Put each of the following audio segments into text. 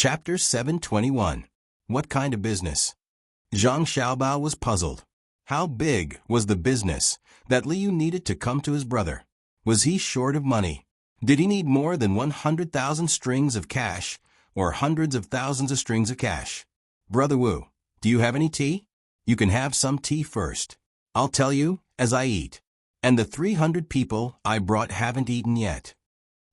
Chapter 721. What kind of business? Zhang Xiaobao was puzzled. How big was the business that Liu needed to come to his brother? Was he short of money? Did he need more than 100,000 strings of cash, or hundreds of thousands of strings of cash? Brother Wu, do you have any tea? You can have some tea first. I'll tell you as I eat. And the 300 people I brought haven't eaten yet.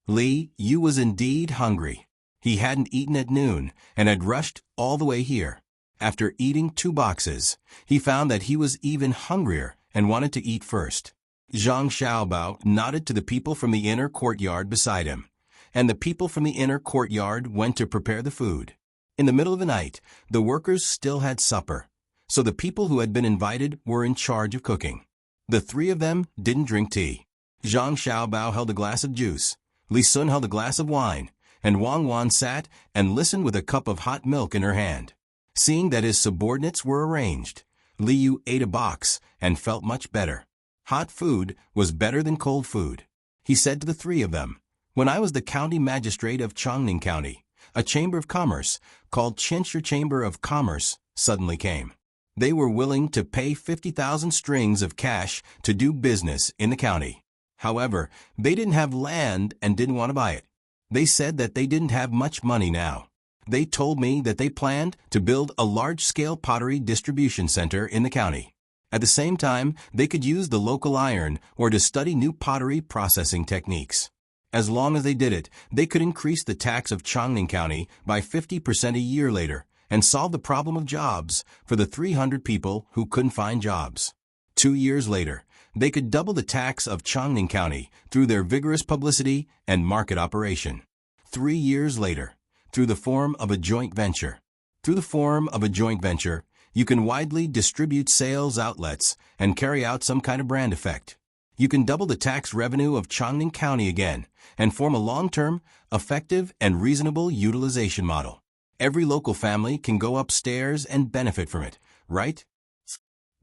Li Yu was indeed hungry. He hadn't eaten at noon and had rushed all the way here. After eating 2 boxes, he found that he was even hungrier and wanted to eat first. Zhang Xiaobao nodded to the people from the inner courtyard beside him, and the people from the inner courtyard went to prepare the food. In the middle of the night, the workers still had supper, so the people who had been invited were in charge of cooking. The 3 of them didn't drink tea. Zhang Xiaobao held a glass of juice, Li Sun held a glass of wine, and Wang Wan sat and listened with a cup of hot milk in her hand. Seeing that his subordinates were arranged, Li Yu ate a box and felt much better. Hot food was better than cold food. He said to the 3 of them, "When I was the county magistrate of Chongning County, a chamber of commerce called Chinshur Chamber of Commerce suddenly came. They were willing to pay 50,000 strings of cash to do business in the county. However, they didn't have land and didn't want to buy it. They said that they didn't have much money now. They told me that they planned to build a large-scale pottery distribution center in the county. At the same time, they could use the local iron or to study new pottery processing techniques. As long as they did it, they could increase the tax of Chongning County by 50% a year later and solve the problem of jobs for the 300 people who couldn't find jobs. 2 years later, they could double the tax of Chongning County through their vigorous publicity and market operation. 3 years later, through the form of a joint venture. Through the form of a joint venture, you can widely distribute sales outlets and carry out some kind of brand effect. You can double the tax revenue of Chongning County again and form a long-term, effective, and reasonable utilization model. Every local family can go upstairs and benefit from it, right?"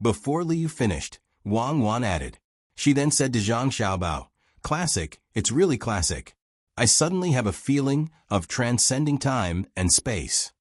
Before Liu finished, Wang Wan added. She then said to Zhang Xiaobao, "Classic, it's really classic. I suddenly have a feeling of transcending time and space."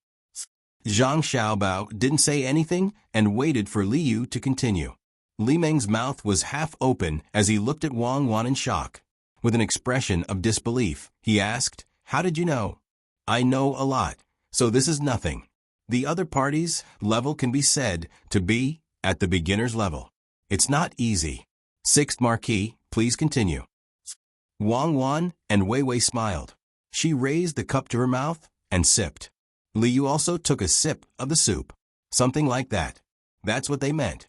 Zhang Xiaobao didn't say anything and waited for Li Yu to continue. Li Meng's mouth was half open as he looked at Wang Wan in shock. With an expression of disbelief, he asked, "How did you know?" "I know a lot, so this is nothing. The other party's level can be said to be at the beginner's level. It's not easy." 6th Marquis, please continue. Wang Wan and Wei Wei smiled. She raised the cup to her mouth and sipped. Li Yu also took a sip of the soup. Something like that. That's what they meant.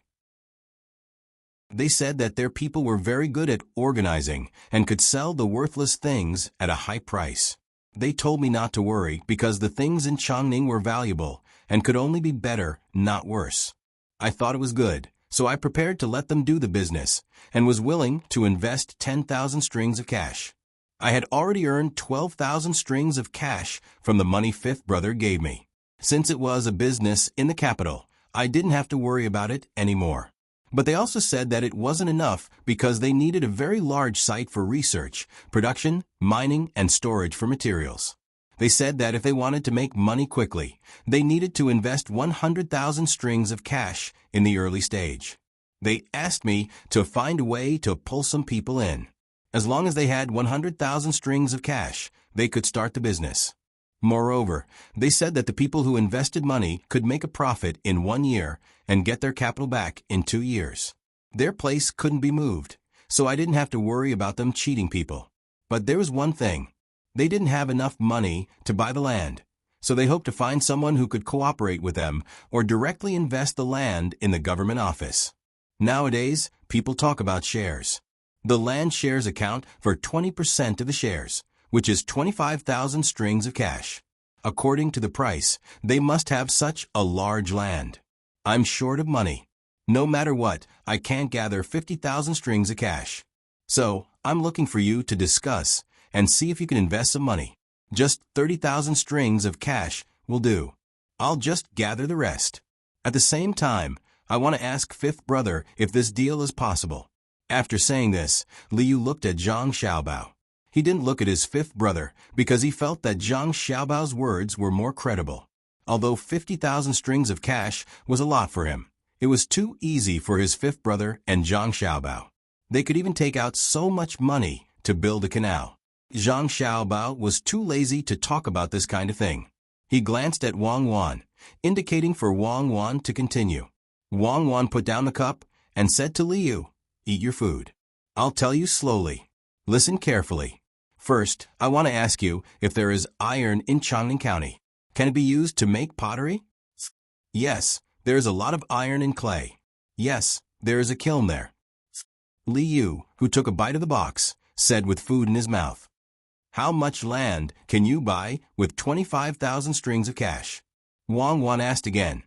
They said that their people were very good at organizing and could sell the worthless things at a high price. They told me not to worry because the things in Chongning were valuable and could only be better, not worse. I thought it was good, so I prepared to let them do the business and was willing to invest 10,000 strings of cash. I had already earned 12,000 strings of cash from the money 5th brother gave me. Since it was a business in the capital, I didn't have to worry about it anymore. But they also said that it wasn't enough because they needed a very large site for research, production, mining, and storage for materials. They said that if they wanted to make money quickly, they needed to invest 100,000 strings of cash in the early stage. They asked me to find a way to pull some people in. As long as they had 100,000 strings of cash, they could start the business. Moreover, they said that the people who invested money could make a profit in 1 year and get their capital back in 2 years. Their place couldn't be moved, so I didn't have to worry about them cheating people. But there was one thing. They didn't have enough money to buy the land, so they hoped to find someone who could cooperate with them or directly invest the land in the government office. Nowadays, people talk about shares. The land shares account for 20% of the shares, which is 25,000 strings of cash. According to the price, they must have such a large land. I'm short of money. No matter what, I can't gather 50,000 strings of cash. So, I'm looking for you to discuss and see if you can invest some money. Just 30,000 strings of cash will do. I'll just gather the rest. At the same time, I want to ask 5th brother if this deal is possible." After saying this, Li Yu looked at Zhang Xiaobao. He didn't look at his fifth brother because he felt that Zhang Xiaobao's words were more credible. Although 50,000 strings of cash was a lot for him, it was too easy for his fifth brother and Zhang Xiaobao. They could even take out so much money to build a canal. Zhang Xiaobao was too lazy to talk about this kind of thing. He glanced at Wang Wan, indicating for Wang Wan to continue. Wang Wan put down the cup and said to Liu, "Eat your food. I'll tell you slowly. Listen carefully. First, I want to ask you if there is iron in Changning County. Can it be used to make pottery?" "Yes, there is a lot of iron in clay." "Yes, there is a kiln there." Liu, who took a bite of the box, said with food in his mouth, "How much land can you buy with 25,000 strings of cash?" Wang Wan asked again.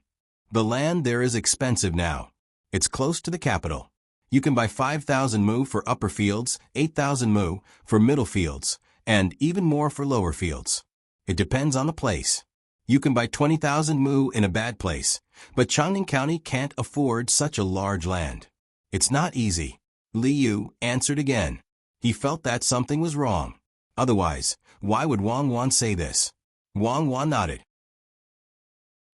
"The land there is expensive now. It's close to the capital. You can buy 5,000 mu for upper fields, 8,000 mu for middle fields, and even more for lower fields. It depends on the place. You can buy 20,000 mu in a bad place, but Changning County can't afford such a large land. It's not easy." Liu answered again. He felt that something was wrong. Otherwise, why would Wang Wan say this? Wang Wan nodded.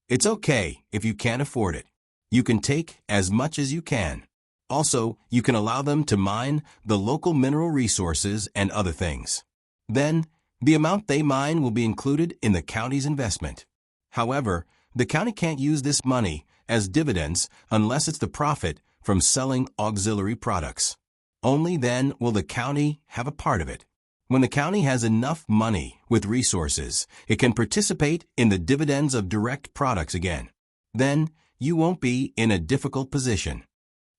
"It's okay if you can't afford it. You can take as much as you can. Also, you can allow them to mine the local mineral resources and other things. Then, the amount they mine will be included in the county's investment. However, the county can't use this money as dividends unless it's the profit from selling auxiliary products. Only then will the county have a part of it. When the county has enough money with resources, it can participate in the dividends of direct products again. Then, you won't be in a difficult position."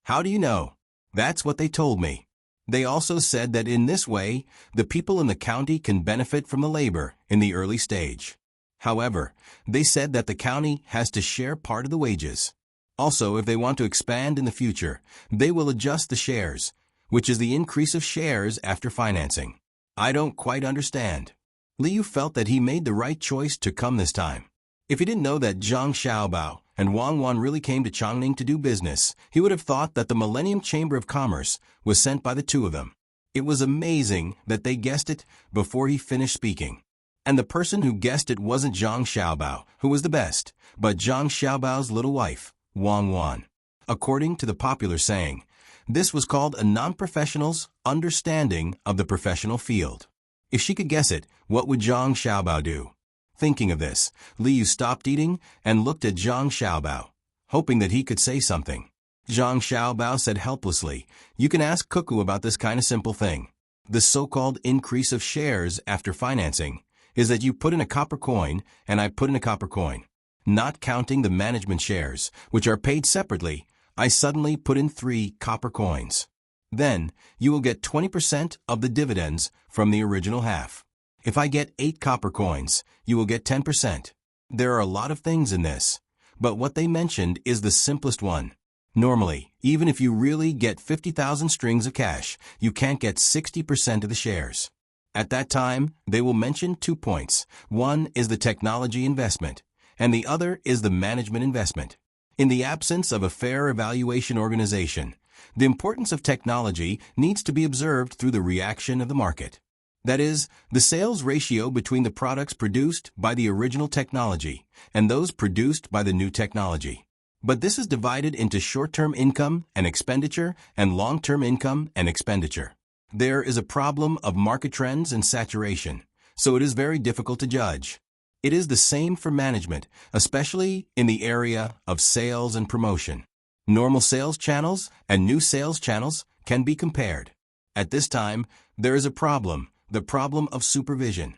"How do you know?" "That's what they told me. They also said that in this way, the people in the county can benefit from the labor in the early stage. However, they said that the county has to share part of the wages. Also, if they want to expand in the future, they will adjust the shares, which is the increase of shares after financing. I don't quite understand." Liu felt that he made the right choice to come this time. If he didn't know that Zhang Xiaobao and Wang Wan really came to Changning to do business, he would have thought that the Millennium Chamber of Commerce was sent by the two of them. It was amazing that they guessed it before he finished speaking. And the person who guessed it wasn't Zhang Xiaobao, who was the best, but Zhang Xiaobao's little wife, Wang Wan. According to the popular saying, this was called a non-professional's understanding of the professional field. If she could guess it, what would Zhang Xiaobao do? Thinking of this, Liu stopped eating and looked at Zhang Xiaobao, hoping that he could say something. Zhang Xiaobao said helplessly, "You can ask Cuckoo about this kind of simple thing. The so-called increase of shares after financing is that you put in a copper coin and I put in a copper coin. Not counting the management shares, which are paid separately, I suddenly put in 3 copper coins. Then, you will get 20% of the dividends from the original half. If I get 8 copper coins, you will get 10%. There are a lot of things in this, but what they mentioned is the simplest one. Normally, even if you really get 50,000 strings of cash, you can't get 60% of the shares. At that time, they will mention 2 points. One is the technology investment, and the other is the management investment. In the absence of a fair evaluation organization, the importance of technology needs to be observed through the reaction of the market. That is, the sales ratio between the products produced by the original technology and those produced by the new technology. But this is divided into short-term income and expenditure and long-term income and expenditure. There is a problem of market trends and saturation, so it is very difficult to judge. It is the same for management, especially in the area of sales and promotion. Normal sales channels and new sales channels can be compared. At this time, there is a problem, the problem of supervision.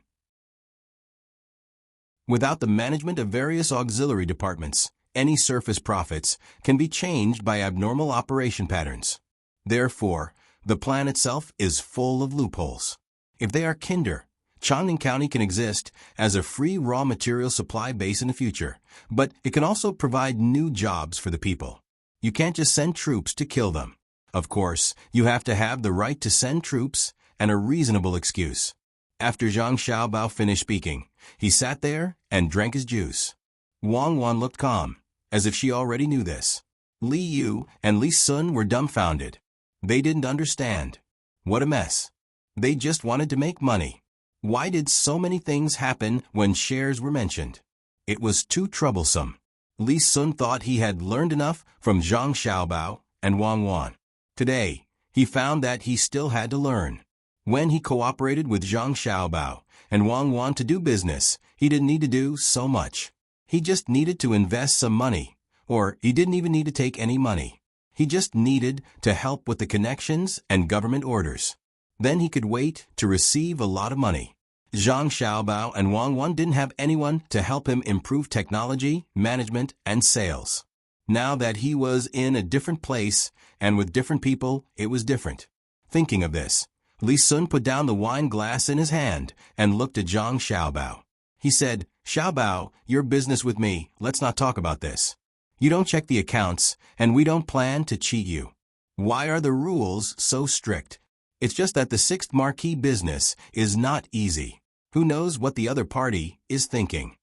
Without the management of various auxiliary departments, any surface profits can be changed by abnormal operation patterns. Therefore, the plan itself is full of loopholes. If they are kinder, Changning County can exist as a free raw material supply base in the future, but it can also provide new jobs for the people. You can't just send troops to kill them. Of course, you have to have the right to send troops and a reasonable excuse. After Zhang Xiaobao finished speaking, he sat there and drank his juice. Wang Wan looked calm, as if she already knew this. Li Yu and Li Sun were dumbfounded. They didn't understand. What a mess. They just wanted to make money. Why did so many things happen when shares were mentioned? It was too troublesome. Li Sun thought he had learned enough from Zhang Xiaobao and Wang Wan. Today, he found that he still had to learn. When he cooperated with Zhang Xiaobao and Wang Wan to do business, he didn't need to do so much. He just needed to invest some money, or he didn't even need to take any money. He just needed to help with the connections and government orders. Then he could wait to receive a lot of money. Zhang Xiaobao and Wang Wan didn't have anyone to help him improve technology, management, and sales. Now that he was in a different place and with different people, it was different. Thinking of this, Li Sun put down the wine glass in his hand and looked at Zhang Xiaobao. He said, "Xiaobao, your business with me, let's not talk about this. You don't check the accounts, and we don't plan to cheat you. Why are the rules so strict? It's just that the sixth marquee business is not easy. Who knows what the other party is thinking?"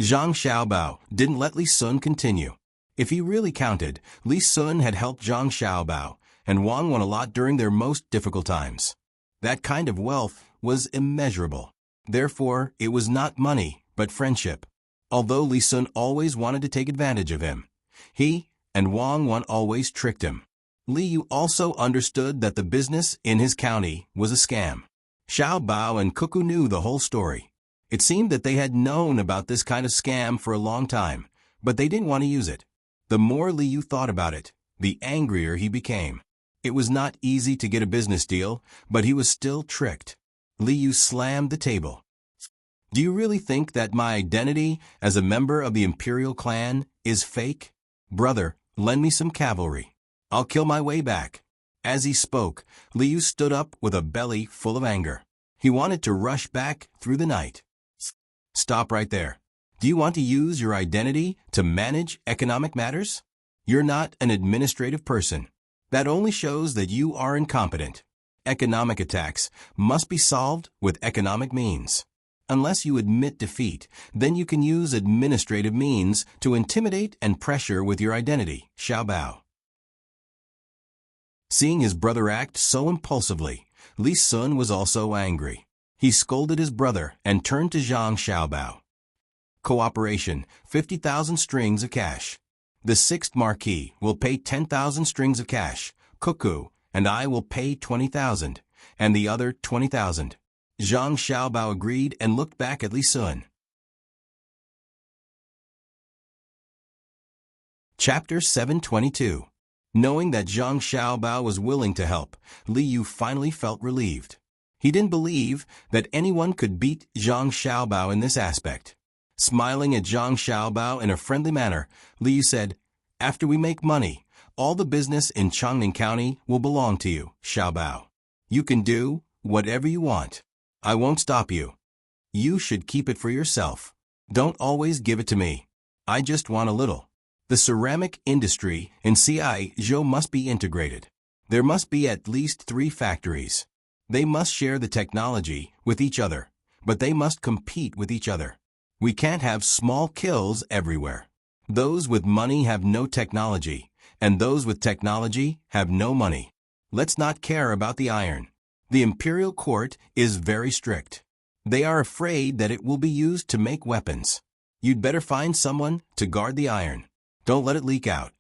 Zhang Xiaobao didn't let Li Sun continue. If he really counted, Li Sun had helped Zhang Xiaobao and Wang Wan a lot during their most difficult times. That kind of wealth was immeasurable. Therefore, it was not money, but friendship. Although Li Sun always wanted to take advantage of him, he and Wang Wan always tricked him. Li Yu also understood that the business in his county was a scam. Xiao Bao and Cuckoo knew the whole story. It seemed that they had known about this kind of scam for a long time, but they didn't want to use it. The more Li Yu thought about it, the angrier he became. It was not easy to get a business deal, but he was still tricked. Li Yu slammed the table. "Do you really think that my identity as a member of the imperial clan is fake? Brother, lend me some cavalry. I'll kill my way back." As he spoke, Li Yu stood up with a belly full of anger. He wanted to rush back through the night. "Stop right there. Do you want to use your identity to manage economic matters? You're not an administrative person. That only shows that you are incompetent. Economic attacks must be solved with economic means. Unless you admit defeat, then you can use administrative means to intimidate and pressure with your identity." Xiao Bao. Seeing his brother act so impulsively, Li Sun was also angry. He scolded his brother and turned to Zhang Xiaobao. "Cooperation, 50,000 strings of cash. The sixth marquis will pay 10,000 strings of cash. Cuckoo and I will pay 20,000, and the other 20,000. Zhang Xiaobao agreed and looked back at Li Sun. Chapter 722. Knowing that Zhang Xiaobao was willing to help, Li Yu finally felt relieved. He didn't believe that anyone could beat Zhang Xiaobao in this aspect. Smiling at Zhang Xiaobao in a friendly manner, Li Yu said, "After we make money, all the business in Changning County will belong to you, Xiaobao. You can do whatever you want. I won't stop you. You should keep it for yourself. Don't always give it to me. I just want a little. The ceramic industry in Ciizhou must be integrated. There must be at least 3 factories. They must share the technology with each other, but they must compete with each other. We can't have small kills everywhere. Those with money have no technology, and those with technology have no money. Let's not care about the iron. The imperial court is very strict. They are afraid that it will be used to make weapons. You'd better find someone to guard the iron. Don't let it leak out.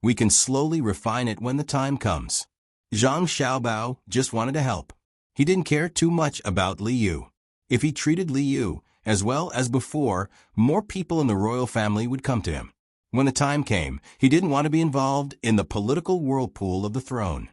We can slowly refine it when the time comes." Zhang Xiaobao just wanted to help. He didn't care too much about Li Yu. If he treated Li Yu as well as before, more people in the royal family would come to him. When the time came, he didn't want to be involved in the political whirlpool of the throne.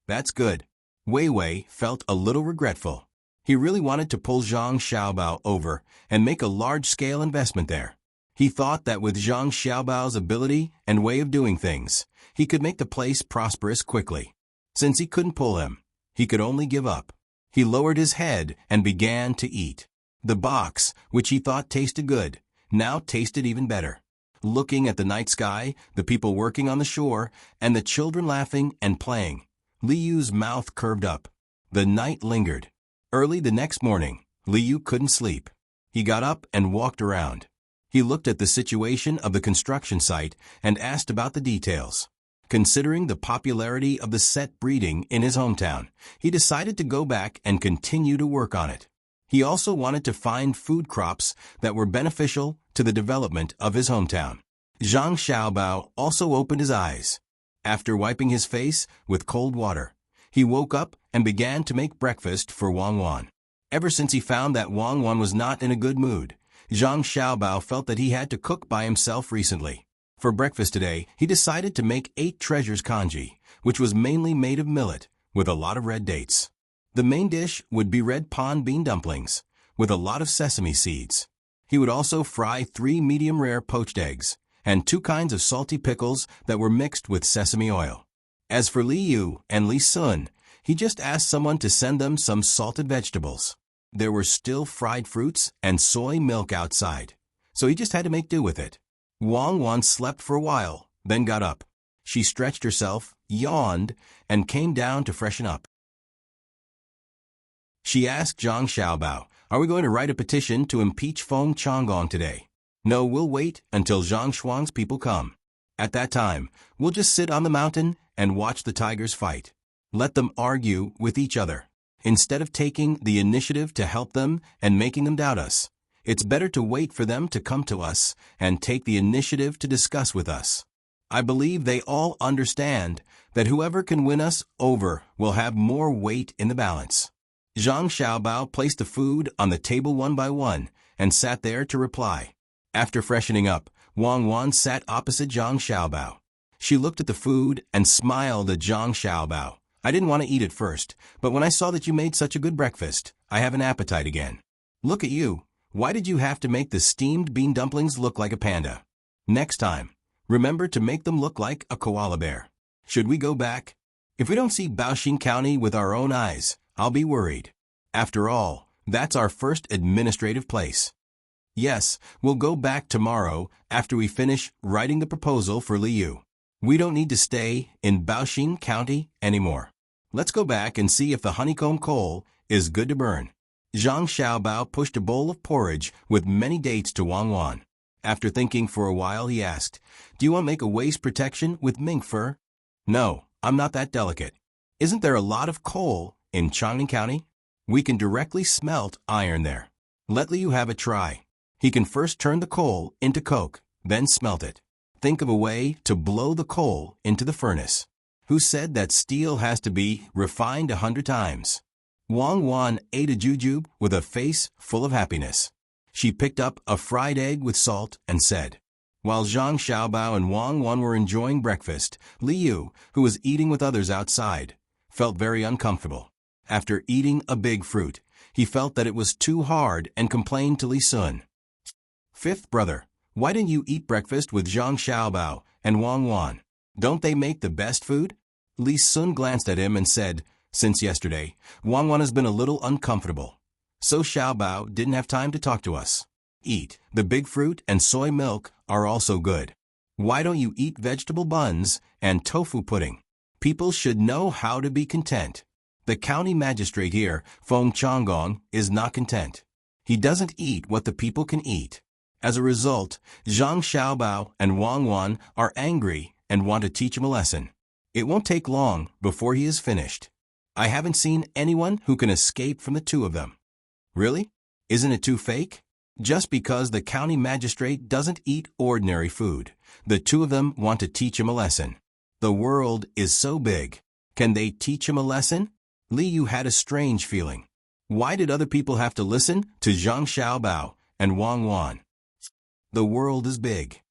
That's good. Wei Wei felt a little regretful. He really wanted to pull Zhang Xiaobao over and make a large-scale investment there. He thought that with Zhang Xiaobao's ability and way of doing things, he could make the place prosperous quickly. Since he couldn't pull him, he could only give up. He lowered his head and began to eat. The box, which he thought tasted good, now tasted even better. Looking at the night sky, the people working on the shore, and the children laughing and playing, Li Yu's mouth curved up. The night lingered. Early the next morning, Li Yu couldn't sleep. He got up and walked around. He looked at the situation of the construction site and asked about the details. Considering the popularity of the set breeding in his hometown, he decided to go back and continue to work on it. He also wanted to find food crops that were beneficial to the development of his hometown. Zhang Xiaobao also opened his eyes. After wiping his face with cold water, he woke up and began to make breakfast for Wang Wan. Ever since he found that Wang Wan was not in a good mood, Zhang Xiaobao felt that he had to cook by himself recently. For breakfast today, he decided to make 8 treasures congee, which was mainly made of millet, with a lot of red dates. The main dish would be red pond bean dumplings, with a lot of sesame seeds. He would also fry 3 medium-rare poached eggs, and 2 kinds of salty pickles that were mixed with sesame oil. As for Li Yu and Li Sun, he just asked someone to send them some salted vegetables. There were still fried fruits and soy milk outside, so he just had to make do with it. Wang Wan slept for a while, then got up. She stretched herself, yawned, and came down to freshen up. She asked Zhang Xiaobao, "Are we going to write a petition to impeach Feng Changgong today?" "No, we'll wait until Zhang Shuang's people come. At that time, we'll just sit on the mountain and watch the tigers fight. Let them argue with each other. Instead of taking the initiative to help them and making them doubt us, it's better to wait for them to come to us and take the initiative to discuss with us. I believe they all understand that whoever can win us over will have more weight in the balance." Zhang Xiaobao placed the food on the table one by one and sat there to reply. After freshening up, Wang Wan sat opposite Zhang Xiaobao. She looked at the food and smiled at Zhang Xiaobao. "I didn't want to eat it first, but when I saw that you made such a good breakfast, I have an appetite again. Look at you. Why did you have to make the steamed bean dumplings look like a panda? Next time, remember to make them look like a koala bear. Should we go back? If we don't see Baoxing County with our own eyes, I'll be worried. After all, that's our first administrative place." "Yes, we'll go back tomorrow after we finish writing the proposal for Li Yu. We don't need to stay in Baoxing County anymore. Let's go back and see if the honeycomb coal is good to burn." Zhang Xiaobao pushed a bowl of porridge with many dates to Wang Wan. After thinking for a while, he asked, "Do you want to make a waist protection with mink fur?" "No, I'm not that delicate. Isn't there a lot of coal in Changning County? We can directly smelt iron there. Let Liu have a try. He can first turn the coal into coke, then smelt it. Think of a way to blow the coal into the furnace. Who said that steel has to be refined 100 times?" Wang Wan ate a jujube with a face full of happiness. She picked up a fried egg with salt and said. While Zhang Xiaobao and Wang Wan were enjoying breakfast, Li Yu, who was eating with others outside, felt very uncomfortable. After eating a big fruit, he felt that it was too hard and complained to Li Sun. "Fifth brother, why didn't you eat breakfast with Zhang Xiaobao and Wang Wan? Don't they make the best food?" Li Sun glanced at him and said, "Since yesterday, Wang Wan has been a little uncomfortable, so Xiaobao didn't have time to talk to us. Eat. The big fruit and soy milk are also good. Why don't you eat vegetable buns and tofu pudding? People should know how to be content. The county magistrate here, Feng Changgong, is not content. He doesn't eat what the people can eat. As a result, Zhang Xiaobao and Wang Wan are angry and want to teach him a lesson. It won't take long before he is finished. I haven't seen anyone who can escape from the 2 of them." "Really? Isn't it too fake?" Just because the county magistrate doesn't eat ordinary food, the 2 of them want to teach him a lesson. The world is so big. Can they teach him a lesson? Li Yu had a strange feeling. Why did other people have to listen to Zhang Xiaobao and Wang Wan? The world is big.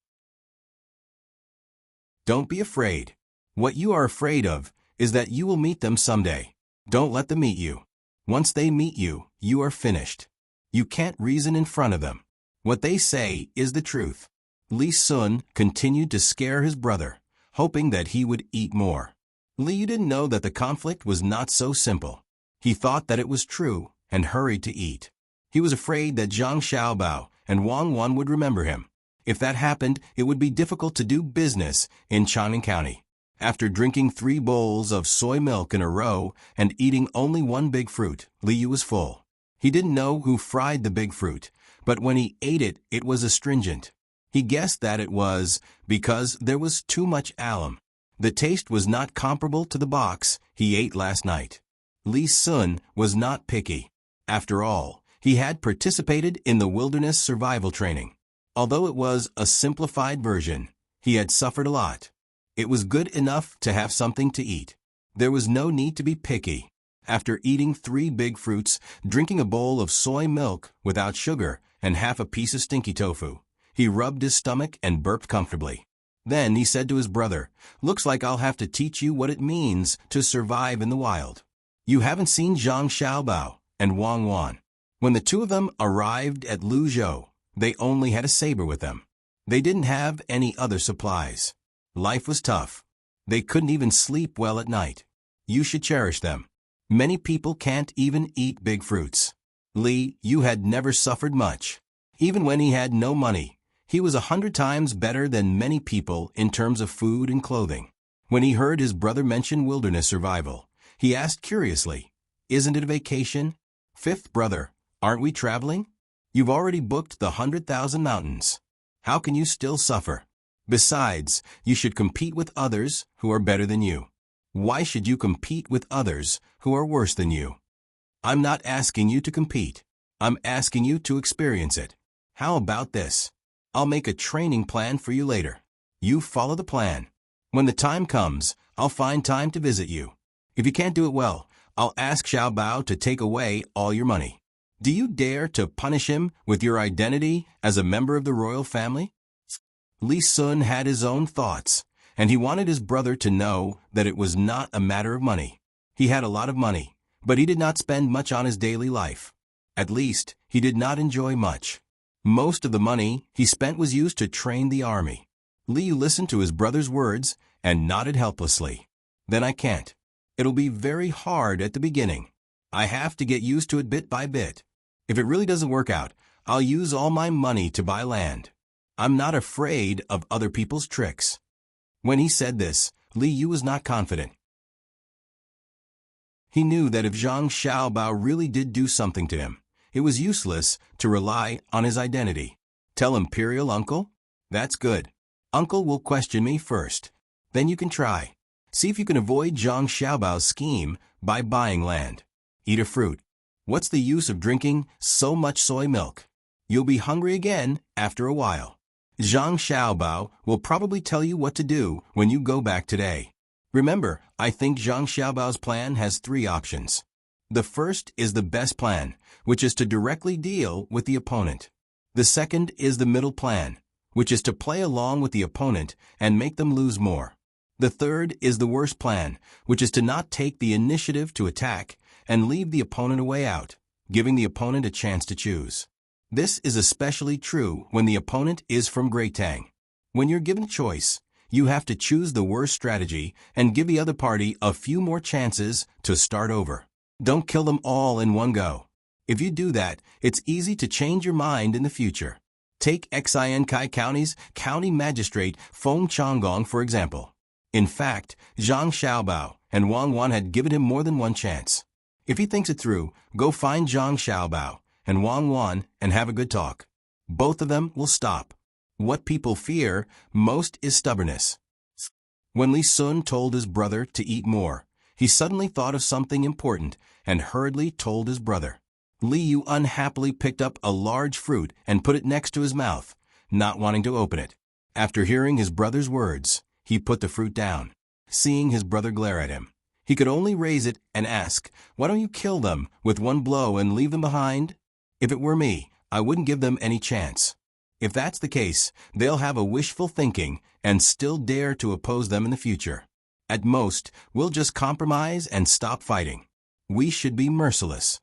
Don't be afraid. What you are afraid of is that you will meet them someday. Don't let them meet you. Once they meet you, you are finished. You can't reason in front of them. What they say is the truth. Li Sun continued to scare his brother, hoping that he would eat more. Li Yu didn't know that the conflict was not so simple. He thought that it was true and hurried to eat. He was afraid that Zhang Xiaobao and Wang Wan would remember him. If that happened, it would be difficult to do business in Changning County. After drinking 3 bowls of soy milk in a row and eating only 1 big fruit, Li Yu was full. He didn't know who fried the big fruit, but when he ate it, it was astringent. He guessed that it was because there was too much alum. The taste was not comparable to the box he ate last night. Li Sun was not picky. After all, he had participated in the wilderness survival training. Although it was a simplified version, he had suffered a lot. It was good enough to have something to eat. There was no need to be picky. After eating 3 big fruits, drinking a bowl of soy milk without sugar, and half a piece of stinky tofu, he rubbed his stomach and burped comfortably. Then he said to his brother, "Looks like I'll have to teach you what it means to survive in the wild. You haven't seen Zhang Xiaobao and Wang Wan. When the two of them arrived at Luzhou, they only had a saber with them. They didn't have any other supplies. Life was tough. They couldn't even sleep well at night. You should cherish them. Many people can't even eat big fruits. Li, you had never suffered much. Even when he had no money, he was 100 times better than many people in terms of food and clothing." When he heard his brother mention wilderness survival, he asked curiously, "Isn't it a vacation?" "Fifth brother, aren't we traveling? You've already booked the 100,000 mountains. How can you still suffer? Besides, you should compete with others who are better than you. Why should you compete with others who are worse than you?" "I'm not asking you to compete. I'm asking you to experience it. How about this? I'll make a training plan for you later. You follow the plan. When the time comes, I'll find time to visit you. If you can't do it well, I'll ask Xiaobao to take away all your money. Do you dare to punish him with your identity as a member of the royal family?" Li Sun had his own thoughts, and he wanted his brother to know that it was not a matter of money. He had a lot of money, but he did not spend much on his daily life. At least, he did not enjoy much. Most of the money he spent was used to train the army. Li listened to his brother's words and nodded helplessly. "Then I can't. It'll be very hard at the beginning. I have to get used to it bit by bit. If it really doesn't work out, I'll use all my money to buy land. I'm not afraid of other people's tricks." When he said this, Li Yu was not confident. He knew that if Zhang Xiaobao really did do something to him, it was useless to rely on his identity. "Tell Imperial Uncle? That's good. Uncle will question me first. Then you can try. See if you can avoid Zhang Xiaobao's scheme by buying land. Eat a fruit. What's the use of drinking so much soy milk? You'll be hungry again after a while. Zhang Xiaobao will probably tell you what to do when you go back today. Remember, I think Zhang Xiaobao's plan has 3 options. The first is the best plan, which is to directly deal with the opponent. The second is the middle plan, which is to play along with the opponent and make them lose more. The third is the worst plan, which is to not take the initiative to attack and leave the opponent a way out, giving the opponent a chance to choose. This is especially true when the opponent is from Great Tang. When you're given a choice, you have to choose the worst strategy and give the other party a few more chances to start over. Don't kill them all in one go. If you do that, it's easy to change your mind in the future. Take Xinkai County's County Magistrate Feng Changgong for example. In fact, Zhang Xiaobao and Wang Wan had given him more than one chance. If he thinks it through, go find Zhang Xiaobao and Wang Wan and have a good talk. Both of them will stop. What people fear most is stubbornness. When Li Sun told his brother to eat more, he suddenly thought of something important and hurriedly told his brother. Li Yu unhappily picked up a large fruit and put it next to his mouth, not wanting to open it. After hearing his brother's words, he put the fruit down. Seeing his brother glare at him, he could only raise it and ask, "Why don't you kill them with one blow and leave them behind? If it were me, I wouldn't give them any chance. If that's the case, they'll have a wishful thinking and still dare to oppose them in the future. At most, we'll just compromise and stop fighting. We should be merciless."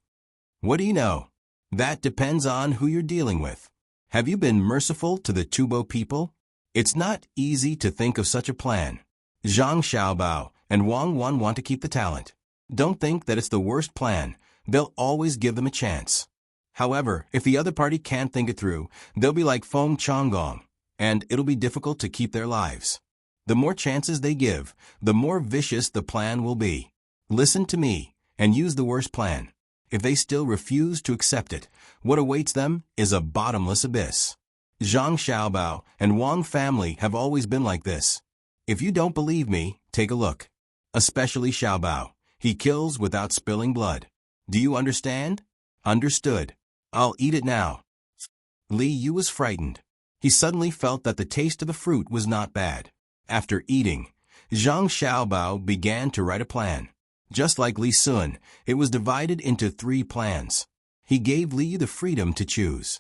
What do you know? That depends on who you're dealing with. Have you been merciful to the Tubo people? It's not easy to think of such a plan. Zhang Xiaobao and Wang Wan want to keep the talent. Don't think that it's the worst plan. They'll always give them a chance. However, if the other party can't think it through, they'll be like Feng Changgong, and it'll be difficult to keep their lives. The more chances they give, the more vicious the plan will be. Listen to me and use the worst plan. If they still refuse to accept it, what awaits them is a bottomless abyss. Zhang Xiaobao and Wang family have always been like this. If you don't believe me, take a look. Especially Xiaobao. He kills without spilling blood. Do you understand? Understood. I'll eat it now. Li Yu was frightened. He suddenly felt that the taste of the fruit was not bad. After eating, Zhang Xiaobao began to write a plan. Just like Li Sun, it was divided into 3 plans. He gave Li Yu the freedom to choose.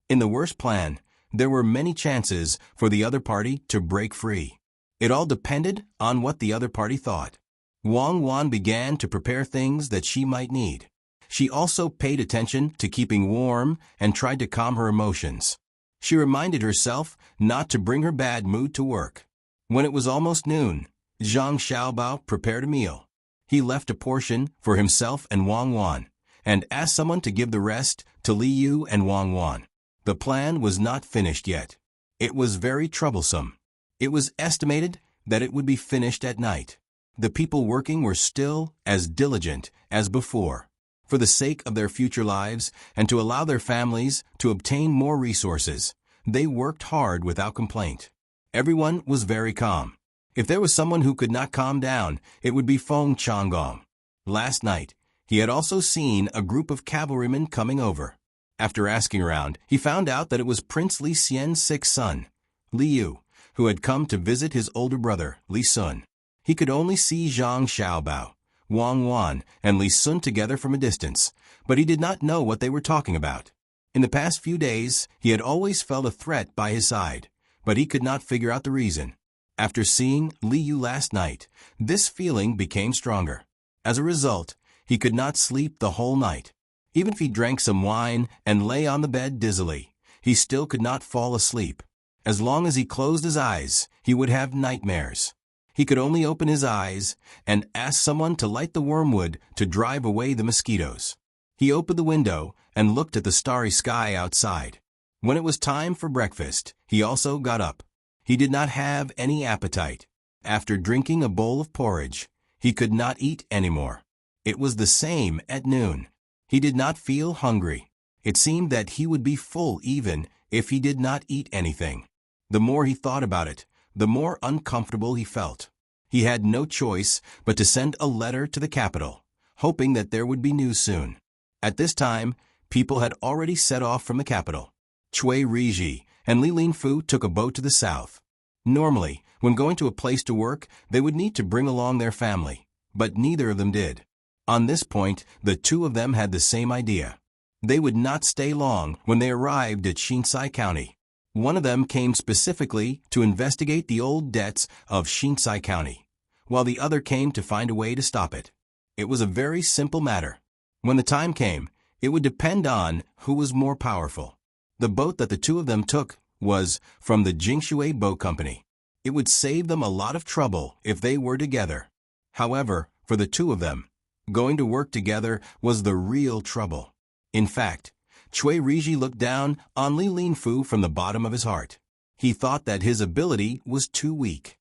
In the worst plan, there were many chances for the other party to break free. It all depended on what the other party thought. Wang Wan began to prepare things that she might need. She also paid attention to keeping warm and tried to calm her emotions. She reminded herself not to bring her bad mood to work. When it was almost noon, Zhang Xiaobao prepared a meal. He left a portion for himself and Wang Wan, and asked someone to give the rest to Li Yu and Wang Wan. The plan was not finished yet. It was very troublesome. It was estimated that it would be finished at night. The people working were still as diligent as before. For the sake of their future lives and to allow their families to obtain more resources, they worked hard without complaint. Everyone was very calm. If there was someone who could not calm down, it would be Feng Changgong. Last night, he had also seen a group of cavalrymen coming over. After asking around, he found out that it was Prince Li Xian's 6th son, Li Yu, who had come to visit his older brother, Li Sun. He could only see Zhang Xiaobao, Wang Wan, and Li Sun together from a distance, but he did not know what they were talking about. In the past few days, he had always felt a threat by his side, but he could not figure out the reason. After seeing Li Yu last night, this feeling became stronger. As a result, he could not sleep the whole night. Even if he drank some wine and lay on the bed dizzily, he still could not fall asleep. As long as he closed his eyes, he would have nightmares. He could only open his eyes and ask someone to light the wormwood to drive away the mosquitoes. He opened the window and looked at the starry sky outside. When it was time for breakfast, he also got up. He did not have any appetite. After drinking a bowl of porridge, he could not eat anymore. It was the same at noon. He did not feel hungry. It seemed that he would be full even if he did not eat anything. The more he thought about it, the more uncomfortable he felt. He had no choice but to send a letter to the capital, hoping that there would be news soon. At this time, people had already set off from the capital. Cui Riji and Li Linfu took a boat to the south. Normally, when going to a place to work, they would need to bring along their family, but neither of them did. On this point, the 2 of them had the same idea. They would not stay long when they arrived at Shinsai County. One of them came specifically to investigate the old debts of Shinsai County, while the other came to find a way to stop it. It was a very simple matter. When the time came, it would depend on who was more powerful. The boat that the 2 of them took was from the Jingshui Boat Company. It would save them a lot of trouble if they were together. However, for the 2 of them, going to work together was the real trouble. In fact, Cui Riji looked down on Li Linfu from the bottom of his heart. He thought that his ability was too weak.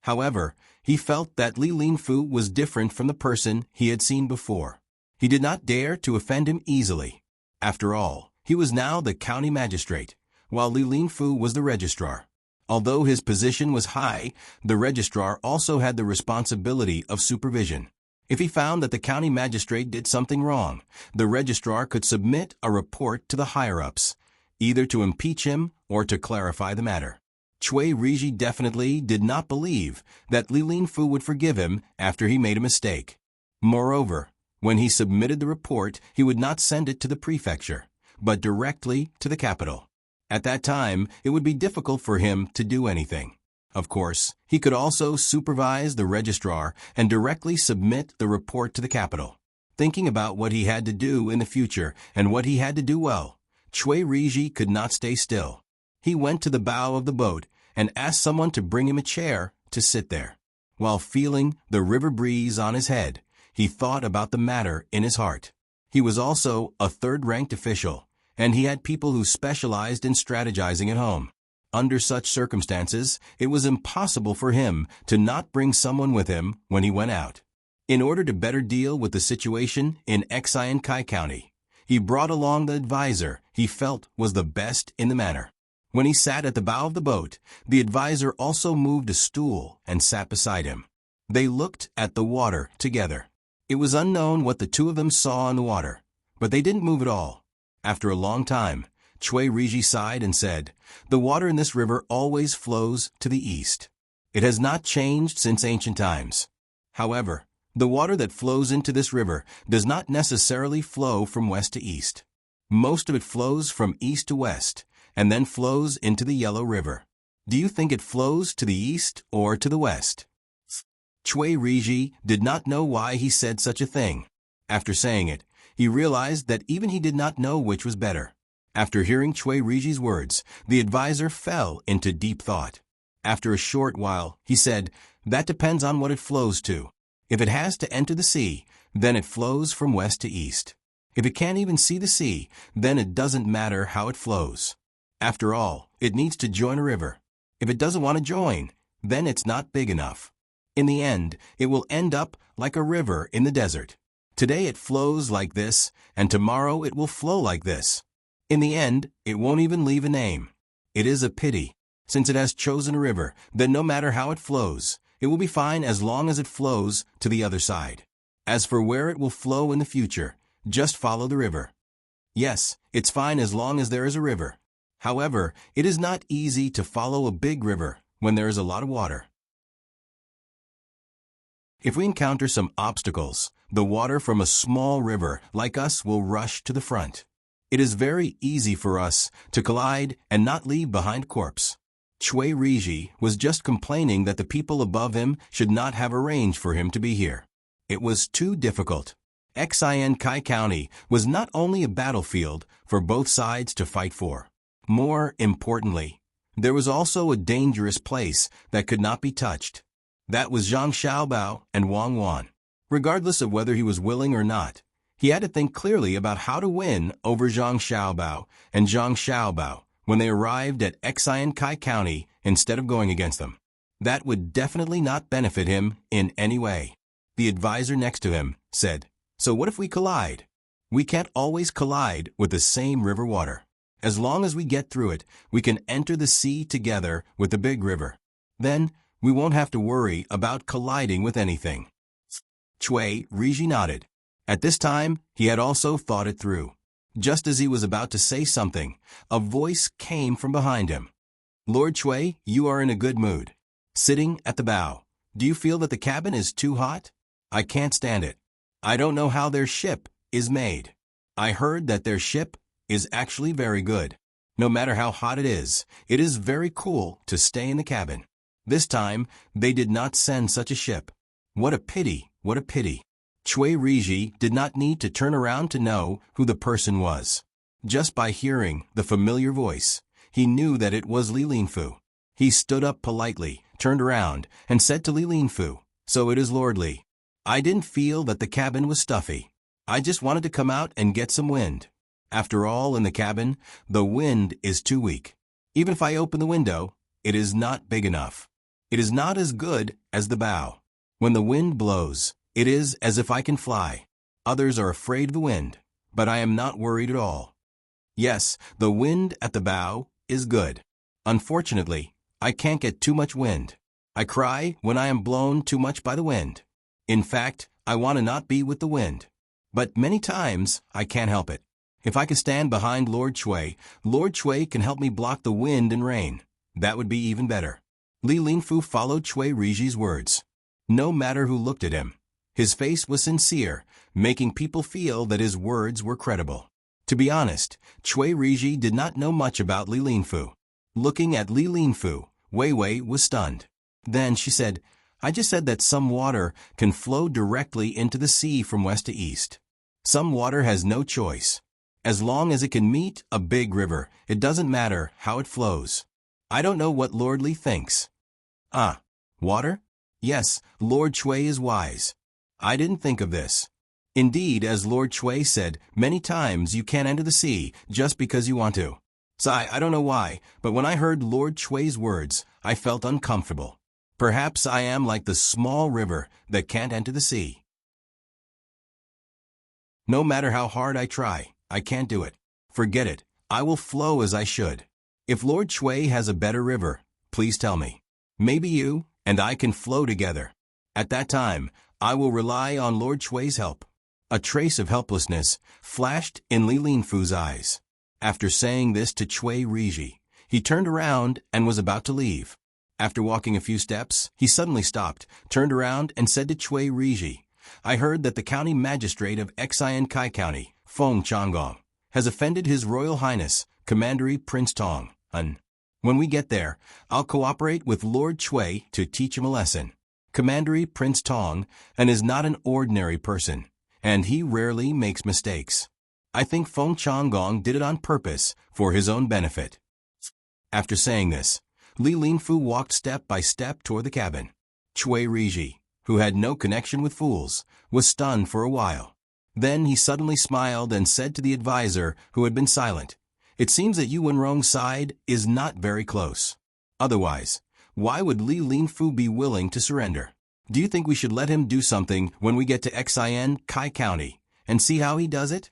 However, he felt that Li Linfu was different from the person he had seen before. He did not dare to offend him easily. After all, he was now the county magistrate, while Li Linfu was the registrar. Although his position was high, the registrar also had the responsibility of supervision. If he found that the county magistrate did something wrong, the registrar could submit a report to the higher-ups, either to impeach him or to clarify the matter. Cui Riji definitely did not believe that Li Linfu would forgive him after he made a mistake. Moreover, when he submitted the report, he would not send it to the prefecture, but directly to the capital. At that time, it would be difficult for him to do anything. Of course, he could also supervise the registrar and directly submit the report to the capital. Thinking about what he had to do in the future and what he had to do well, Cui Riji could not stay still. He went to the bow of the boat and asked someone to bring him a chair to sit there. While feeling the river breeze on his head, he thought about the matter in his heart. He was also a third-ranked official, and he had people who specialized in strategizing at home. Under such circumstances, it was impossible for him to not bring someone with him when he went out. In order to better deal with the situation in Xiankai County, he brought along the advisor he felt was the best in the matter. When he sat at the bow of the boat, the advisor also moved a stool and sat beside him. They looked at the water together. It was unknown what the two of them saw in the water, but they didn't move at all. After a long time, Chui Riji sighed and said, "The water in this river always flows to the east. It has not changed since ancient times. However, the water that flows into this river does not necessarily flow from west to east. Most of it flows from east to west, and then flows into the Yellow River. Do you think it flows to the east or to the west?" Chui Riji did not know why he said such a thing. After saying it, he realized that even he did not know which was better. After hearing Chui Riji's words, the advisor fell into deep thought. After a short while, he said, "That depends on what it flows to. If it has to enter the sea, then it flows from west to east. If it can't even see the sea, then it doesn't matter how it flows. After all, it needs to join a river. If it doesn't want to join, then it's not big enough. In the end, it will end up like a river in the desert. Today it flows like this, and tomorrow it will flow like this. In the end, it won't even leave a name. It is a pity. Since it has chosen a river, then no matter how it flows, it will be fine as long as it flows to the other side. As for where it will flow in the future, just follow the river. Yes, it's fine as long as there is a river. However, it is not easy to follow a big river when there is a lot of water. If we encounter some obstacles, the water from a small river like us will rush to the front. It is very easy for us to collide and not leave behind corpse. Chui Riji was just complaining that the people above him should not have arranged for him to be here. It was too difficult. Xin Kai County was not only a battlefield for both sides to fight for. More importantly, there was also a dangerous place that could not be touched. That was Zhang Xiaobao and Wang Wan. Regardless of whether he was willing or not, he had to think clearly about how to win over Zhang Xiaobao and Zhang Xiaobao when they arrived at Xin Kai County instead of going against them. That would definitely not benefit him in any way. The advisor next to him said, "So what if we collide? We can't always collide with the same river water. As long as we get through it, we can enter the sea together with the big river. Then, we won't have to worry about colliding with anything." Chui Riji nodded. At this time, he had also thought it through. Just as he was about to say something, a voice came from behind him. "Lord Chui, you are in a good mood. Sitting at the bow, do you feel that the cabin is too hot? I can't stand it. I don't know how their ship is made. I heard that their ship is actually very good. No matter how hot it is very cool to stay in the cabin. This time, they did not send such a ship. What a pity, what a pity." Chui Riji did not need to turn around to know who the person was. Just by hearing the familiar voice, he knew that it was Li Linfu. He stood up politely, turned around, and said to Li Linfu, "So it is Lord Li. I didn't feel that the cabin was stuffy. I just wanted to come out and get some wind. After all, in the cabin, the wind is too weak. Even if I open the window, it is not big enough. It is not as good as the bow. When the wind blows, it is as if I can fly. Others are afraid of the wind, but I am not worried at all. Yes, the wind at the bow is good. Unfortunately, I can't get too much wind. I cry when I am blown too much by the wind. In fact, I want to not be with the wind. But many times, I can't help it. If I can stand behind Lord Chui can help me block the wind and rain. That would be even better." Li Linfu followed Chui Riji's words. No matter who looked at him, his face was sincere, making people feel that his words were credible. To be honest, Chui Riji did not know much about Li Linfu. Looking at Li Linfu, Wei Wei was stunned. Then she said, "I just said that some water can flow directly into the sea from west to east. Some water has no choice. As long as it can meet a big river, it doesn't matter how it flows. I don't know what Lord Li thinks." "Ah, water? Yes, Lord Chui is wise. I didn't think of this. Indeed, as Lord Chui said, many times you can't enter the sea just because you want to. So I don't know why, but when I heard Lord Chui's words, I felt uncomfortable. Perhaps I am like the small river that can't enter the sea. No matter how hard I try, I can't do it. Forget it. I will flow as I should. If Lord Shui has a better river, please tell me. Maybe you and I can flow together. At that time, I will rely on Lord Shui's help." A trace of helplessness flashed in Li Linfu's eyes. After saying this to Cui Riji, he turned around and was about to leave. After walking a few steps, he suddenly stopped, turned around, and said to Cui Riji, "I heard that the county magistrate of Xian Kai County, Feng Changgong, has offended His Royal Highness, Commander Prince Tang. When we get there, I'll cooperate with Lord Shui to teach him a lesson. Commander Prince Tang is not an ordinary person, and he rarely makes mistakes. I think Feng Changgong did it on purpose for his own benefit." After saying this, Li Linfu walked step by step toward the cabin. Cui Riji, who had no connection with fools, was stunned for a while. Then he suddenly smiled and said to the advisor who had been silent, "It seems that Yu Wenrong's side is not very close. Otherwise, why would Li Linfu be willing to surrender? Do you think we should let him do something when we get to Xian Kai County and see how he does it?"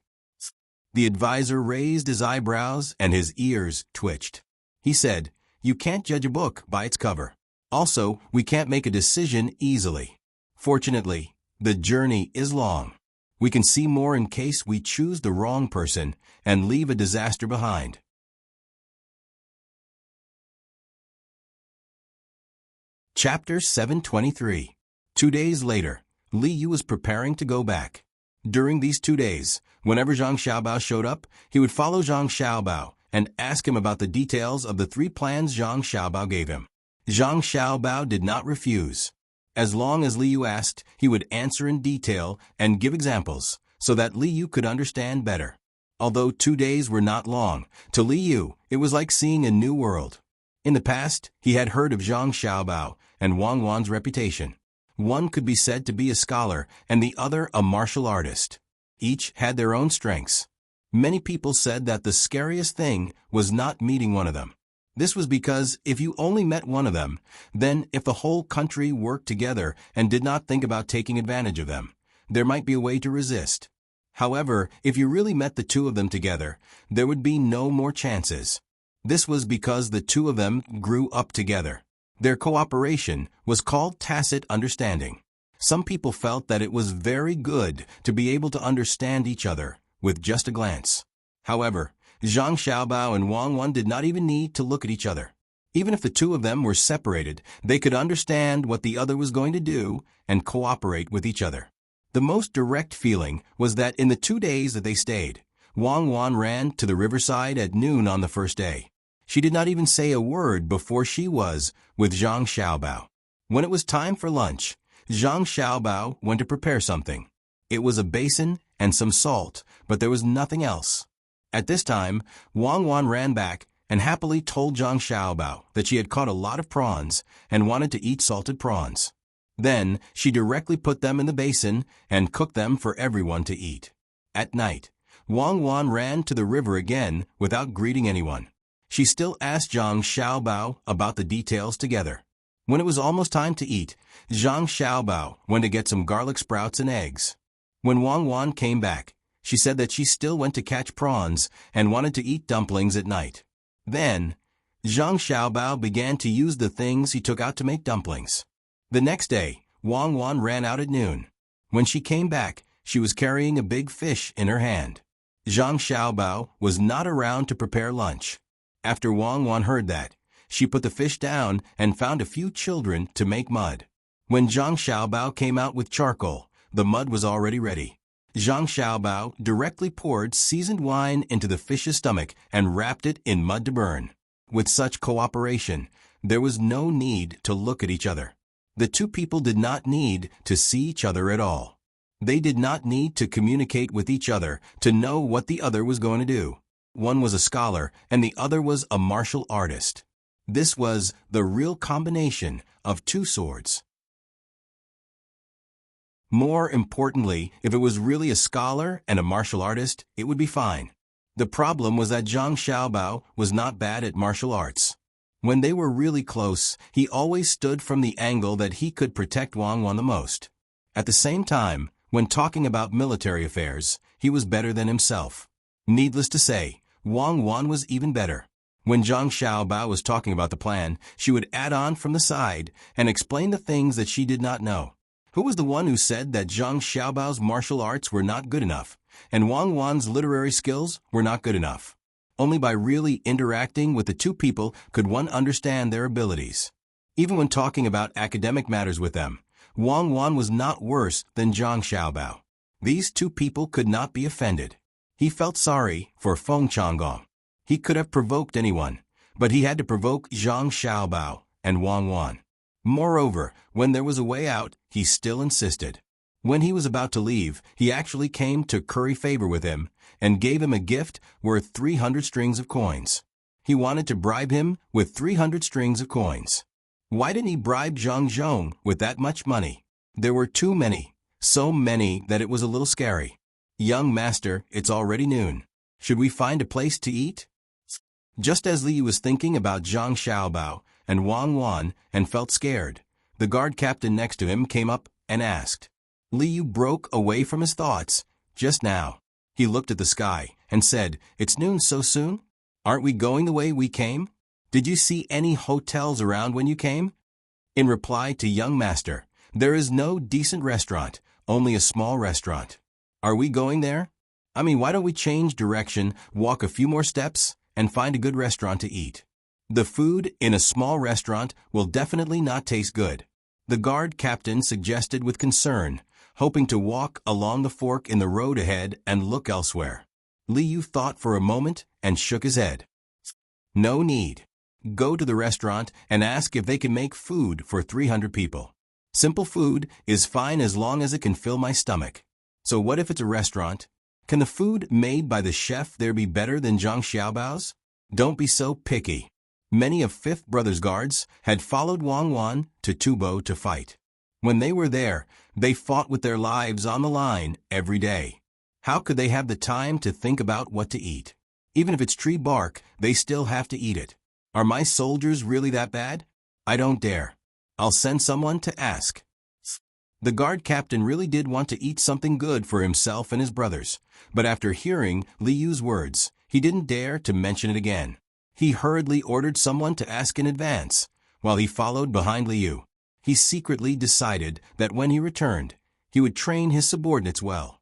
The advisor raised his eyebrows and his ears twitched. He said, "You can't judge a book by its cover. Also, we can't make a decision easily. Fortunately, the journey is long. We can see more in case we choose the wrong person and leave a disaster behind." Chapter 723. 2 days later, Li Yu was preparing to go back. During these 2 days, whenever Zhang Xiaobao showed up, he would follow Zhang Xiaobao and ask him about the details of the 3 plans Zhang Xiaobao gave him. Zhang Xiaobao did not refuse. As long as Li Yu asked, he would answer in detail and give examples so that Li Yu could understand better. Although 2 days were not long, to Li Yu it was like seeing a new world. In the past, he had heard of Zhang Xiaobao and Wang Wan's reputation. One could be said to be a scholar and the other a martial artist. Each had their own strengths. Many people said that the scariest thing was not meeting one of them. This was because if you only met one of them, then if the whole country worked together and did not think about taking advantage of them, there might be a way to resist. However, if you really met the 2 of them together, there would be no more chances. This was because the 2 of them grew up together. Their cooperation was called tacit understanding. Some people felt that it was very good to be able to understand each other with just a glance. However, Zhang Xiaobao and Wang Wan did not even need to look at each other. Even if the 2 of them were separated, they could understand what the other was going to do and cooperate with each other. The most direct feeling was that in the 2 days that they stayed, Wang Wan ran to the riverside at noon on the first day. She did not even say a word before she was with Zhang Xiaobao. When it was time for lunch, Zhang Xiaobao went to prepare something. It was a basin and some salt, but there was nothing else. At this time, Wang Wan ran back and happily told Zhang Xiaobao that she had caught a lot of prawns and wanted to eat salted prawns. Then she directly put them in the basin and cooked them for everyone to eat. At night, Wang Wan ran to the river again without greeting anyone. She still asked Zhang Xiaobao about the details together. When it was almost time to eat, Zhang Xiaobao went to get some garlic sprouts and eggs. When Wang Wan came back, she said that she still went to catch prawns and wanted to eat dumplings at night. Then, Zhang Xiaobao began to use the things he took out to make dumplings. The next day, Wang Wan ran out at noon. When she came back, she was carrying a big fish in her hand. Zhang Xiaobao was not around to prepare lunch. After Wang Wan heard that, she put the fish down and found a few children to make mud. When Zhang Xiaobao came out with charcoal, the mud was already ready. Zhang Xiaobao directly poured seasoned wine into the fish's stomach and wrapped it in mud to burn. With such cooperation, there was no need to look at each other. The 2 people did not need to see each other at all. They did not need to communicate with each other to know what the other was going to do. One was a scholar and the other was a martial artist. This was the real combination of 2 swords. More importantly, if it was really a scholar and a martial artist, it would be fine. The problem was that Zhang Xiaobao was not bad at martial arts. When they were really close, he always stood from the angle that he could protect Wang Wan the most. At the same time, when talking about military affairs, he was better than himself. Needless to say, Wang Wan was even better. When Zhang Xiaobao was talking about the plan, she would add on from the side and explain the things that she did not know. Who was the one who said that Zhang Xiaobao's martial arts were not good enough, and Wang Wan's literary skills were not good enough? Only by really interacting with the two people could one understand their abilities. Even when talking about academic matters with them, Wang Wan was not worse than Zhang Xiaobao. These two people could not be offended. He felt sorry for Feng Changgong. He could have provoked anyone, but he had to provoke Zhang Xiaobao and Wang Wan. Moreover, when there was a way out, he still insisted. When he was about to leave, he actually came to curry favor with him and gave him a gift worth 300 strings of coins. He wanted to bribe him with 300 strings of coins. Why didn't he bribe Zhang Zhong with that much money? There were too many, so many that it was a little scary. Young master, it's already noon. Should we find a place to eat? Just as Li was thinking about Zhang Xiaobao and Wang Wan and felt scared, the guard captain next to him came up and asked. Liu broke away from his thoughts. Just now. He looked at the sky and said, "It's noon so soon? Aren't we going the way we came? Did you see any hotels around when you came?" In reply to young master, "There is no decent restaurant, only a small restaurant. Are we going there? I mean, why don't we change direction, walk a few more steps, and find a good restaurant to eat? The food in a small restaurant will definitely not taste good," the guard captain suggested with concern, hoping to walk along the fork in the road ahead and look elsewhere. Liu thought for a moment and shook his head. "No need. Go to the restaurant and ask if they can make food for 300 people. Simple food is fine as long as it can fill my stomach. So what if it's a restaurant? Can the food made by the chef there be better than Zhang Xiaobao's? Don't be so picky." Many of Fifth Brother's guards had followed Wang Wan to Tubo to fight. When they were there, they fought with their lives on the line every day. How could they have the time to think about what to eat? Even if it's tree bark, they still have to eat it. Are my soldiers really that bad? I don't dare. I'll send someone to ask. The guard captain really did want to eat something good for himself and his brothers, but after hearing Liu's words, he didn't dare to mention it again. He hurriedly ordered someone to ask in advance, while he followed behind Liu. He secretly decided that when he returned, he would train his subordinates well.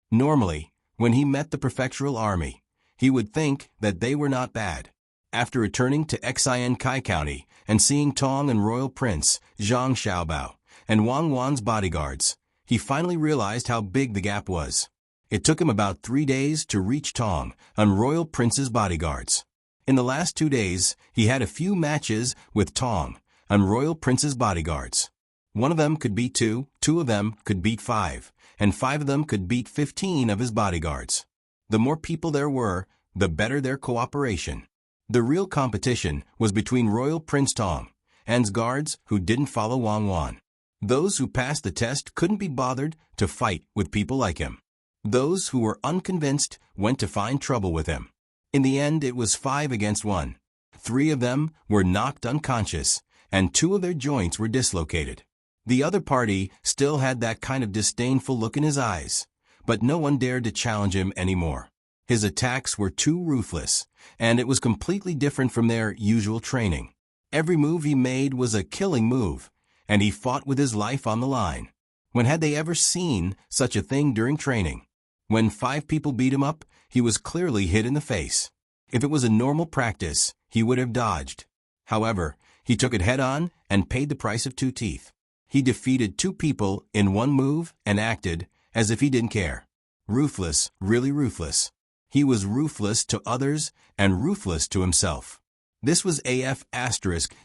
Normally, when he met the prefectural army, he would think that they were not bad. After returning to Xian Kai County and seeing Tang and Royal Prince Zhang Xiaobao and Wang Wan's bodyguards, he finally realized how big the gap was. It took him about 3 days to reach Tang and Royal Prince's bodyguards. In the last 2 days, he had a few matches with Tang and Royal Prince's bodyguards. One of them could beat 2, 2 of them could beat 5, and 5 of them could beat 15 of his bodyguards. The more people there were, the better their cooperation. The real competition was between Royal Prince Tang and his guards who didn't follow Wang Wan. Those who passed the test couldn't be bothered to fight with people like him. Those who were unconvinced went to find trouble with him. In the end, it was 5 against 1. 3 of them were knocked unconscious, and 2 of their joints were dislocated. The other party still had that kind of disdainful look in his eyes, but no one dared to challenge him anymore. His attacks were too ruthless, and it was completely different from their usual training. Every move he made was a killing move, and he fought with his life on the line. When had they ever seen such a thing during training? When 5 people beat him up, he was clearly hit in the face. If it was a normal practice, he would have dodged. However, he took it head-on and paid the price of 2 teeth. He defeated 2 people in 1 move and acted as if he didn't care. Ruthless, really ruthless. He was ruthless to others and ruthless to himself. This was AF**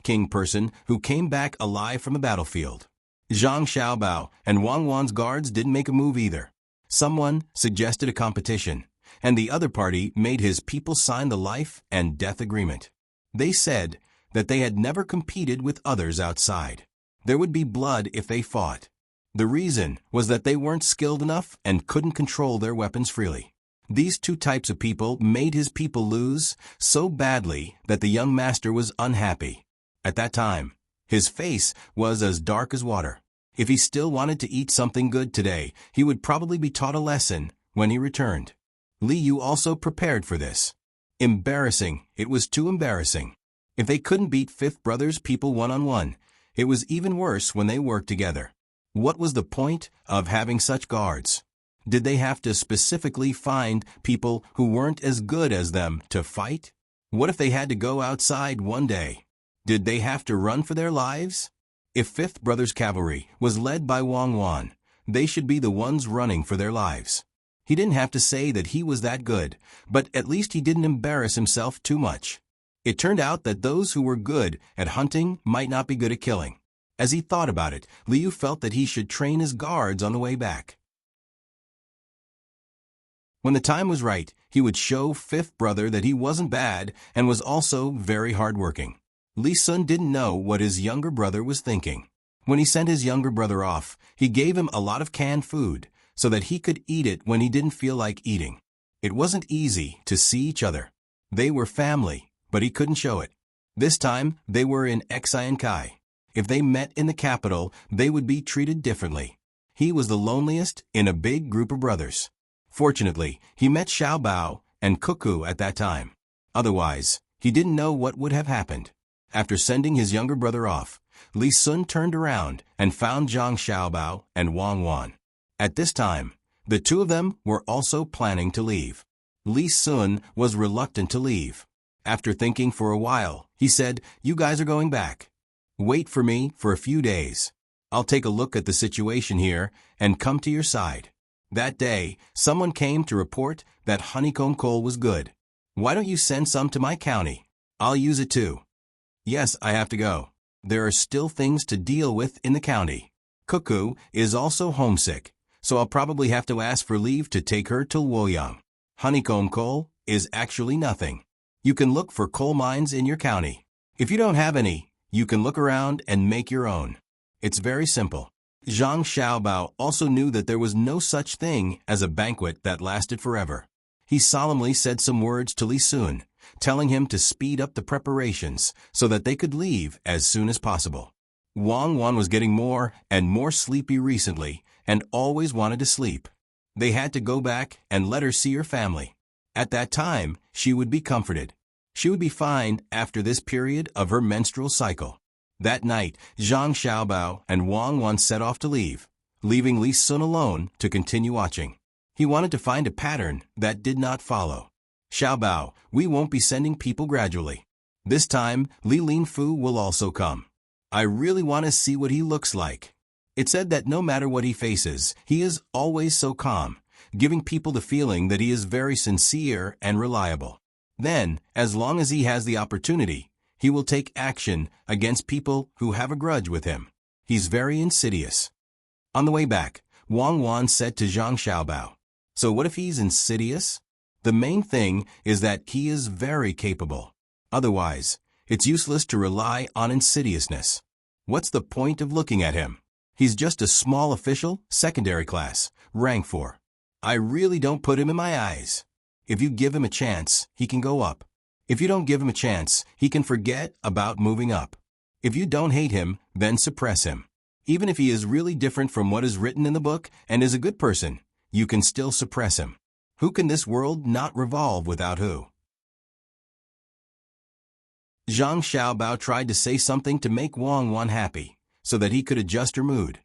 King person who came back alive from the battlefield. Zhang Xiaobao and Wang Wan's guards didn't make a move either. Someone suggested a competition, and the other party made his people sign the life and death agreement. They said that they had never competed with others outside. There would be blood if they fought. The reason was that they weren't skilled enough and couldn't control their weapons freely. These 2 types of people made his people lose so badly that the young master was unhappy. At that time, his face was as dark as water. If he still wanted to eat something good today, he would probably be taught a lesson when he returned. Liu also prepared for this. Embarrassing, it was too embarrassing. If they couldn't beat fifth brother's people one-on-one, it was even worse when they worked together. What was the point of having such guards? Did they have to specifically find people who weren't as good as them to fight? What if they had to go outside one day? Did they have to run for their lives? If fifth brother's cavalry was led by Wang Wan, they should be the ones running for their lives. He didn't have to say that he was that good, but at least he didn't embarrass himself too much. It turned out that those who were good at hunting might not be good at killing. As he thought about it, Liu felt that he should train his guards on the way back. When the time was right, he would show fifth brother that he wasn't bad and was also very hardworking. Li Sun didn't know what his younger brother was thinking. When he sent his younger brother off, he gave him a lot of canned food so that he could eat it when he didn't feel like eating. It wasn't easy to see each other. They were family, but he couldn't show it. This time, they were in Xiankai. If they met in the capital, they would be treated differently. He was the loneliest in a big group of brothers. Fortunately, he met Xiao Bao and Cuckoo at that time. Otherwise, he didn't know what would have happened. After sending his younger brother off, Li Sun turned around and found Zhang Xiaobao and Wang Wan. At this time, the two of them were also planning to leave. Li Sun was reluctant to leave. After thinking for a while, he said, "You guys are going back. Wait for me for a few days. I'll take a look at the situation here and come to your side." That day, someone came to report that honeycomb coal was good. "Why don't you send some to my county? I'll use it too." "Yes, I have to go. There are still things to deal with in the county. Cuckoo is also homesick, so I'll probably have to ask for leave to take her to Luoyang. Honeycomb coal is actually nothing. You can look for coal mines in your county. If you don't have any, you can look around and make your own. It's very simple." Zhang Xiaobao also knew that there was no such thing as a banquet that lasted forever. He solemnly said some words to Li Sun, telling him to speed up the preparations so that they could leave as soon as possible. Wang Wan was getting more and more sleepy recently and always wanted to sleep. They had to go back and let her see her family. At that time, she would be comforted. She would be fine after this period of her menstrual cycle. That night, Zhang Xiaobao and Wang Wan set off to leave, leaving Li Sun alone to continue watching. He wanted to find a pattern that did not follow. "Xiaobao, we won't be sending people gradually. This time, Li Linfu will also come. I really want to see what he looks like." It said that no matter what he faces, he is always so calm, giving people the feeling that he is very sincere and reliable. Then, as long as he has the opportunity, he will take action against people who have a grudge with him. He's very insidious. On the way back, Wang Wan said to Zhang Xiaobao, "So what if he's insidious? The main thing is that he is very capable. Otherwise, it's useless to rely on insidiousness. What's the point of looking at him? He's just a small official, secondary class, rank 4. I really don't put him in my eyes. If you give him a chance, he can go up. If you don't give him a chance, he can forget about moving up. If you don't hate him, then suppress him. Even if he is really different from what is written in the book and is a good person, you can still suppress him. Who can this world not revolve without who?" Zhang Xiaobao tried to say something to make Wang Wan happy, so that he could adjust her mood.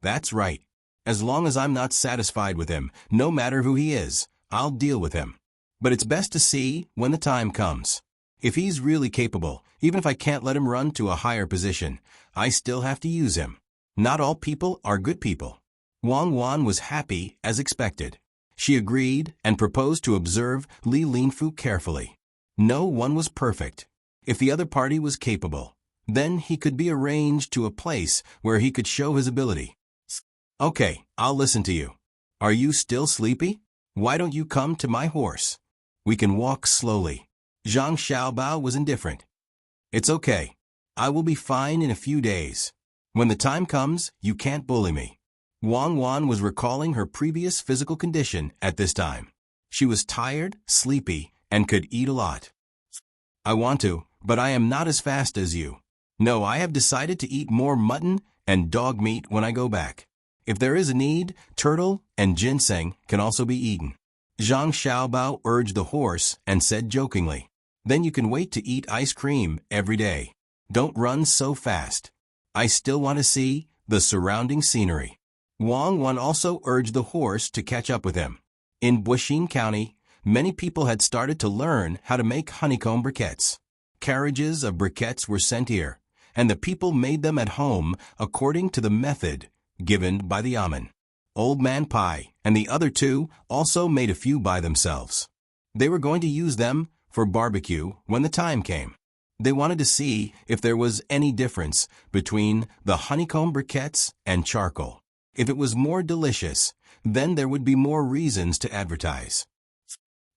"That's right. As long as I'm not satisfied with him, no matter who he is, I'll deal with him. But it's best to see when the time comes. If he's really capable, even if I can't let him run to a higher position, I still have to use him. Not all people are good people." Wang Wan was happy as expected. She agreed and proposed to observe Li Linfu carefully. No one was perfect. If the other party was capable, then he could be arranged to a place where he could show his ability. "Okay, I'll listen to you. Are you still sleepy? Why don't you come to my horse? We can walk slowly." Zhang Xiaobao was indifferent. "It's okay. I will be fine in a few days. When the time comes, you can't bully me." Wang Wan was recalling her previous physical condition at this time. She was tired, sleepy, and could eat a lot. "I want to, but I am not as fast as you. No, I have decided to eat more mutton and dog meat when I go back. If there is a need, turtle and ginseng can also be eaten. Zhang Xiaobao urged the horse and said jokingly, "Then you can wait to eat ice cream every day. Don't run so fast. I still want to see the surrounding scenery." Wang Wan also urged the horse to catch up with him. In Buixin County, many people had started to learn how to make honeycomb briquettes. Carriages of briquettes were sent here, and the people made them at home according to the method given by the Amen. Old Man Pai and the other two also made a few by themselves. They were going to use them for barbecue when the time came. They wanted to see if there was any difference between the honeycomb briquettes and charcoal. If it was more delicious, then there would be more reasons to advertise.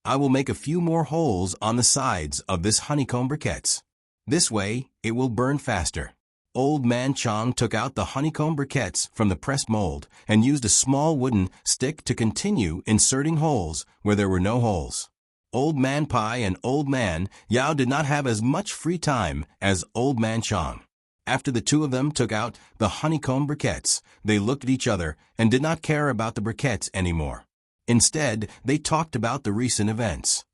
I will make a few more holes on the sides of this honeycomb briquettes. This way, it will burn faster. Old Man Chang took out the honeycomb briquettes from the pressed mold and used a small wooden stick to continue inserting holes where there were no holes. Old Man Pai and Old Man Yao did not have as much free time as Old Man Chang. After the two of them took out the honeycomb briquettes, they looked at each other and did not care about the briquettes anymore. Instead, they talked about the recent events.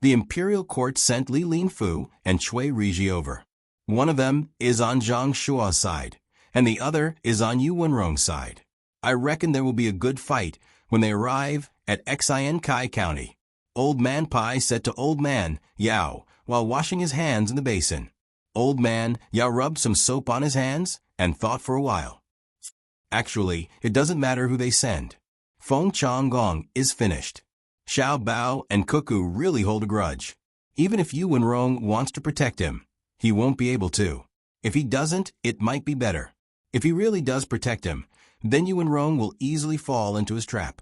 The imperial court sent Li Linfu and Cui Riji over. One of them is on Zhang Shua's side, and the other is on Yu Wenrong's side. I reckon there will be a good fight when they arrive at Xin Kai County. Old Man Pai said to Old Man Yao while washing his hands in the basin. Old Man Yao rubbed some soap on his hands and thought for a while. Actually, it doesn't matter who they send. Feng Changgong is finished. Xiao Bao and Cuckoo really hold a grudge. Even if Yu Wenrong wants to protect him, he won't be able to. If he doesn't, it might be better. If he really does protect him, then Yu Wenrong will easily fall into his trap.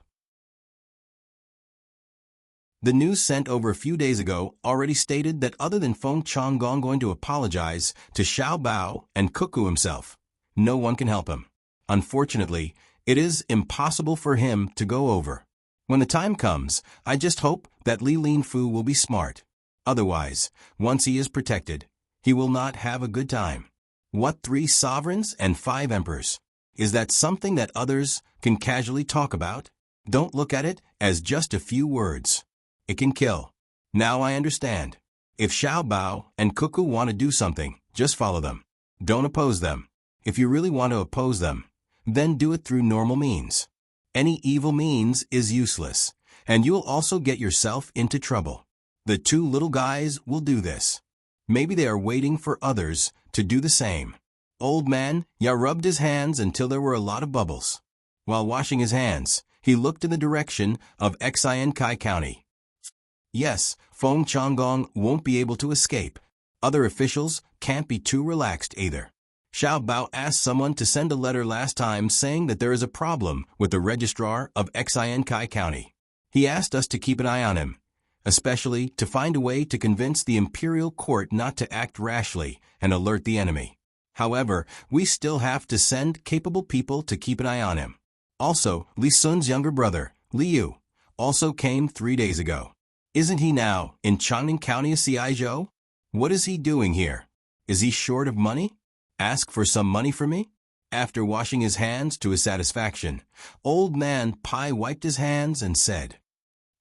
The news sent over a few days ago already stated that other than Feng Changgong going to apologize to Xiao Bao and Cuckoo himself, no one can help him. Unfortunately, it is impossible for him to go over. When the time comes, I just hope that Li Linfu will be smart. Otherwise, once he is protected, he will not have a good time. What 3 sovereigns and 5 emperors? Is that something that others can casually talk about? Don't look at it as just a few words. It can kill. Now I understand. If Xiao Bao and Cuckoo want to do something, just follow them. Don't oppose them. If you really want to oppose them, then do it through normal means. Any evil means is useless, and you'll also get yourself into trouble. The 2 little guys will do this. Maybe they are waiting for others to do the same. Old Man Yao rubbed his hands until there were a lot of bubbles. While washing his hands, he looked in the direction of Xin Kai County. Yes, Feng Changgong won't be able to escape. Other officials can't be too relaxed either. Xiao Bao asked someone to send a letter last time saying that there is a problem with the registrar of Xin Kai County. He asked us to keep an eye on him, especially to find a way to convince the imperial court not to act rashly and alert the enemy. However, we still have to send capable people to keep an eye on him. Also, Li Sun's younger brother, Li Yu, also came 3 days ago. Isn't he now in Changning County of Ciizhou? What is he doing here? Is he short of money? Ask for some money for me? After washing his hands to his satisfaction, Old Man Pai wiped his hands and said,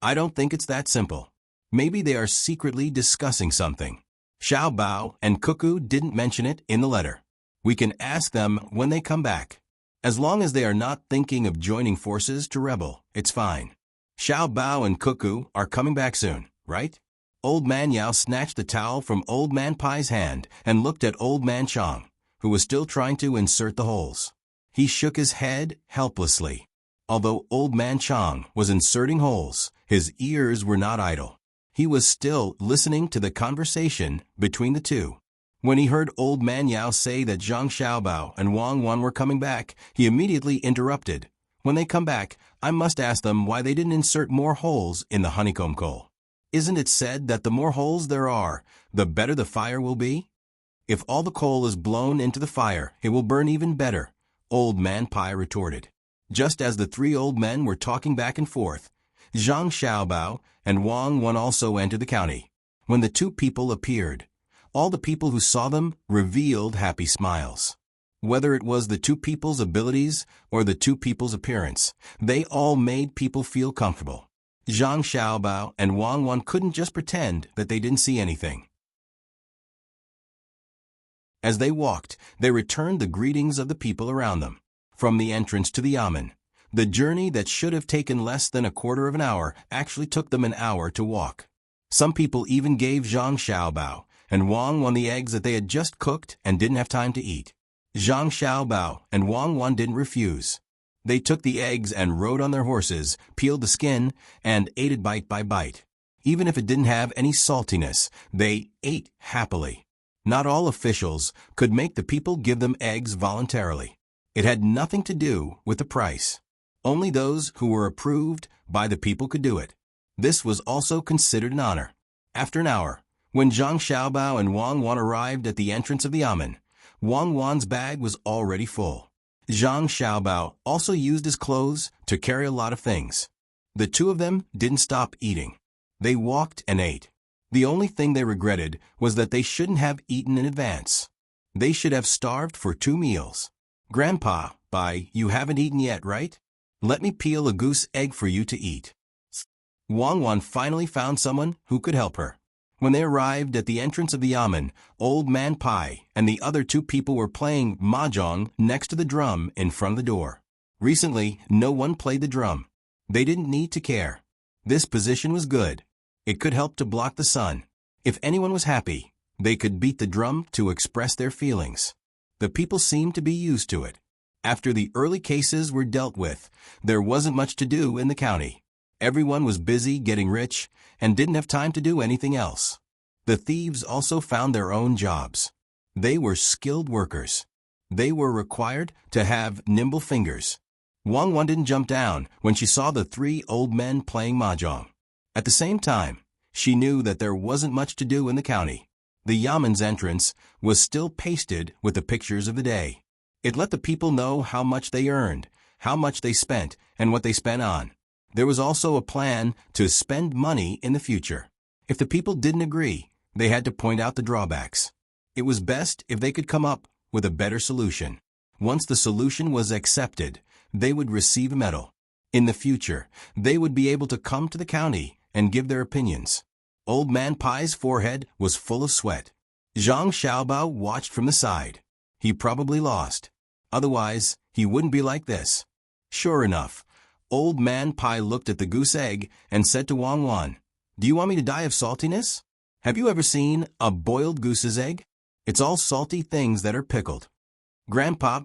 I don't think it's that simple. Maybe they are secretly discussing something. Xiao Bao and Cuckoo didn't mention it in the letter. We can ask them when they come back. As long as they are not thinking of joining forces to rebel, it's fine. Xiao Bao and Cuckoo are coming back soon, right? Old Man Yao snatched the towel from Old Man Pai's hand and looked at Old Man Chang, who was still trying to insert the holes. He shook his head helplessly. Although Old Man Chang was inserting holes, his ears were not idle. He was still listening to the conversation between the two. When he heard Old Man Yao say that Zhang Xiaobao and Wang Wan were coming back, he immediately interrupted. When they come back, I must ask them why they didn't insert more holes in the honeycomb coal. Isn't it said that the more holes there are, the better the fire will be? If all the coal is blown into the fire, it will burn even better, Old Man Pai retorted. Just as the 3 old men were talking back and forth, Zhang Xiaobao and Wang Wan also entered the county. When the 2 people appeared, all the people who saw them revealed happy smiles. Whether it was the 2 people's abilities or the 2 people's appearance, they all made people feel comfortable. Zhang Xiaobao and Wang Wan couldn't just pretend that they didn't see anything. As they walked, they returned the greetings of the people around them. From the entrance to the yamen, the journey that should have taken less than a quarter of an hour actually took them an hour to walk. Some people even gave Zhang Xiaobao and Wang Wan the eggs that they had just cooked and didn't have time to eat. Zhang Xiaobao and Wang Wan didn't refuse. They took the eggs and rode on their horses, peeled the skin, and ate it bite by bite. Even if it didn't have any saltiness, they ate happily. Not all officials could make the people give them eggs voluntarily. It had nothing to do with the price. Only those who were approved by the people could do it. This was also considered an honor. After an hour, when Zhang Xiaobao and Wang Wan arrived at the entrance of the yamen, Wang Wan's bag was already full. Zhang Xiaobao also used his clothes to carry a lot of things. The two of them didn't stop eating. They walked and ate. The only thing they regretted was that they shouldn't have eaten in advance. They should have starved for 2 meals. Grandpa, you haven't eaten yet, right? Let me peel a goose egg for you to eat. Wang Wan finally found someone who could help her. When they arrived at the entrance of the yamen, Old Man Pai and the other 2 people were playing mahjong next to the drum in front of the door. Recently, no one played the drum. They didn't need to care. This position was good. It could help to block the sun. If anyone was happy, they could beat the drum to express their feelings. The people seemed to be used to it. After the early cases were dealt with, there wasn't much to do in the county. Everyone was busy getting rich and didn't have time to do anything else. The thieves also found their own jobs. They were skilled workers. They were required to have nimble fingers. Wang Wan didn't jump down when she saw the 3 old men playing mahjong. At the same time, she knew that there wasn't much to do in the county. The yamen's entrance was still pasted with the pictures of the day. It let the people know how much they earned, how much they spent, and what they spent on. There was also a plan to spend money in the future. If the people didn't agree, they had to point out the drawbacks. It was best if they could come up with a better solution. Once the solution was accepted, they would receive a medal. In the future, they would be able to come to the county and give their opinions. Old Man Pai's forehead was full of sweat. Zhang Xiaobao watched from the side. He probably lost. Otherwise, he wouldn't be like this. Sure enough, Old Man Pai looked at the goose egg and said to Wang Wan, "Do you want me to die of saltiness? Have you ever seen a boiled goose's egg? It's all salty things that are pickled." Grandpa,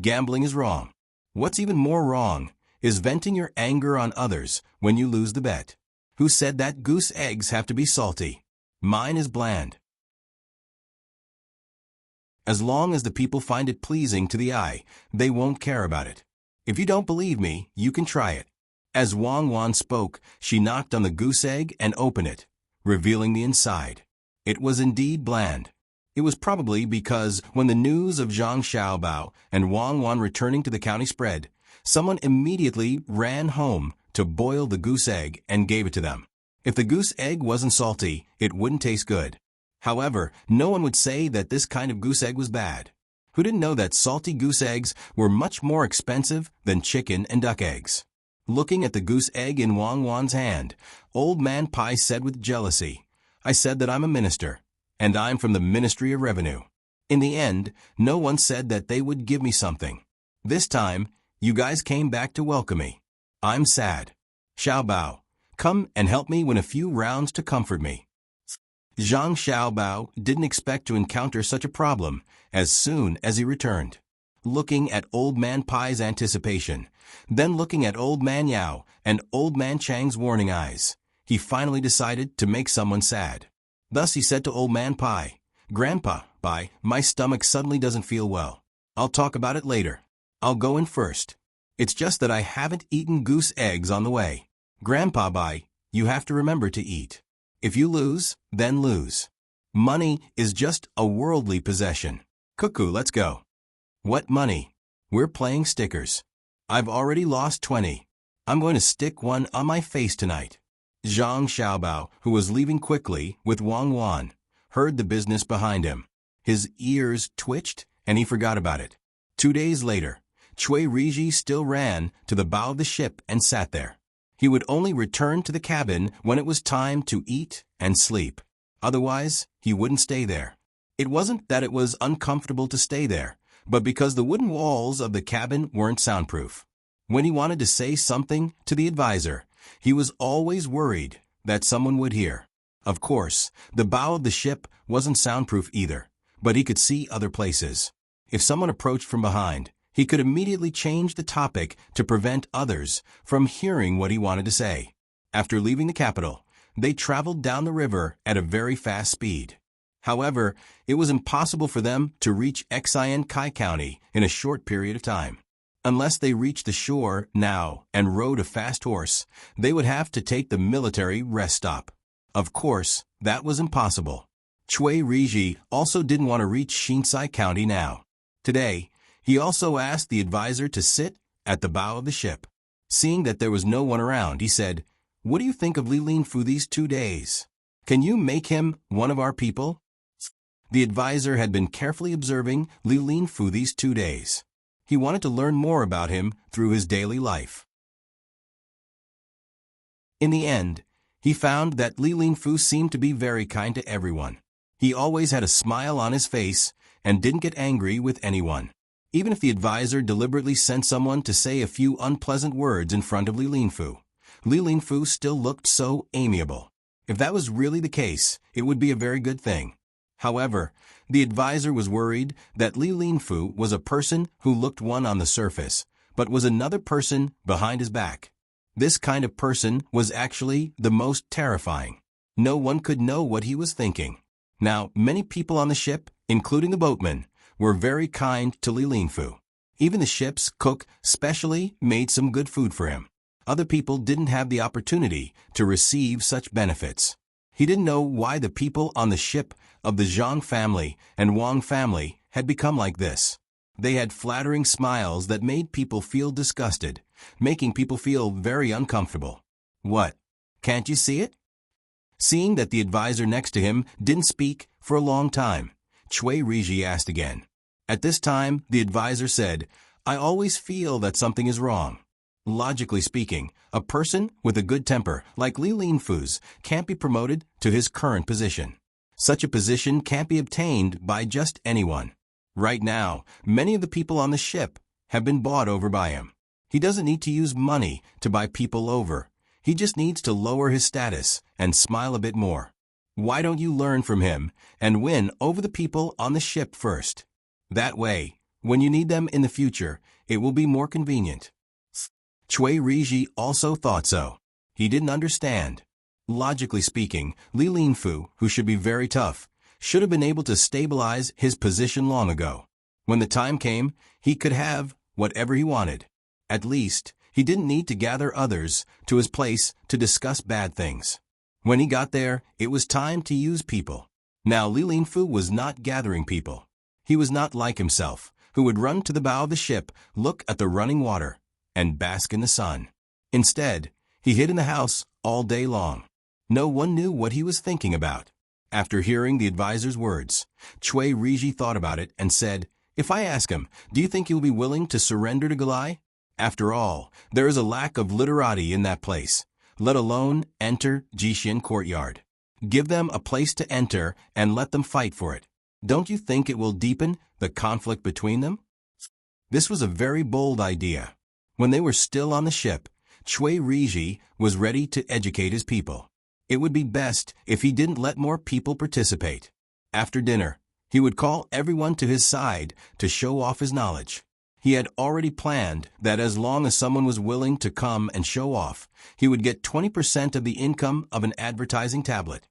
gambling is wrong. What's even more wrong is venting your anger on others when you lose the bet. Who said that goose eggs have to be salty? Mine is bland. As long as the people find it pleasing to the eye, they won't care about it. If you don't believe me, you can try it. As Wang Wan spoke, she knocked on the goose egg and opened it, revealing the inside. It was indeed bland. It was probably because when the news of Zhang Xiaobao and Wang Wan returning to the county spread, someone immediately ran home to boil the goose egg and gave it to them. If the goose egg wasn't salty, it wouldn't taste good. However, no one would say that this kind of goose egg was bad. Who didn't know that salty goose eggs were much more expensive than chicken and duck eggs? Looking at the goose egg in Wang Wan's hand, Old Man Pai said with jealousy, "I said that I'm a minister, and I'm from the Ministry of Revenue. In the end, no one said that they would give me something. This time, you guys came back to welcome me. I'm sad. Xiaobao, come and help me win a few rounds to comfort me." Zhang Xiaobao didn't expect to encounter such a problem as soon as he returned. Looking at Old Man Pai's anticipation, then looking at Old Man Yao and Old Man Chang's warning eyes, he finally decided to make someone sad. Thus he said to Old Man Pai, "Grandpa, my stomach suddenly doesn't feel well. I'll talk about it later. I'll go in first. It's just that I haven't eaten goose eggs on the way. Grandpa, you have to remember to eat. If you lose, then lose. Money is just a worldly possession. Cuckoo, let's go." "What money? We're playing stickers. I've already lost 20. I'm going to stick one on my face tonight." Zhang Xiaobao, who was leaving quickly with Wang Wan, heard the business behind him. His ears twitched and he forgot about it. 2 days later, Cui Riji still ran to the bow of the ship and sat there. He would only return to the cabin when it was time to eat and sleep. Otherwise, he wouldn't stay there. It wasn't that it was uncomfortable to stay there, but because the wooden walls of the cabin weren't soundproof. When he wanted to say something to the advisor, he was always worried that someone would hear. Of course, the bow of the ship wasn't soundproof either, but he could see other places. If someone approached from behind, he could immediately change the topic to prevent others from hearing what he wanted to say. After leaving the capital, they traveled down the river at a very fast speed. However, it was impossible for them to reach Xian-Kai County in a short period of time. Unless they reached the shore now and rode a fast horse, they would have to take the military rest stop. Of course, that was impossible. Chui Riji also didn't want to reach Shinsai County now. Today, he also asked the advisor to sit at the bow of the ship. Seeing that there was no one around, he said, "What do you think of Li Linfu these 2 days? Can you make him one of our people?" The advisor had been carefully observing Li Linfu these 2 days. He wanted to learn more about him through his daily life. In the end, he found that Li Linfu seemed to be very kind to everyone. He always had a smile on his face and didn't get angry with anyone. Even if the advisor deliberately sent someone to say a few unpleasant words in front of Li Linfu still looked so amiable. If that was really the case, it would be a very good thing. However, the advisor was worried that Li Linfu was a person who looked one on the surface, but was another person behind his back. This kind of person was actually the most terrifying. No one could know what he was thinking. Now, many people on the ship, including the boatmen, were very kind to Li Linfu. Even the ship's cook specially made some good food for him. Other people didn't have the opportunity to receive such benefits. He didn't know why the people on the ship of the Zhang family and Wang family had become like this. They had flattering smiles that made people feel disgusted, making people feel very uncomfortable. What? Can't you see it? Seeing that the advisor next to him didn't speak for a long time, Chui Riji asked again. At this time, the advisor said, "I always feel that something is wrong. Logically speaking, a person with a good temper like Li Linfu's can't be promoted to his current position. Such a position can't be obtained by just anyone. Right now, many of the people on the ship have been bought over by him. He doesn't need to use money to buy people over. He just needs to lower his status and smile a bit more. Why don't you learn from him and win over the people on the ship first? That way, when you need them in the future, it will be more convenient." Chui Riji also thought so. He didn't understand. Logically speaking, Li Linfu, who should be very tough, should have been able to stabilize his position long ago. When the time came, he could have whatever he wanted. At least, he didn't need to gather others to his place to discuss bad things. When he got there, it was time to use people. Now Li Linfu was not gathering people. He was not like himself, who would run to the bow of the ship, look at the running water, and bask in the sun. Instead, he hid in the house all day long. No one knew what he was thinking about. After hearing the advisor's words, Chui Riji thought about it and said, "If I ask him, do you think he will be willing to surrender to Galai? After all, there is a lack of literati in that place, let alone enter Jishin courtyard. Give them a place to enter and let them fight for it. Don't you think it will deepen the conflict between them?" This was a very bold idea. When they were still on the ship, Chui Riji was ready to educate his people. It would be best if he didn't let more people participate. After dinner, he would call everyone to his side to show off his knowledge. He had already planned that as long as someone was willing to come and show off, he would get 20% of the income of an advertising tablet.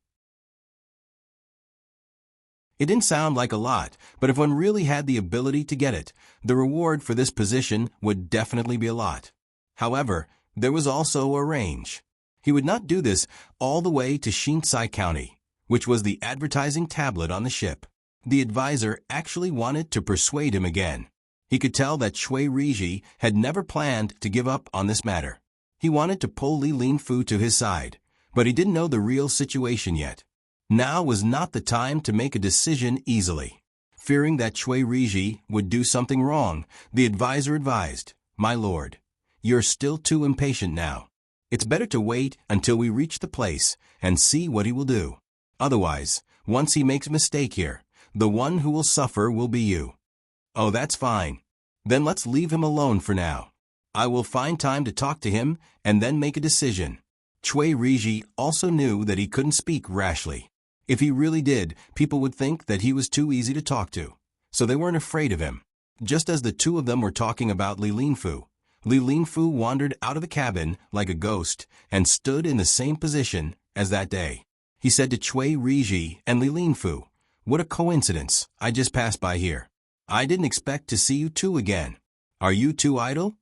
It didn't sound like a lot, but if one really had the ability to get it, the reward for this position would definitely be a lot. However, there was also a range. He would not do this all the way to Shinsai County, which was the advertising tablet on the ship. The advisor actually wanted to persuade him again. He could tell that Chui Riji had never planned to give up on this matter. He wanted to pull Li Linfu to his side, but he didn't know the real situation yet. Now was not the time to make a decision easily. Fearing that Chui Riji would do something wrong, the advisor advised, "My lord, you're still too impatient now. It's better to wait until we reach the place and see what he will do. Otherwise, once he makes a mistake here, the one who will suffer will be you. Oh, that's fine. Then let's leave him alone for now. I will find time to talk to him and then make a decision. Chui Riji also knew that he couldn't speak rashly. If he really did, people would think that he was too easy to talk to. So they weren't afraid of him. Just as the two of them were talking about Li Linfu wandered out of the cabin like a ghost and stood in the same position as that day. He said to Chui Riji and Li Linfu, "What a coincidence, I just passed by here. I didn't expect to see you two again. Are you two idle?"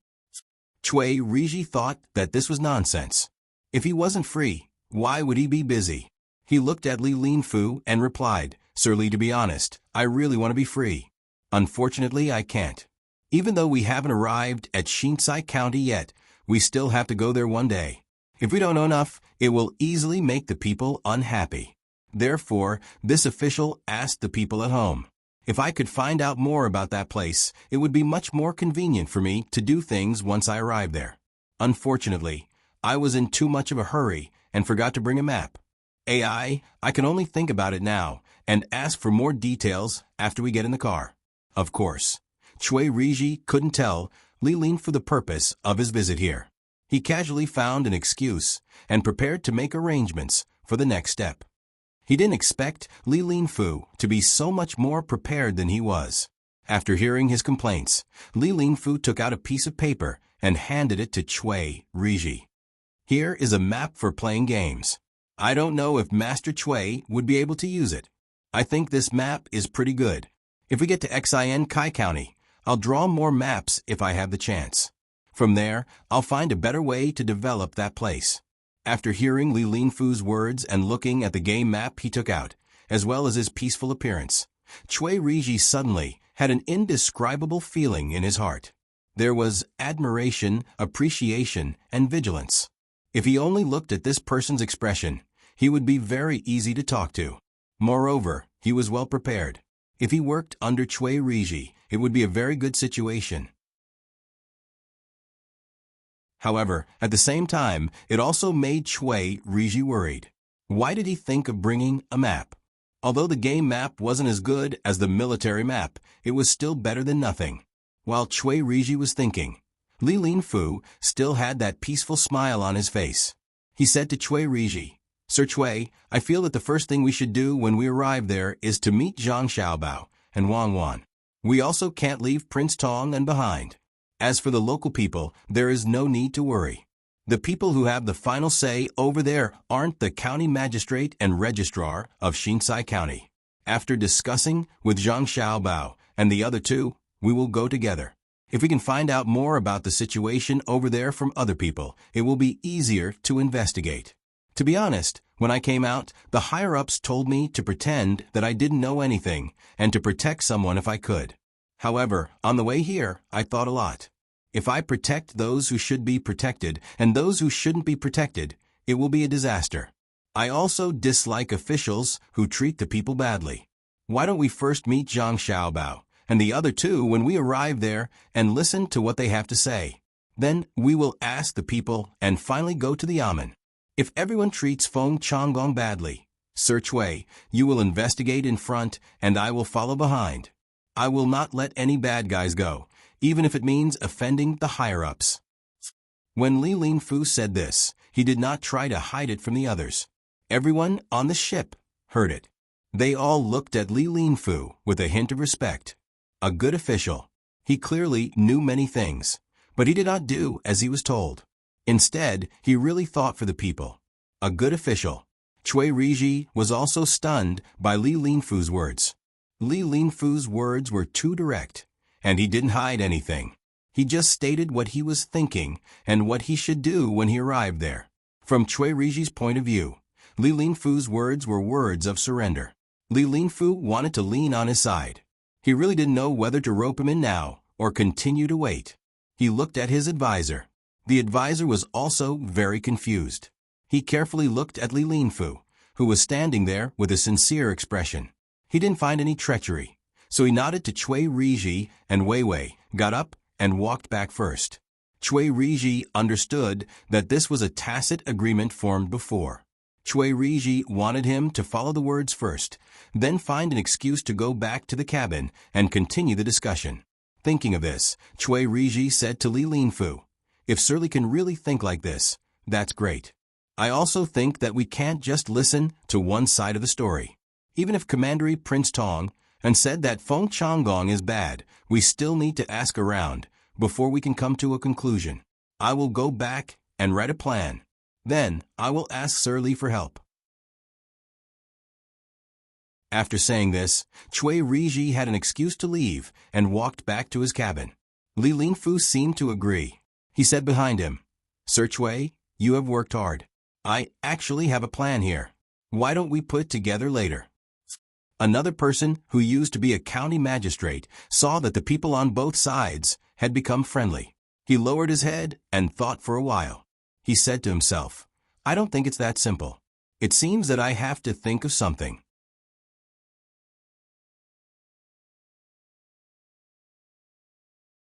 Chui Riji thought that this was nonsense. If he wasn't free, why would he be busy? He looked at Li Linfu and replied, "Sir Li, to be honest, I really want to be free. Unfortunately, I can't. Even though we haven't arrived at Shinsai County yet, we still have to go there one day. If we don't know enough, it will easily make the people unhappy." Therefore, this official asked the people at home, "If I could find out more about that place, it would be much more convenient for me to do things once I arrive there. Unfortunately, I was in too much of a hurry and forgot to bring a map. I can only think about it now and ask for more details after we get in the car." Of course, Chui Riji couldn't tell Li Lin for the purpose of his visit here. He casually found an excuse and prepared to make arrangements for the next step. He didn't expect Li Linfu to be so much more prepared than he was. After hearing his complaints, Li Linfu took out a piece of paper and handed it to Chui Riji. "Here is a map for playing games. I don't know if Master Chui would be able to use it. I think this map is pretty good. If we get to Xin Kai County, I'll draw more maps if I have the chance. From there, I'll find a better way to develop that place." After hearing Li Linfu's words and looking at the game map he took out, as well as his peaceful appearance, Chui Riji suddenly had an indescribable feeling in his heart. There was admiration, appreciation, and vigilance. If he only looked at this person's expression, he would be very easy to talk to. Moreover, he was well prepared. If he worked under Chui Riji, it would be a very good situation. However, at the same time, it also made Chui Riji worried. Why did he think of bringing a map? Although the game map wasn't as good as the military map, it was still better than nothing. While Chui Riji was thinking, Li Linfu still had that peaceful smile on his face. He said to Chui Riji, "Sir Chui, I feel that the first thing we should do when we arrive there is to meet Zhang Xiaobao and Wang Wan. We also can't leave Prince Tong behind. As for the local people, there is no need to worry. The people who have the final say over there aren't the county magistrate and registrar of Shinsai County. After discussing with Zhang Xiaobao and the other two, we will go together. If we can find out more about the situation over there from other people, it will be easier to investigate. To be honest, when I came out, the higher-ups told me to pretend that I didn't know anything and to protect someone if I could. However, on the way here, I thought a lot. If I protect those who should be protected and those who shouldn't be protected, it will be a disaster. I also dislike officials who treat the people badly. Why don't we first meet Zhang Xiaobao and the other two when we arrive there and listen to what they have to say? Then we will ask the people and finally go to the Yamen. If everyone treats Feng Changgong badly, Sir Chui, you will investigate in front and I will follow behind. I will not let any bad guys go, even if it means offending the higher-ups." When Li Linfu said this, he did not try to hide it from the others. Everyone on the ship heard it. They all looked at Li Linfu with a hint of respect. A good official. He clearly knew many things, but he did not do as he was told. Instead, he really thought for the people. A good official. Chui Riji was also stunned by Li Linfu's words. Li Linfu's words were too direct, and he didn't hide anything. He just stated what he was thinking and what he should do when he arrived there. From Chui Riji's point of view, Li Linfu's words were words of surrender. Li Linfu wanted to lean on his side. He really didn't know whether to rope him in now or continue to wait. He looked at his advisor. The advisor was also very confused. He carefully looked at Li Linfu, who was standing there with a sincere expression. He didn't find any treachery, so he nodded to Chui Riji and Wei Wei, got up, and walked back first. Cui Riji understood that this was a tacit agreement formed before. Cui Riji wanted him to follow the words first, then find an excuse to go back to the cabin and continue the discussion. Thinking of this, Cui Riji said to Li Linfu, "If Surly can really think like this, that's great. I also think that we can't just listen to one side of the story. Even if Commandery Prince Tang and said that Feng Changgong is bad, we still need to ask around before we can come to a conclusion. I will go back and write a plan. Then I will ask Sir Li for help." After saying this, Cui Riji had an excuse to leave and walked back to his cabin. Li Linfu seemed to agree. He said behind him, "Sir Cui, you have worked hard. I actually have a plan here. Why don't we put together later?" Another person who used to be a county magistrate saw that the people on both sides had become friendly. He lowered his head and thought for a while. He said to himself, "I don't think it's that simple. It seems that I have to think of something."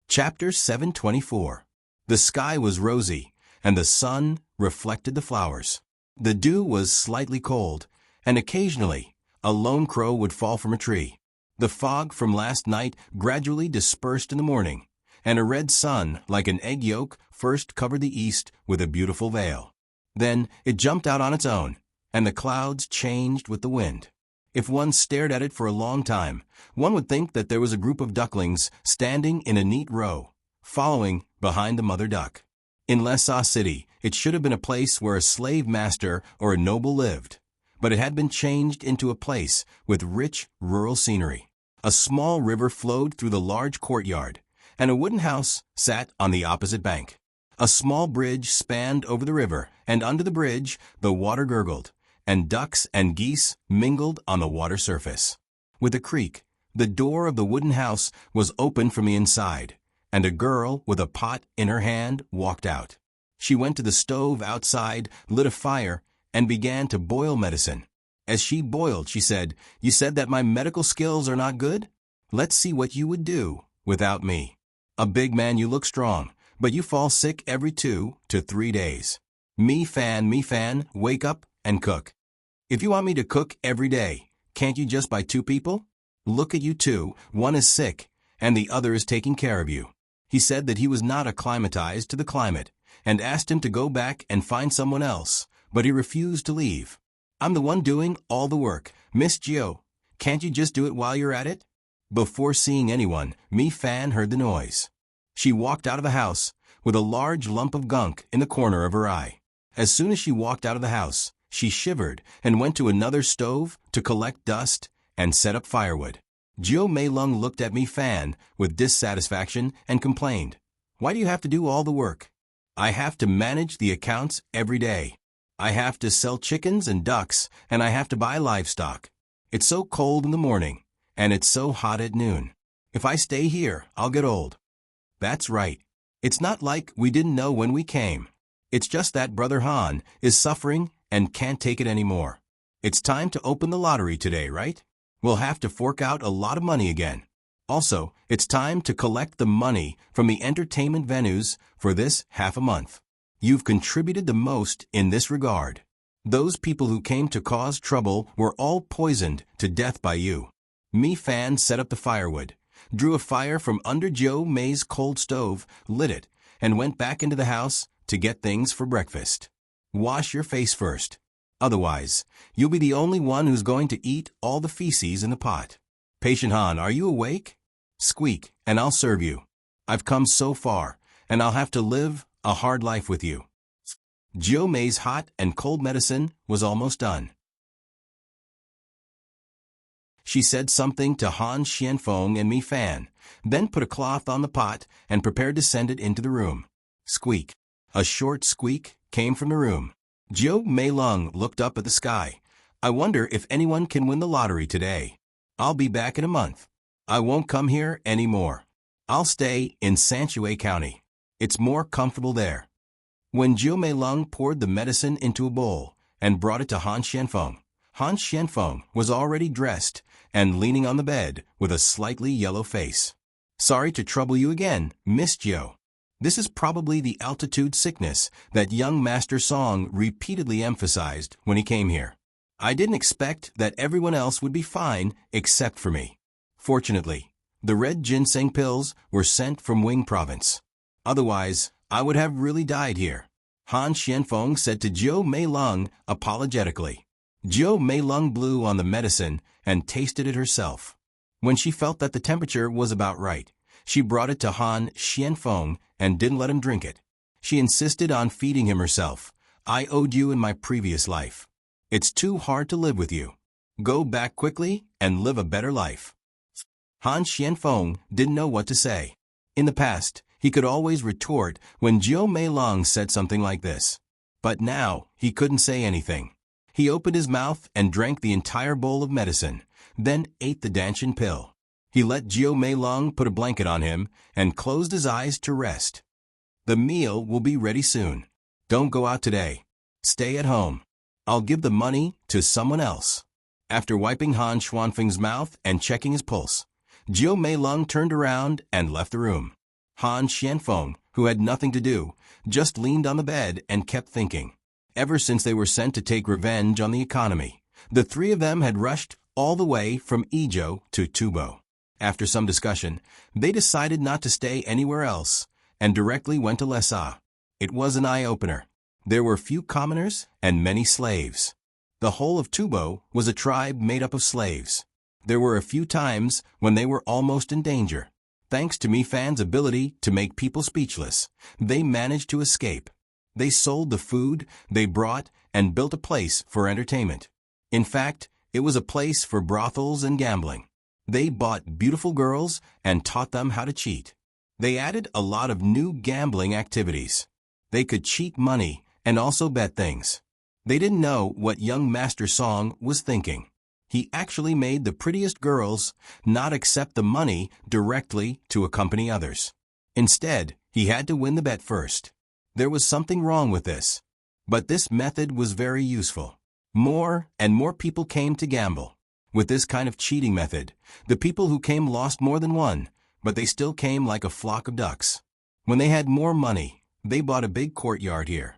Chapter 724. The sky was rosy, and the sun reflected the flowers. The dew was slightly cold, and occasionally a lone crow would fall from a tree. The fog from last night gradually dispersed in the morning, and a red sun, like an egg yolk, first covered the east with a beautiful veil. Then it jumped out on its own, and the clouds changed with the wind. If one stared at it for a long time, one would think that there was a group of ducklings standing in a neat row, following behind the mother duck. In Lhasa City, it should have been a place where a slave master or a noble lived, but it had been changed into a place with rich rural scenery. A small river flowed through the large courtyard, and a wooden house sat on the opposite bank. A small bridge spanned over the river, and under the bridge the water gurgled, and ducks and geese mingled on the water surface. With a creak, the door of the wooden house was opened from the inside, and a girl with a pot in her hand walked out. She went to the stove outside, lit a fire, and began to boil medicine. As she boiled, she said, "You said that my medical skills are not good? Let's see what you would do without me. A big man, you look strong, but you fall sick every 2 to 3 days. Me fan, wake up and cook. If you want me to cook every day, can't you just buy 2 people? Look at you two, one is sick, and the other is taking care of you." He said that he was not acclimatized to the climate, and asked him to go back and find someone else, but he refused to leave. "I'm the one doing all the work, Miss Gio. Can't you just do it while you're at it?" Before seeing anyone, Mi Fan heard the noise. She walked out of the house with a large lump of gunk in the corner of her eye. As soon as she walked out of the house, she shivered and went to another stove to collect dust and set up firewood. Jiu Meilung looked at Mi Fan with dissatisfaction and complained, "Why do you have to do all the work? I have to manage the accounts every day. I have to sell chickens and ducks, and I have to buy livestock. It's so cold in the morning, and it's so hot at noon. If I stay here, I'll get old." "That's right. It's not like we didn't know when we came. It's just that Brother Han is suffering and can't take it anymore. It's time to open the lottery today, right? We'll have to fork out a lot of money again. Also, it's time to collect the money from the entertainment venues for this half a month. You've contributed the most in this regard. Those people who came to cause trouble were all poisoned to death by you." Mi Fan set up the firewood, drew a fire from under Jiu Mei's cold stove, lit it, and went back into the house to get things for breakfast. "Wash your face first. Otherwise, you'll be the only one who's going to eat all the feces in the pot. Patient Han, are you awake? Squeak, and I'll serve you. I've come so far, and I'll have to live a hard life with you." Jiu Mei's hot and cold medicine was almost done. She said something to Han Xianfeng and Mi Fan, then put a cloth on the pot and prepared to send it into the room. Squeak. A short squeak came from the room. Jiu Meilung looked up at the sky. "I wonder if anyone can win the lottery today. I'll be back in a month. I won't come here anymore. I'll stay in Sanxue County. It's more comfortable there." When Jiu Meilung poured the medicine into a bowl and brought it to Han Xianfeng was already dressed and leaning on the bed with a slightly yellow face. "Sorry to trouble you again, Miss Jiu. This is probably the altitude sickness that young Master Song repeatedly emphasized when he came here. I didn't expect that everyone else would be fine except for me. Fortunately, the red ginseng pills were sent from Wing Province. Otherwise, I would have really died here, Han Xianfeng said to Jiu Meilong apologetically. Jiu Meilong blew on the medicine and tasted it herself. When she felt that the temperature was about right, she brought it to Han Xianfeng and didn't let him drink it. She insisted on feeding him herself. I owed you in my previous life. It's too hard to live with you. Go back quickly and live a better life. Han Xianfeng didn't know what to say. In the past, he could always retort when Jiu Meilong said something like this. But now, he couldn't say anything. He opened his mouth and drank the entire bowl of medicine, then ate the Danshin pill. He let Jiu Meilong put a blanket on him and closed his eyes to rest. The meal will be ready soon. Don't go out today. Stay at home. I'll give the money to someone else. After wiping Han Xuanfeng's mouth and checking his pulse, Jiu Meilong turned around and left the room. Han Xianfeng, who had nothing to do, just leaned on the bed and kept thinking. Ever since they were sent to take revenge on the economy, the three of them had rushed all the way from Izhou to Tubo. After some discussion, they decided not to stay anywhere else and directly went to Lessa. It was an eye-opener. There were few commoners and many slaves. The whole of Tubo was a tribe made up of slaves. There were a few times when they were almost in danger. Thanks to Mi Fan's ability to make people speechless, they managed to escape. They sold the food they brought and built a place for entertainment. In fact, it was a place for brothels and gambling. They bought beautiful girls and taught them how to cheat. They added a lot of new gambling activities. They could cheat money and also bet things. They didn't know what young Master Song was thinking. He actually made the prettiest girls not accept the money directly to accompany others. Instead, he had to win the bet first. There was something wrong with this. But this method was very useful. More and more people came to gamble. With this kind of cheating method, the people who came lost more than one, but they still came like a flock of ducks. When they had more money, they bought a big courtyard here.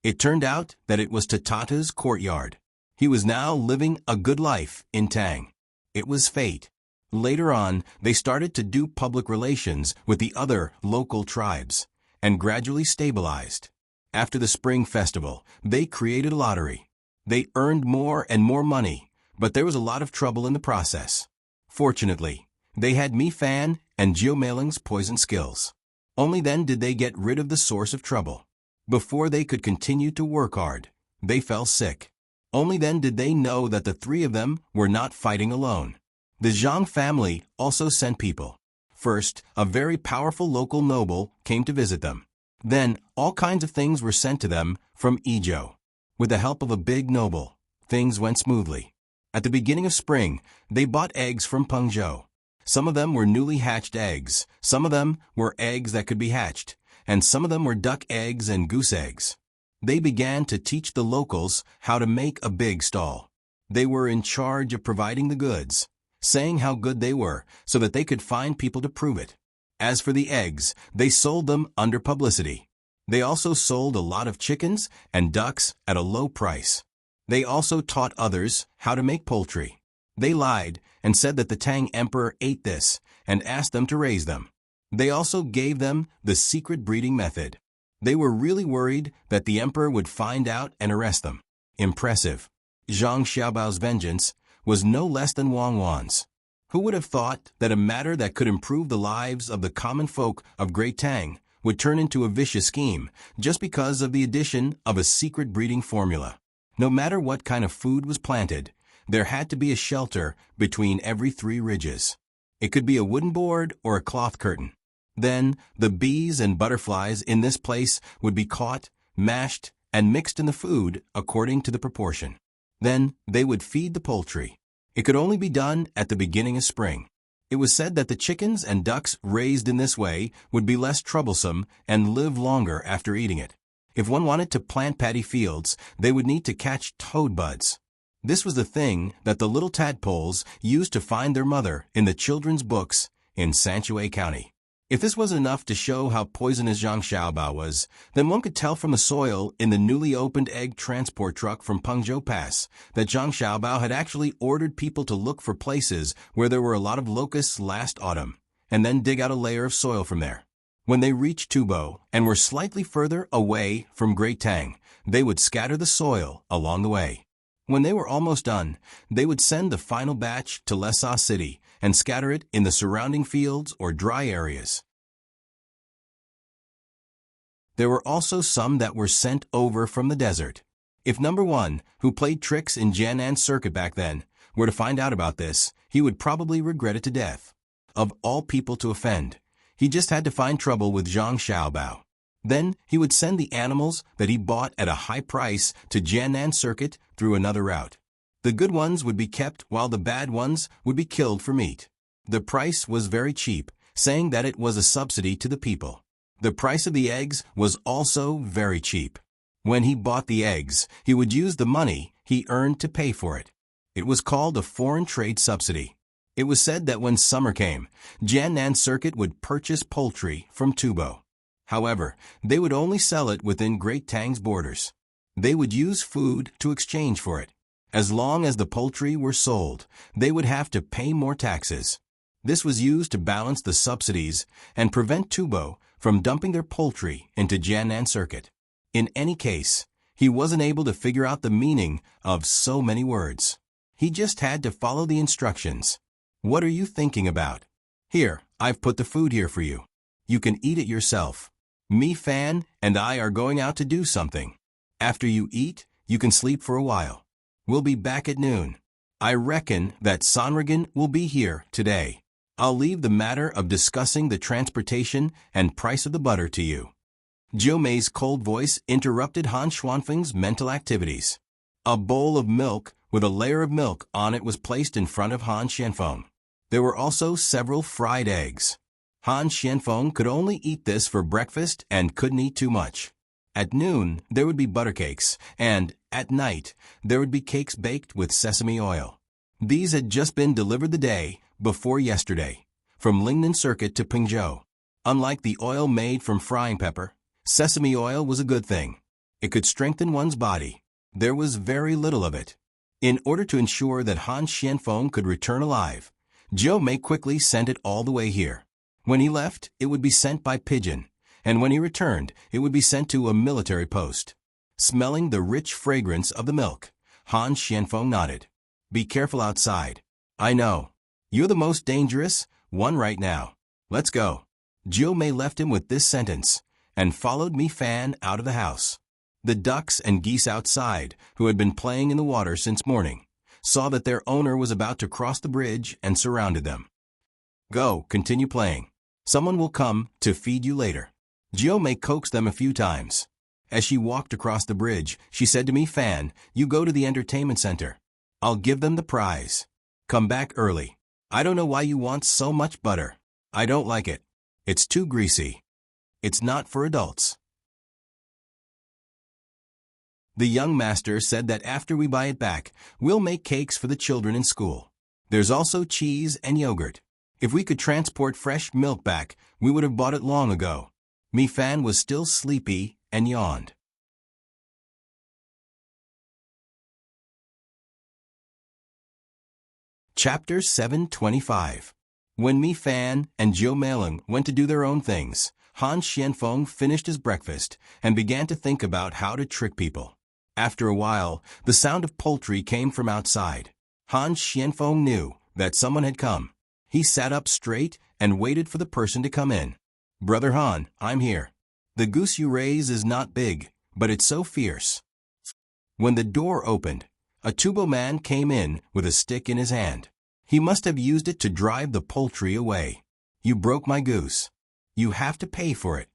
It turned out that it was Tatata's courtyard. He was now living a good life in Tang. It was fate. Later on, they started to do public relations with the other local tribes, and gradually stabilized. After the Spring Festival, they created a lottery. They earned more and more money, but there was a lot of trouble in the process. Fortunately, they had Mi Fan and Jiu Meilong's poison skills. Only then did they get rid of the source of trouble. Before they could continue to work hard, they fell sick. Only then did they know that the three of them were not fighting alone. The Zhang family also sent people. First, a very powerful local noble came to visit them. Then, all kinds of things were sent to them from Izhou. With the help of a big noble, things went smoothly. At the beginning of spring, they bought eggs from Pengzhou. Some of them were newly hatched eggs, some of them were eggs that could be hatched, and some of them were duck eggs and goose eggs. They began to teach the locals how to make a big stall. They were in charge of providing the goods, saying how good they were so that they could find people to prove it. As for the eggs, they sold them under publicity. They also sold a lot of chickens and ducks at a low price. They also taught others how to make poultry. They lied and said that the Tang Emperor ate this and asked them to raise them. They also gave them the secret breeding method. They were really worried that the emperor would find out and arrest them. Impressive. Zhang Xiaobao's vengeance was no less than Wang Wan's. Who would have thought that a matter that could improve the lives of the common folk of Great Tang would turn into a vicious scheme just because of the addition of a secret breeding formula? No matter what kind of food was planted, there had to be a shelter between every 3 ridges. It could be a wooden board or a cloth curtain. Then, the bees and butterflies in this place would be caught, mashed, and mixed in the food according to the proportion. Then, they would feed the poultry. It could only be done at the beginning of spring. It was said that the chickens and ducks raised in this way would be less troublesome and live longer after eating it. If one wanted to plant paddy fields, they would need to catch toad buds. This was the thing that the little tadpoles used to find their mother in the children's books in Sanchuay County. If this was enough to show how poisonous Zhang Xiaobao was, then one could tell from the soil in the newly opened egg transport truck from Pengzhou Pass that Zhang Xiaobao had actually ordered people to look for places where there were a lot of locusts last autumn, and then dig out a layer of soil from there. When they reached Tubo and were slightly further away from Great Tang, they would scatter the soil along the way. When they were almost done, they would send the final batch to Lhasa City and scatter it in the surrounding fields or dry areas. There were also some that were sent over from the desert. If number 1, who played tricks in Jianan Circuit back then, were to find out about this, he would probably regret it to death. Of all people to offend, he just had to find trouble with Zhang Xiaobao. Then he would send the animals that he bought at a high price to Jianan Circuit through another route. The good ones would be kept while the bad ones would be killed for meat. The price was very cheap, saying that it was a subsidy to the people. The price of the eggs was also very cheap. When he bought the eggs, he would use the money he earned to pay for it. It was called a foreign trade subsidy. It was said that when summer came, Jianan Circuit would purchase poultry from Tubo. However, they would only sell it within Great Tang's borders. They would use food to exchange for it. As long as the poultry were sold, they would have to pay more taxes. This was used to balance the subsidies and prevent Tubo from dumping their poultry into Jianan Circuit. In any case, he wasn't able to figure out the meaning of so many words. He just had to follow the instructions. What are you thinking about? Here, I've put the food here for you. You can eat it yourself. Me Fan and I are going out to do something. After you eat, you can sleep for a while. We'll be back at noon. I reckon that Sonrigan will be here today. I'll leave the matter of discussing the transportation and price of the butter to you. Zhou Mei's cold voice interrupted Han Xuanfeng's mental activities. A bowl of milk with a layer of milk on it was placed in front of Han Xianfeng. There were also several fried eggs. Han Xianfeng could only eat this for breakfast and couldn't eat too much. At noon, there would be butter cakes, and, at night, there would be cakes baked with sesame oil. These had just been delivered the day before yesterday, from Lingnan Circuit to Pengzhou. Unlike the oil made from frying pepper, sesame oil was a good thing. It could strengthen one's body. There was very little of it. In order to ensure that Han Xianfeng could return alive, Zhou Mei quickly sent it all the way here. When he left, it would be sent by pigeon, and when he returned, it would be sent to a military post. Smelling the rich fragrance of the milk, Han Xianfeng nodded. Be careful outside. I know. You're the most dangerous one right now. Let's go. Zhou Mei left him with this sentence, and followed Mi Fan out of the house. The ducks and geese outside, who had been playing in the water since morning, saw that their owner was about to cross the bridge and surrounded them. Go, continue playing. Someone will come to feed you later. Zhou Mei coaxed them a few times. As she walked across the bridge, she said to Mi Fan, you go to the entertainment center. I'll give them the prize. Come back early. I don't know why you want so much butter. I don't like it. It's too greasy. It's not for adults. The young master said that after we buy it back, we'll make cakes for the children in school. There's also cheese and yogurt. If we could transport fresh milk back, we would have bought it long ago. Mi Fan was still sleepy and yawned. Chapter 725. When Mi Fan and Zhou Meiling went to do their own things, Han Xianfeng finished his breakfast and began to think about how to trick people. After a while, the sound of poultry came from outside. Han Xianfeng knew that someone had come. He sat up straight and waited for the person to come in. Brother Han, I'm here. The goose you raise is not big, but it's so fierce. When the door opened, a Tubo man came in with a stick in his hand. He must have used it to drive the poultry away. You broke my goose. You have to pay for it.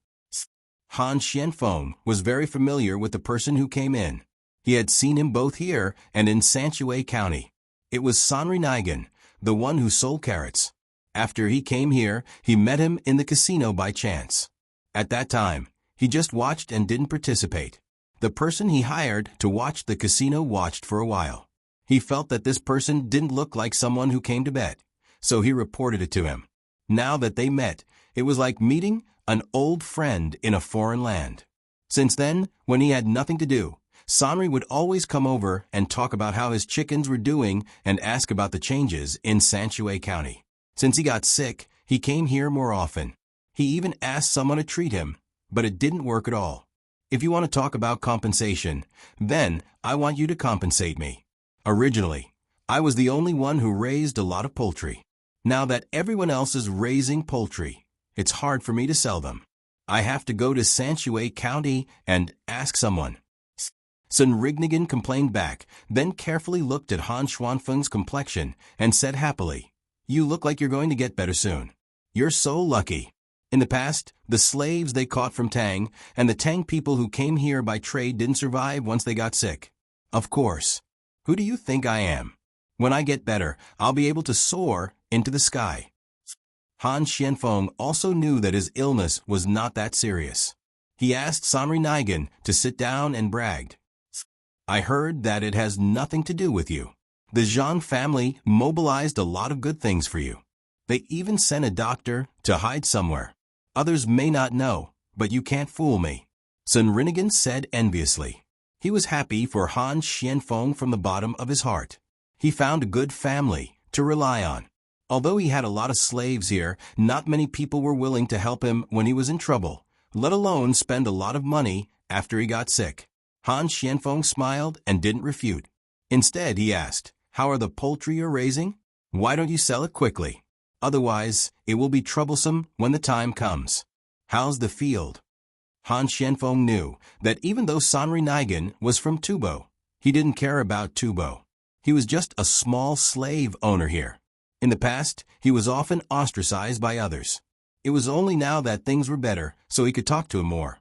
Han Xianfeng was very familiar with the person who came in. He had seen him both here and in Sanshui County. It was Serenade, the one who sold carrots. After he came here, he met him in the casino by chance. At that time, he just watched and didn't participate. The person he hired to watch the casino watched for a while. He felt that this person didn't look like someone who came to bet, so he reported it to him. Now that they met, It was like meeting an old friend in a foreign land. Since then, when he had nothing to do, Sanri would always come over and talk about how his chickens were doing and ask about the changes in Sanshue County. Since he got sick, he came here more often. He even asked someone to treat him, but it didn't work at all. If you want to talk about compensation, then I want you to compensate me. Originally, I was the only one who raised a lot of poultry. Now that everyone else is raising poultry, it's hard for me to sell them. I have to go to Sanshue County and ask someone. Sunrignigan complained back, then carefully looked at Han Xuanfeng's complexion and said happily, "You look like you're going to get better soon. You're so lucky." In the past, the slaves they caught from Tang and the Tang people who came here by trade didn't survive once they got sick. Of course. Who do you think I am? When I get better, I'll be able to soar into the sky. Han Xianfeng also knew that his illness was not that serious. He asked Serenade to sit down and bragged. "I heard that it has nothing to do with you. The Zhang family mobilized a lot of good things for you. They even sent a doctor to hide somewhere. Others may not know, but you can't fool me," Sunrinigan said enviously. He was happy for Han Xianfeng from the bottom of his heart. He found a good family to rely on. Although he had a lot of slaves here, not many people were willing to help him when he was in trouble, let alone spend a lot of money after he got sick. Han Xianfeng smiled and didn't refute. Instead, he asked, "How are the poultry you're raising? Why don't you sell it quickly? Otherwise, it will be troublesome when the time comes. How's the field?" Han Xianfeng knew that even though Sanrinigan was from Tubo, he didn't care about Tubo. He was just a small slave owner here. In the past, he was often ostracized by others. It was only now that things were better, so he could talk to him more.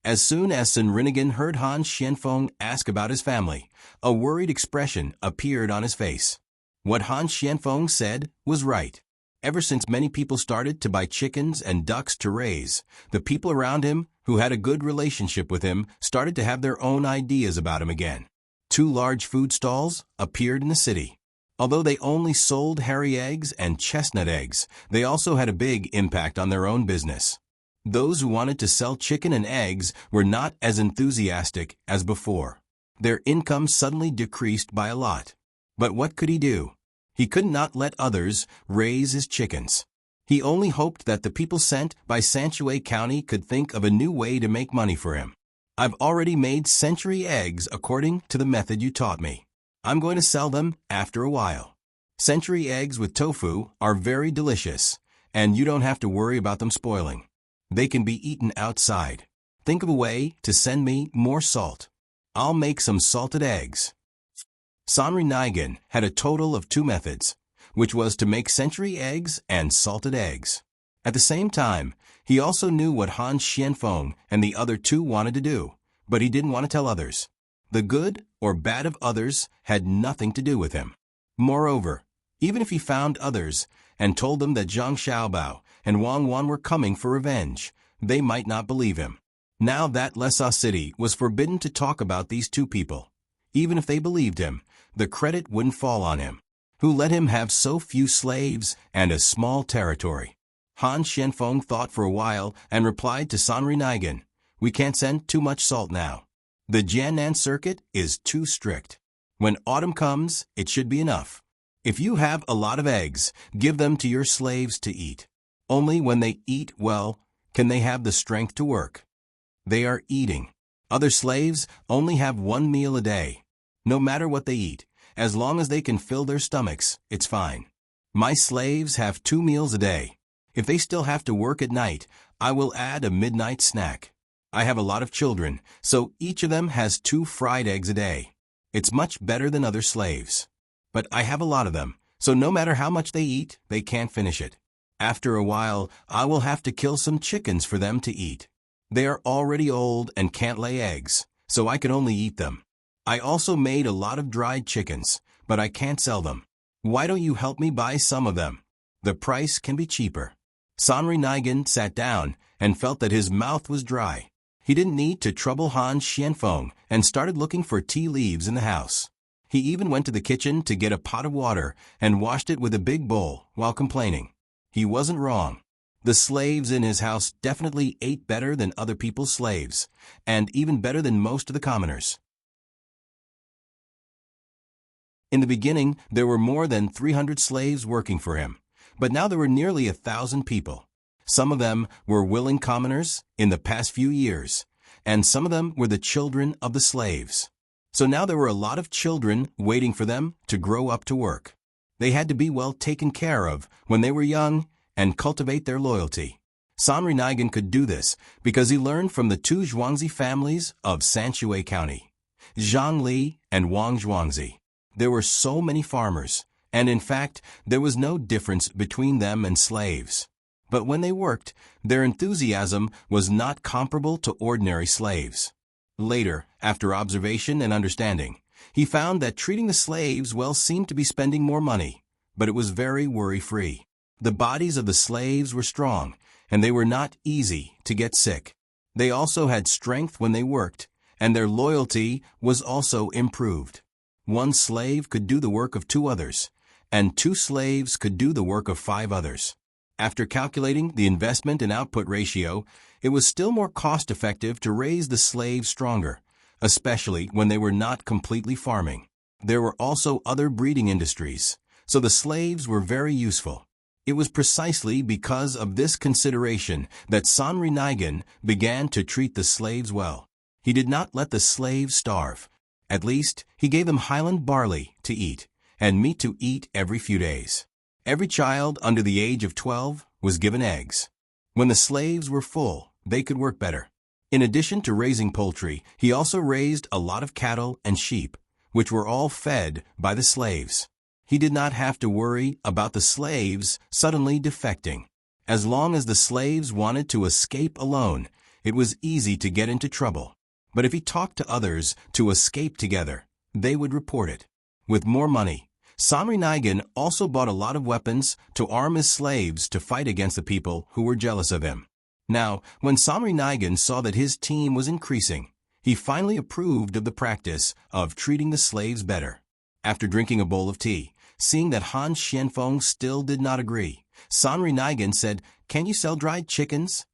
As soon as Sunrinigan heard Han Xianfeng ask about his family, a worried expression appeared on his face. What Han Xianfeng said was right. Ever since many people started to buy chickens and ducks to raise, the people around him who had a good relationship with him started to have their own ideas about him again. 2 large food stalls appeared in the city. Although they only sold hairy eggs and chestnut eggs, they also had a big impact on their own business. Those who wanted to sell chicken and eggs were not as enthusiastic as before. Their income suddenly decreased by a lot. But what could he do? He could not let others raise his chickens. He only hoped that the people sent by Sanshue County could think of a new way to make money for him. "I've already made century eggs according to the method you taught me. I'm going to sell them after a while. Century eggs with tofu are very delicious, and you don't have to worry about them spoiling. They can be eaten outside. Think of a way to send me more salt. I'll make some salted eggs." Sanrinigan had a total of 2 methods, which was to make century eggs and salted eggs. At the same time, he also knew what Han Xianfeng and the other 2 wanted to do, but he didn't want to tell others. The good or bad of others had nothing to do with him. Moreover, even if he found others and told them that Zhang Xiaobao and Wang Wan were coming for revenge, they might not believe him. Now that Lesa City was forbidden to talk about these 2 people. Even if they believed him, the credit wouldn't fall on him, who let him have so few slaves and a small territory. Han Xianfeng thought for a while and replied to Sanrinigan, "We can't send too much salt now. The Jiannan circuit is too strict. When autumn comes, it should be enough. If you have a lot of eggs, give them to your slaves to eat. Only when they eat well can they have the strength to work. They are eating. Other slaves only have 1 meal a day. No matter what they eat, as long as they can fill their stomachs, it's fine. My slaves have 2 meals a day. If they still have to work at night, I will add a midnight snack. I have a lot of children, so each of them has 2 fried eggs a day. It's much better than other slaves. But I have a lot of them, so no matter how much they eat, they can't finish it. After a while, I will have to kill some chickens for them to eat. They are already old and can't lay eggs, so I can only eat them. I also made a lot of dried chickens, but I can't sell them. Why don't you help me buy some of them? The price can be cheaper." Sanrinigan sat down and felt that his mouth was dry. He didn't need to trouble Han Xianfeng and started looking for tea leaves in the house. He even went to the kitchen to get a pot of water and washed it with a big bowl while complaining. He wasn't wrong. The slaves in his house definitely ate better than other people's slaves, and even better than most of the commoners. In the beginning, there were more than 300 slaves working for him, but now there were nearly 1,000 people. Some of them were willing commoners in the past few years, and some of them were the children of the slaves. So now there were a lot of children waiting for them to grow up to work. They had to be well taken care of when they were young and cultivate their loyalty. Sanri Nigan could do this because he learned from the two Zhuangzi families of Sanshui County, Zhang Li and Wang Zhuangzi. There were so many farmers, and in fact, there was no difference between them and slaves. But when they worked, their enthusiasm was not comparable to ordinary slaves. Later, after observation and understanding, he found that treating the slaves well seemed to be spending more money, but it was very worry-free. The bodies of the slaves were strong, and they were not easy to get sick. They also had strength when they worked, and their loyalty was also improved. One slave could do the work of 2 others, and 2 slaves could do the work of 5 others. After calculating the investment and output ratio, it was still more cost-effective to raise the slaves stronger, especially when they were not completely farming. There were also other breeding industries, so the slaves were very useful. It was precisely because of this consideration that Sanri Nigan began to treat the slaves well. He did not let the slaves starve. At least, he gave them highland barley to eat and meat to eat every few days. Every child under the age of 12 was given eggs. When the slaves were full, they could work better. In addition to raising poultry, he also raised a lot of cattle and sheep, which were all fed by the slaves. He did not have to worry about the slaves suddenly defecting. As long as the slaves wanted to escape alone, it was easy to get into trouble. But if he talked to others to escape together, they would report it. With more money, Sanri Nigan also bought a lot of weapons to arm his slaves to fight against the people who were jealous of him. Now, when Sanri Nigan saw that his team was increasing, he finally approved of the practice of treating the slaves better. After drinking a bowl of tea, seeing that Han Xianfeng still did not agree, Sanri Nigan said, "Can you sell dried chickens?"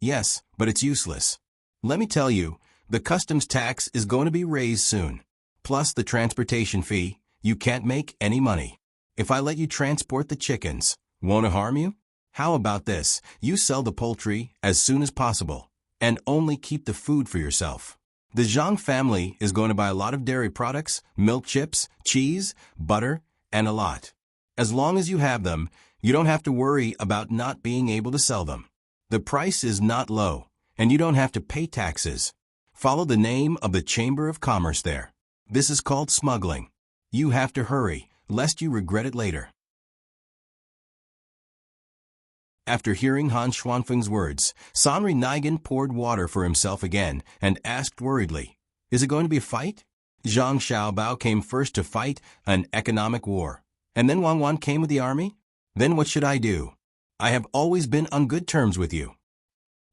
"Yes, but it's useless. Let me tell you, the customs tax is going to be raised soon. Plus the transportation fee, you can't make any money. If I let you transport the chickens, won't it harm you? How about this? You sell the poultry as soon as possible, and only keep the food for yourself. The Zhang family is going to buy a lot of dairy products, milk chips, cheese, butter, and a lot. As long as you have them, you don't have to worry about not being able to sell them. The price is not low, and you don't have to pay taxes. Follow the name of the Chamber of Commerce there. This is called smuggling. You have to hurry, lest you regret it later." After hearing Han Xuanfeng's words, Sanri Nigan poured water for himself again and asked worriedly, "Is it going to be a fight?" Zhang Xiaobao came first to fight an economic war, and then Wang Wan came with the army? Then what should I do? I have always been on good terms with you.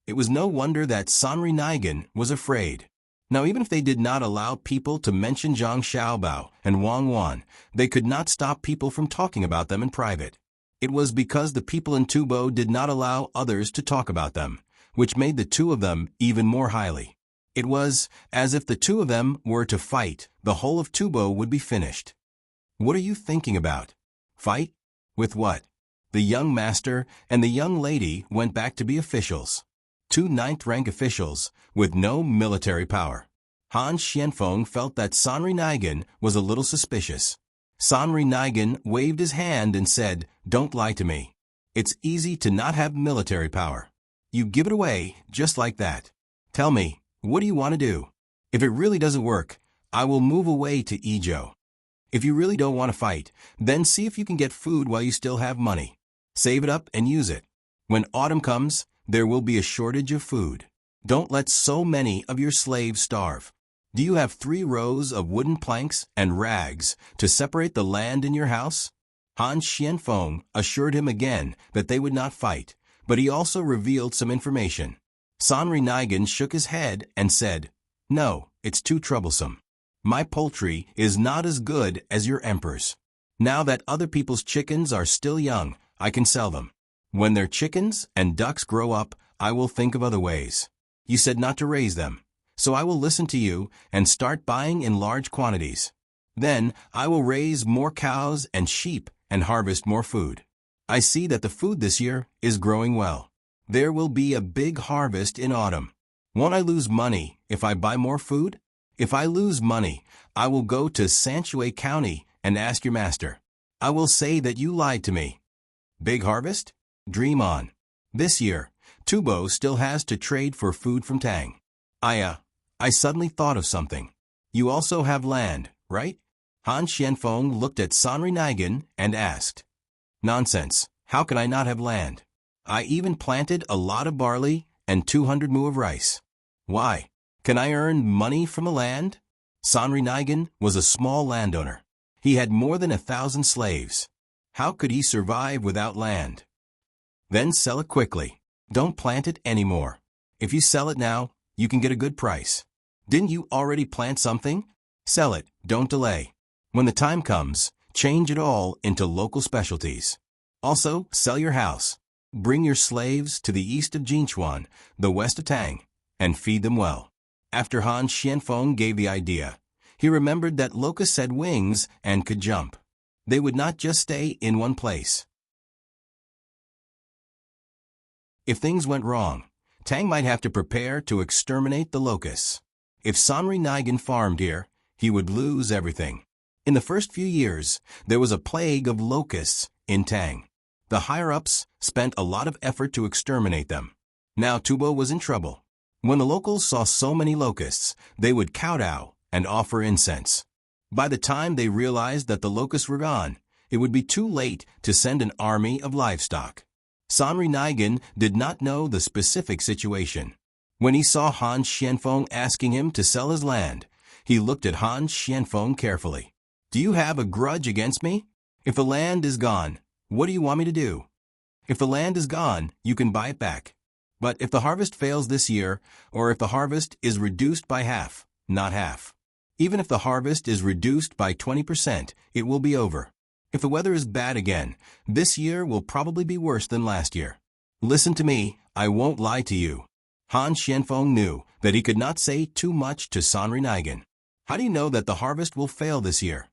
It was no wonder that Sanri Nigan was afraid. Now, even if they did not allow people to mention Zhang Xiaobao and Wang Wan, they could not stop people from talking about them in private. It was because the people in Tubo did not allow others to talk about them, which made the 2 of them even more highly. It was as if the 2 of them were to fight, the whole of Tubo would be finished. What are you thinking about? Fight? With what? The young master and the young lady went back to be officials. 2 ninth-rank officials with no military power. Han Xianfeng felt that Sanri Nigan was a little suspicious. Sanri Nigan waved his hand and said, "Don't lie to me. It's easy to not have military power. You give it away just like that. Tell me, what do you want to do? If it really doesn't work, I will move away to Izhou. If you really don't want to fight, then see if you can get food while you still have money. Save it up and use it. When autumn comes, there will be a shortage of food. Don't let so many of your slaves starve. Do you have 3 rows of wooden planks and rags to separate the land in your house?" Han Xianfeng assured him again that they would not fight, but he also revealed some information. Sanri Nigan shook his head and said, "No, it's too troublesome. My poultry is not as good as your emperor's. Now that other people's chickens are still young, I can sell them. When their chickens and ducks grow up, I will think of other ways. You said not to raise them, so I will listen to you and start buying in large quantities. Then I will raise more cows and sheep and harvest more food. I see that the food this year is growing well. There will be a big harvest in autumn. Won't I lose money if I buy more food? If I lose money, I will go to Sanchue County and ask your master. I will say that you lied to me. Big harvest? Dream on. This year, Tubo still has to trade for food from Tang. I suddenly thought of something. You also have land, right? Han Xianfeng looked at Sanri Nigan and asked. Nonsense, how can I not have land? I even planted a lot of barley and 200 mu of rice. Why? Can I earn money from the land? Sanri Nigan was a small landowner. He had more than 1,000 slaves. How could he survive without land? Then sell it quickly. Don't plant it anymore. If you sell it now, you can get a good price. Didn't you already plant something? Sell it, don't delay. When the time comes, change it all into local specialties. Also, sell your house. Bring your slaves to the east of Jinchuan, the west of Tang, and feed them well. After Han Xianfeng gave the idea, he remembered that locusts had wings and could jump. They would not just stay in one place. If things went wrong, Tang might have to prepare to exterminate the locusts. If Sanri Nigan farmed here, he would lose everything. In the first few years, there was a plague of locusts in Tang. The higher-ups spent a lot of effort to exterminate them. Now Tubo was in trouble. When the locals saw so many locusts, they would kowtow and offer incense. By the time they realized that the locusts were gone, it would be too late to send an army of livestock. Sanri Nigan did not know the specific situation. When he saw Han Xianfeng asking him to sell his land, he looked at Han Xianfeng carefully. Do you have a grudge against me? If the land is gone, what do you want me to do? If the land is gone, you can buy it back. But if the harvest fails this year, or if the harvest is reduced by half, not half. Even if the harvest is reduced by 20%, it will be over. If the weather is bad again, this year will probably be worse than last year. Listen to me, I won't lie to you. Han Xianfeng knew that he could not say too much to Sanri Nigan. How do you know that the harvest will fail this year?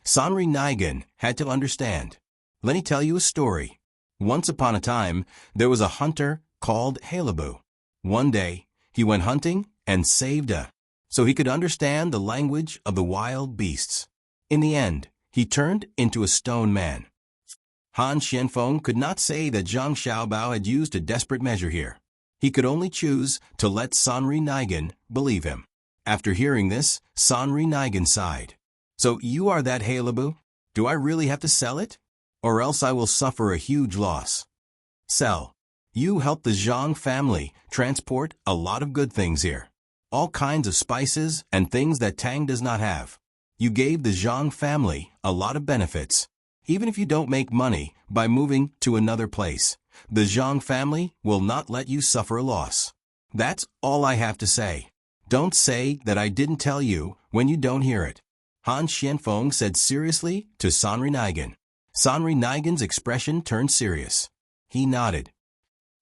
Sanri Nigan had to understand. Let me tell you a story. Once upon a time, there was a hunter called Halebu. One day, he went hunting and saved so he could understand the language of the wild beasts. In the end, he turned into a stone man. Han Xianfeng could not say that Zhang Xiaobao had used a desperate measure here. He could only choose to let Sanri Nigan believe him. After hearing this, Sanri Nigan sighed. So you are that Halebu? Do I really have to sell it? Or else I will suffer a huge loss. Sell. You help the Zhang family transport a lot of good things here. All kinds of spices and things that Tang does not have. You gave the Zhang family a lot of benefits. Even if you don't make money by moving to another place, the Zhang family will not let you suffer a loss. That's all I have to say. Don't say that I didn't tell you when you don't hear it. Han Xianfeng said seriously to Sanri Nigan. Sanri Nigan's expression turned serious. He nodded.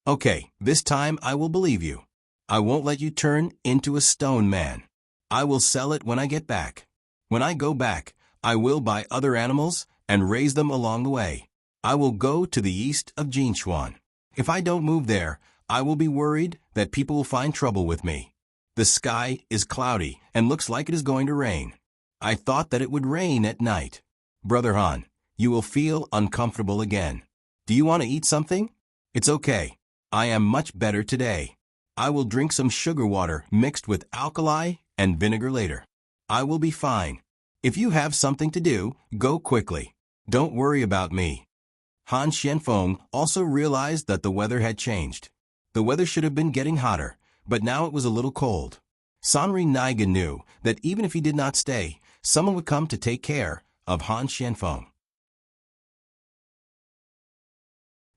Okay, this time I will believe you. I won't let you turn into a stone man. I will sell it when I get back. When I go back, I will buy other animals and raise them along the way. I will go to the east of Jinchuan. If I don't move there, I will be worried that people will find trouble with me. The sky is cloudy and looks like it is going to rain. I thought that it would rain at night. Brother Han, you will feel uncomfortable again. Do you want to eat something? It's okay. I am much better today. I will drink some sugar water mixed with alkali and vinegar later. I will be fine. If you have something to do, go quickly. Don't worry about me. Han Xianfeng also realized that the weather had changed. The weather should have been getting hotter, but now it was a little cold. Sanri Nigan knew that even if he did not stay, someone would come to take care of Han Xianfeng.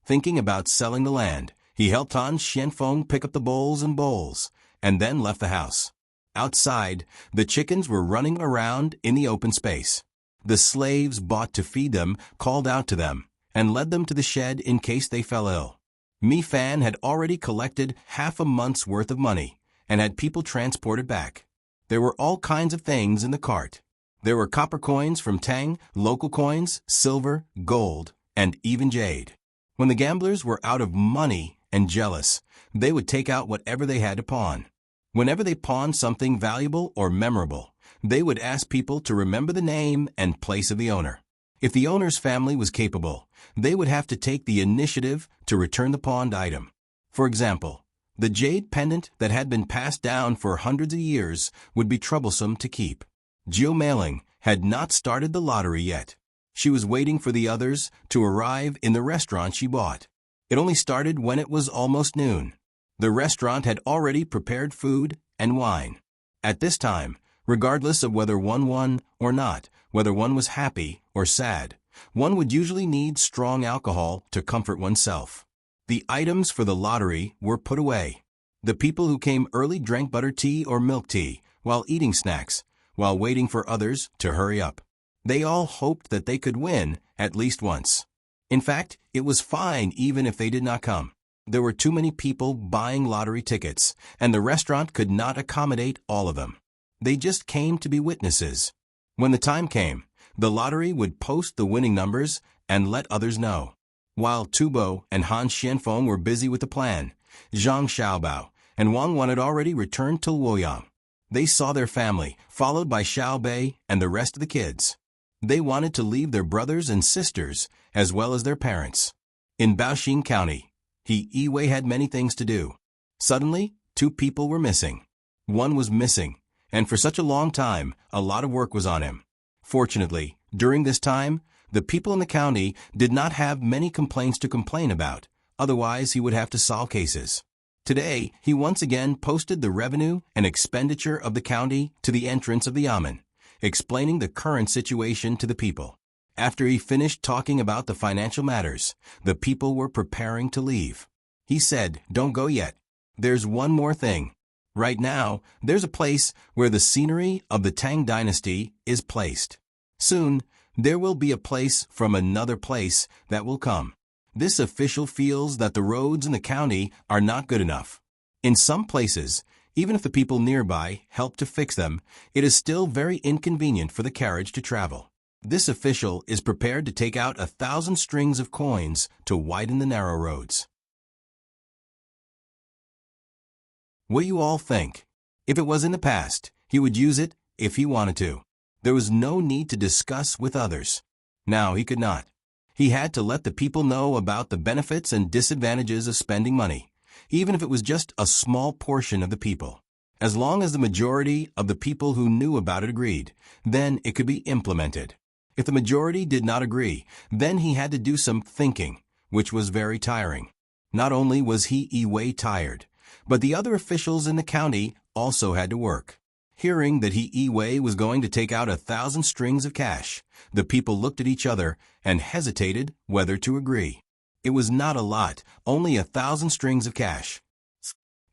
Thinking about selling the land, he helped Han Xianfeng pick up the bowls and then left the house. Outside, the chickens were running around in the open space. The slaves bought to feed them called out to them and led them to the shed in case they fell ill. Mi Fan had already collected half a month's worth of money and had people transported back. There were all kinds of things in the cart. There were copper coins from Tang, local coins, silver, gold, and even jade. When the gamblers were out of money and jealous, they would take out whatever they had to pawn. Whenever they pawned something valuable or memorable, they would ask people to remember the name and place of the owner. If the owner's family was capable, they would have to take the initiative to return the pawned item. For example, the jade pendant that had been passed down for hundreds of years would be troublesome to keep. Jiu Meiling had not started the lottery yet. She was waiting for the others to arrive in the restaurant she bought. It only started when it was almost noon. The restaurant had already prepared food and wine. At this time, regardless of whether one won or not, whether one was happy or sad, one would usually need strong alcohol to comfort oneself. The items for the lottery were put away. The people who came early drank butter tea or milk tea while eating snacks, while waiting for others to hurry up. They all hoped that they could win at least once. In fact, it was fine even if they did not come. There were too many people buying lottery tickets, and the restaurant could not accommodate all of them. They just came to be witnesses. When the time came, the lottery would post the winning numbers and let others know. While Tubo and Han Xianfeng were busy with the plan, Zhang Xiaobao and Wang Wan had already returned to Luoyang. They saw their family, followed by Xiao Bei and the rest of the kids. They wanted to leave their brothers and sisters, as well as their parents. In Baoxing County, He Yiwei had many things to do. Suddenly, 2 people were missing. One was missing, and for such a long time, a lot of work was on him. Fortunately, during this time, the people in the county did not have many complaints to complain about, otherwise he would have to solve cases. Today, he once again posted the revenue and expenditure of the county to the entrance of the yamen, explaining the current situation to the people. After he finished talking about the financial matters, the people were preparing to leave. He said, "Don't go yet. There's one more thing. Right now, there's a place where the scenery of the Tang Dynasty is placed. Soon, there will be a place from another place that will come. This official feels that the roads in the county are not good enough. In some places, even if the people nearby help to fix them, it is still very inconvenient for the carriage to travel. This official is prepared to take out 1,000 strings of coins to widen the narrow roads." What do you all think? If it was in the past, he would use it if he wanted to. There was no need to discuss with others. Now he could not. He had to let the people know about the benefits and disadvantages of spending money, even if it was just a small portion of the people. As long as the majority of the people who knew about it agreed, then it could be implemented. If the majority did not agree, then he had to do some thinking, which was very tiring. Not only was He Yiwei tired, but the other officials in the county also had to work. Hearing that He Yiwei was going to take out 1,000 strings of cash, the people looked at each other and hesitated whether to agree. It was not a lot, only 1,000 strings of cash.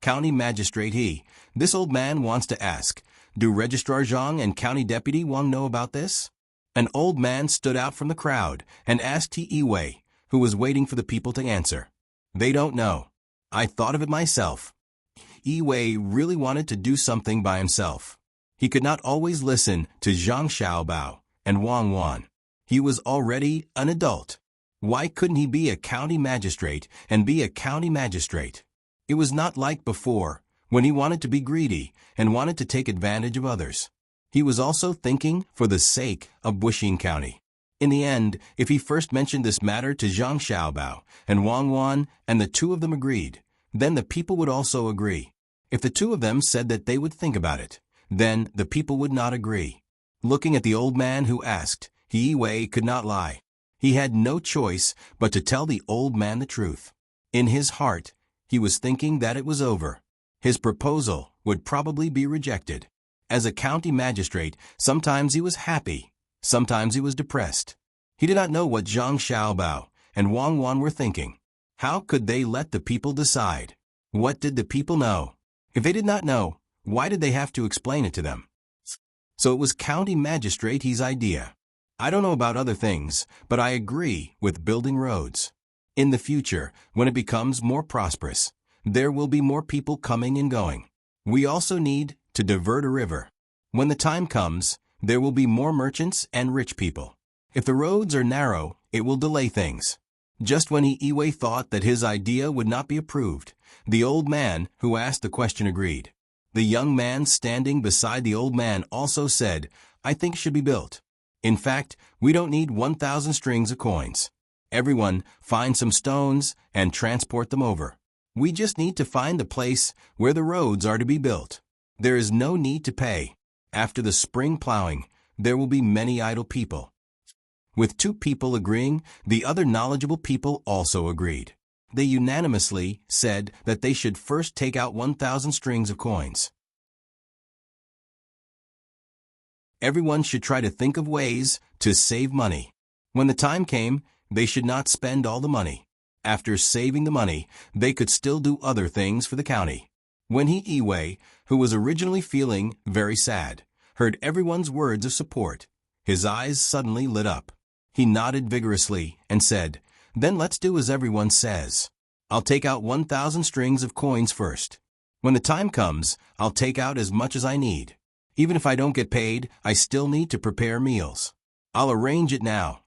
County Magistrate He, this old man wants to ask, do Registrar Zhang and County Deputy Wang know about this? An old man stood out from the crowd and asked He Yiwei, who was waiting for the people to answer. They don't know. I thought of it myself. Yiwei really wanted to do something by himself. He could not always listen to Zhang Xiaobao and Wang Wan. He was already an adult. Why couldn't he be a county magistrate and be a county magistrate? It was not like before, when he wanted to be greedy and wanted to take advantage of others. He was also thinking for the sake of Baoxing County. In the end, if he first mentioned this matter to Zhang Xiaobao and Wang Wan and the 2 of them agreed, then the people would also agree. If the 2 of them said that they would think about it, then the people would not agree. Looking at the old man who asked, He Yiwei could not lie. He had no choice but to tell the old man the truth. In his heart, he was thinking that it was over. His proposal would probably be rejected. As a county magistrate, sometimes he was happy, sometimes he was depressed. He did not know what Zhang Xiaobao and Wang Wan were thinking. How could they let the people decide? What did the people know? If they did not know, Why did they have to explain it to them? So it was County Magistrate He's idea. I don't know about other things, but I agree with building roads. In the future, when it becomes more prosperous, there will be more people coming and going. We also need to divert a river. When the time comes, there will be more merchants and rich people. If the roads are narrow, it will delay things. Just when Iwe thought that his idea would not be approved, the old man who asked the question agreed. The young man standing beside the old man also said, I think it should be built. In fact, we don't need 1,000 strings of coins. Everyone find some stones and transport them over. We just need to find the place where the roads are to be built. There is no need to pay. After the spring plowing, there will be many idle people. With 2 people agreeing, the other knowledgeable people also agreed. They unanimously said that they should first take out 1,000 strings of coins. Everyone should try to think of ways to save money. When the time came, they should not spend all the money. After saving the money, they could still do other things for the county. When Iwe, who was originally feeling very sad, heard everyone's words of support, his eyes suddenly lit up. He nodded vigorously and said, Then let's do as everyone says. I'll take out 1,000 strings of coins first. When the time comes, I'll take out as much as I need. Even if I don't get paid, I still need to prepare meals. I'll arrange it now.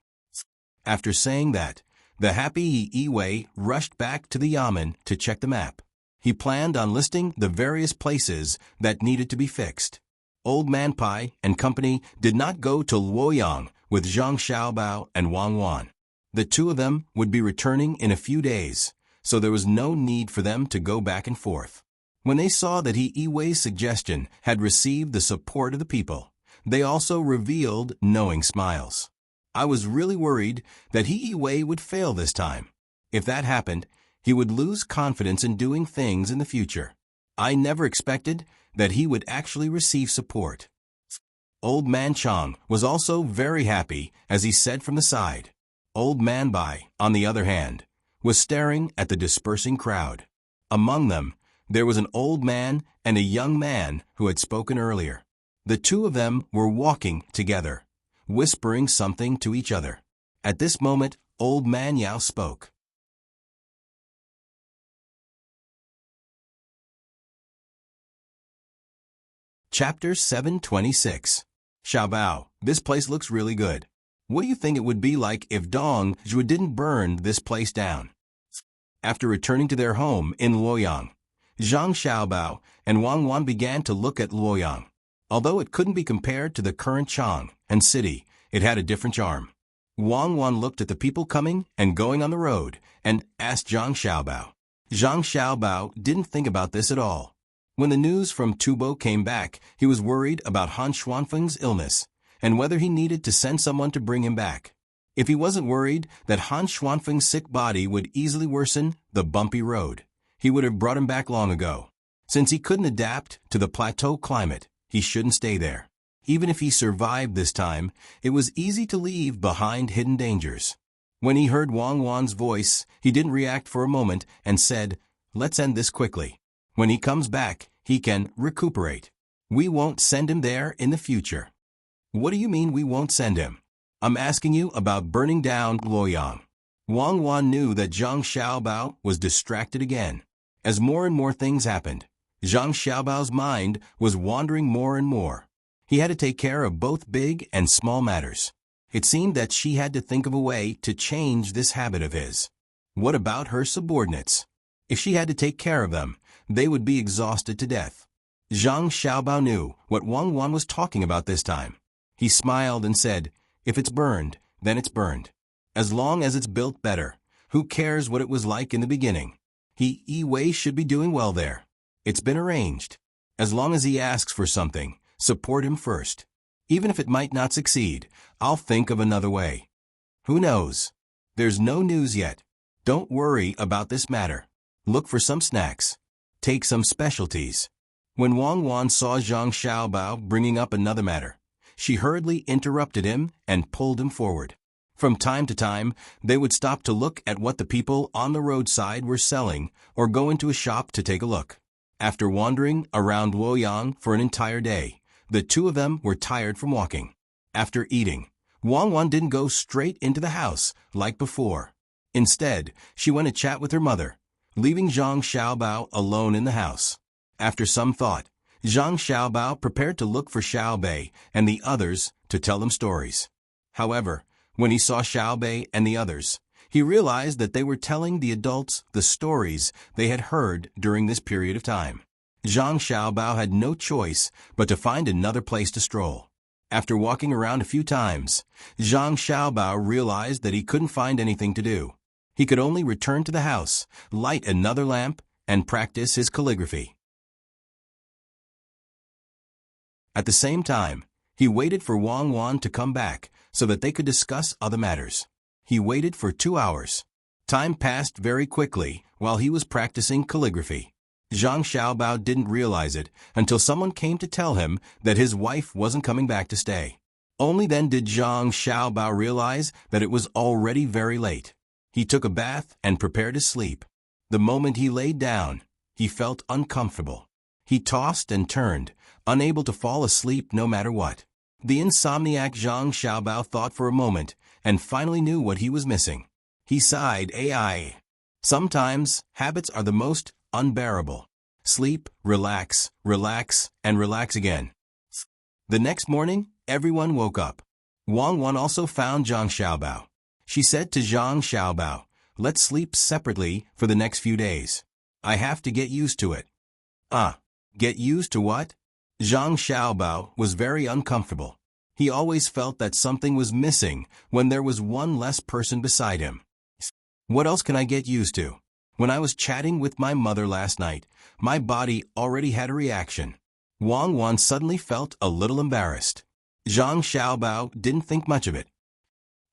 After saying that, the happy Iwe rushed back to the yamen to check the map. He planned on listing the various places that needed to be fixed. Old Man Pai and company did not go to Luoyang with Zhang Xiaobao and Wang Wan. The 2 of them would be returning in a few days, so there was no need for them to go back and forth. When they saw that Iwe's suggestion had received the support of the people, they also revealed knowing smiles. I was really worried that Iwe would fail this time. If that happened, he would lose confidence in doing things in the future. I never expected that he would actually receive support. Old Man Chang was also very happy as he said from the side. Old Man Bai, on the other hand, was staring at the dispersing crowd. Among them, there was an old man and a young man who had spoken earlier. The 2 of them were walking together, whispering something to each other. At this moment, Old Man Yao spoke. Chapter 726. Xiaobao, this place looks really good. What do you think it would be like if Dong Zhuo didn't burn this place down? After returning to their home in Luoyang, Zhang Xiaobao and Wang Wan began to look at Luoyang. Although it couldn't be compared to the current Chang and city, it had a different charm. Wang Wan looked at the people coming and going on the road and asked Zhang Xiaobao. Zhang Xiaobao didn't think about this at all. When the news from Tubo came back, he was worried about Han Xuanfeng's illness and whether he needed to send someone to bring him back. If he wasn't worried that Han Xuanfeng's sick body would easily worsen the bumpy road, he would have brought him back long ago. Since he couldn't adapt to the plateau climate, he shouldn't stay there. Even if he survived this time, it was easy to leave behind hidden dangers. When he heard Wang Wan's voice, he didn't react for a moment and said, Let's end this quickly. When he comes back, he can recuperate. We won't send him there in the future. What do you mean we won't send him? I'm asking you about burning down Luoyang. Wang Wan knew that Zhang Xiaobao was distracted again. As more and more things happened, Zhang Xiaobao's mind was wandering more and more. He had to take care of both big and small matters. It seemed that she had to think of a way to change this habit of his. What about her subordinates? If she had to take care of them, they would be exhausted to death. Zhang Xiaobao knew what Wang Wan was talking about this time. He smiled and said, If it's burned, then it's burned. As long as it's built better, who cares what it was like in the beginning? Iwe should be doing well there. It's been arranged. As long as he asks for something, support him first. Even if it might not succeed, I'll think of another way. Who knows? There's no news yet. Don't worry about this matter. Look for some snacks. Take some specialties. When Wang Wan saw Zhang Xiaobao bringing up another matter, she hurriedly interrupted him and pulled him forward. From time to time, they would stop to look at what the people on the roadside were selling or go into a shop to take a look. After wandering around Luoyang for an entire day, the two of them were tired from walking. After eating, Wang Wan didn't go straight into the house like before. Instead, she went to chat with her mother, leaving Zhang Xiaobao alone in the house. After some thought, Zhang Xiaobao prepared to look for Xiaobei and the others to tell them stories. However, when he saw Xiaobei and the others, he realized that they were telling the adults the stories they had heard during this period of time. Zhang Xiaobao had no choice but to find another place to stroll. After walking around a few times, Zhang Xiaobao realized that he couldn't find anything to do. He could only return to the house, light another lamp, and practice his calligraphy. At the same time, he waited for Wang Wan to come back so that they could discuss other matters. He waited for 2 hours. Time passed very quickly while he was practicing calligraphy. Zhang Xiaobao didn't realize it until someone came to tell him that his wife wasn't coming back to stay. Only then did Zhang Xiaobao realize that it was already very late. He took a bath and prepared to sleep. The moment he laid down, he felt uncomfortable. He tossed and turned, unable to fall asleep no matter what. The insomniac Zhang Xiaobao thought for a moment and finally knew what he was missing. He sighed, "AI. Sometimes, habits are the most unbearable. Sleep, relax, relax, and relax again." The next morning, everyone woke up. Wang Wan also found Zhang Xiaobao. She said to Zhang Xiaobao, "Let's sleep separately for the next few days. I have to get used to it." Get used to what? Zhang Xiaobao was very uncomfortable. He always felt that something was missing when there was one less person beside him. What else can I get used to? When I was chatting with my mother last night, my body already had a reaction. Wang Wan suddenly felt a little embarrassed. Zhang Xiaobao didn't think much of it.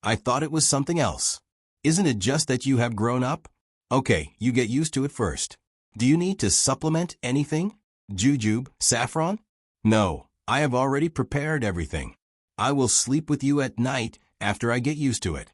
"I thought it was something else. Isn't it just that you have grown up? Okay, you get used to it first. Do you need to supplement anything? Jujube, saffron?" "No, I have already prepared everything. I will sleep with you at night after I get used to it."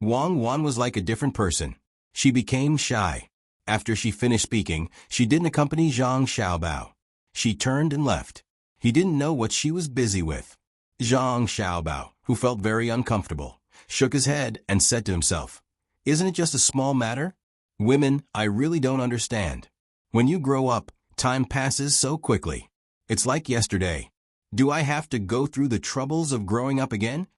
Wang Wan was like a different person. She became shy. After she finished speaking, she didn't accompany Zhang Xiaobao. She turned and left. He didn't know what she was busy with. Zhang Xiaobao, who felt very uncomfortable, shook his head and said to himself, "Isn't it just a small matter? Women, I really don't understand. When you grow up, time passes so quickly. It's like yesterday. Do I have to go through the troubles of growing up again?"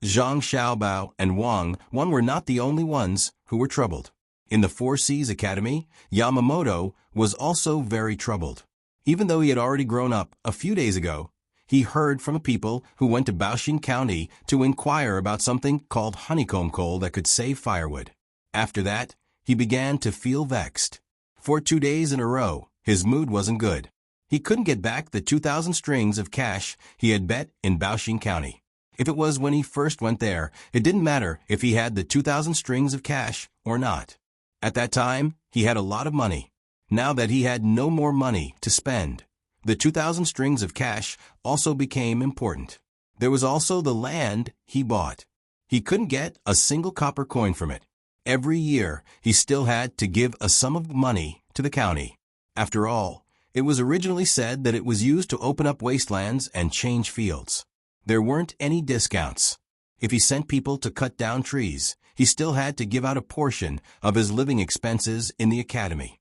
Zhang Xiaobao and Wang Wan were not the only ones who were troubled. In the Four Seas Academy, Yamamoto was also very troubled. Even though he had already grown up a few days ago, he heard from people who went to Baoxing County to inquire about something called honeycomb coal that could save firewood. After that, he began to feel vexed. For 2 days in a row, his mood wasn't good. He couldn't get back the 2,000 strings of cash he had bet in Baoxing County. If it was when he first went there, it didn't matter if he had the 2,000 strings of cash or not. At that time, he had a lot of money. Now that he had no more money to spend, the 2,000 strings of cash also became important. There was also the land he bought. He couldn't get a single copper coin from it. Every year, he still had to give a sum of money to the county. After all, it was originally said that it was used to open up wastelands and change fields. There weren't any discounts. If he sent people to cut down trees, he still had to give out a portion of his living expenses in the academy.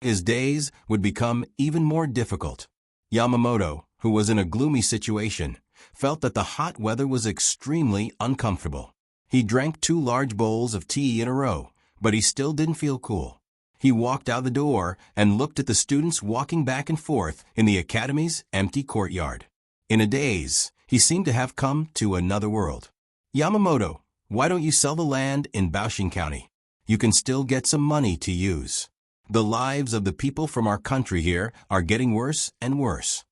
His days would become even more difficult. Yamamoto, who was in a gloomy situation, felt that the hot weather was extremely uncomfortable. He drank 2 large bowls of tea in a row, but he still didn't feel cool. He walked out the door and looked at the students walking back and forth in the academy's empty courtyard. In a daze, he seemed to have come to another world. "Yamamoto, why don't you sell the land in Baoxing County? You can still get some money to use. The lives of the people from our country here are getting worse and worse."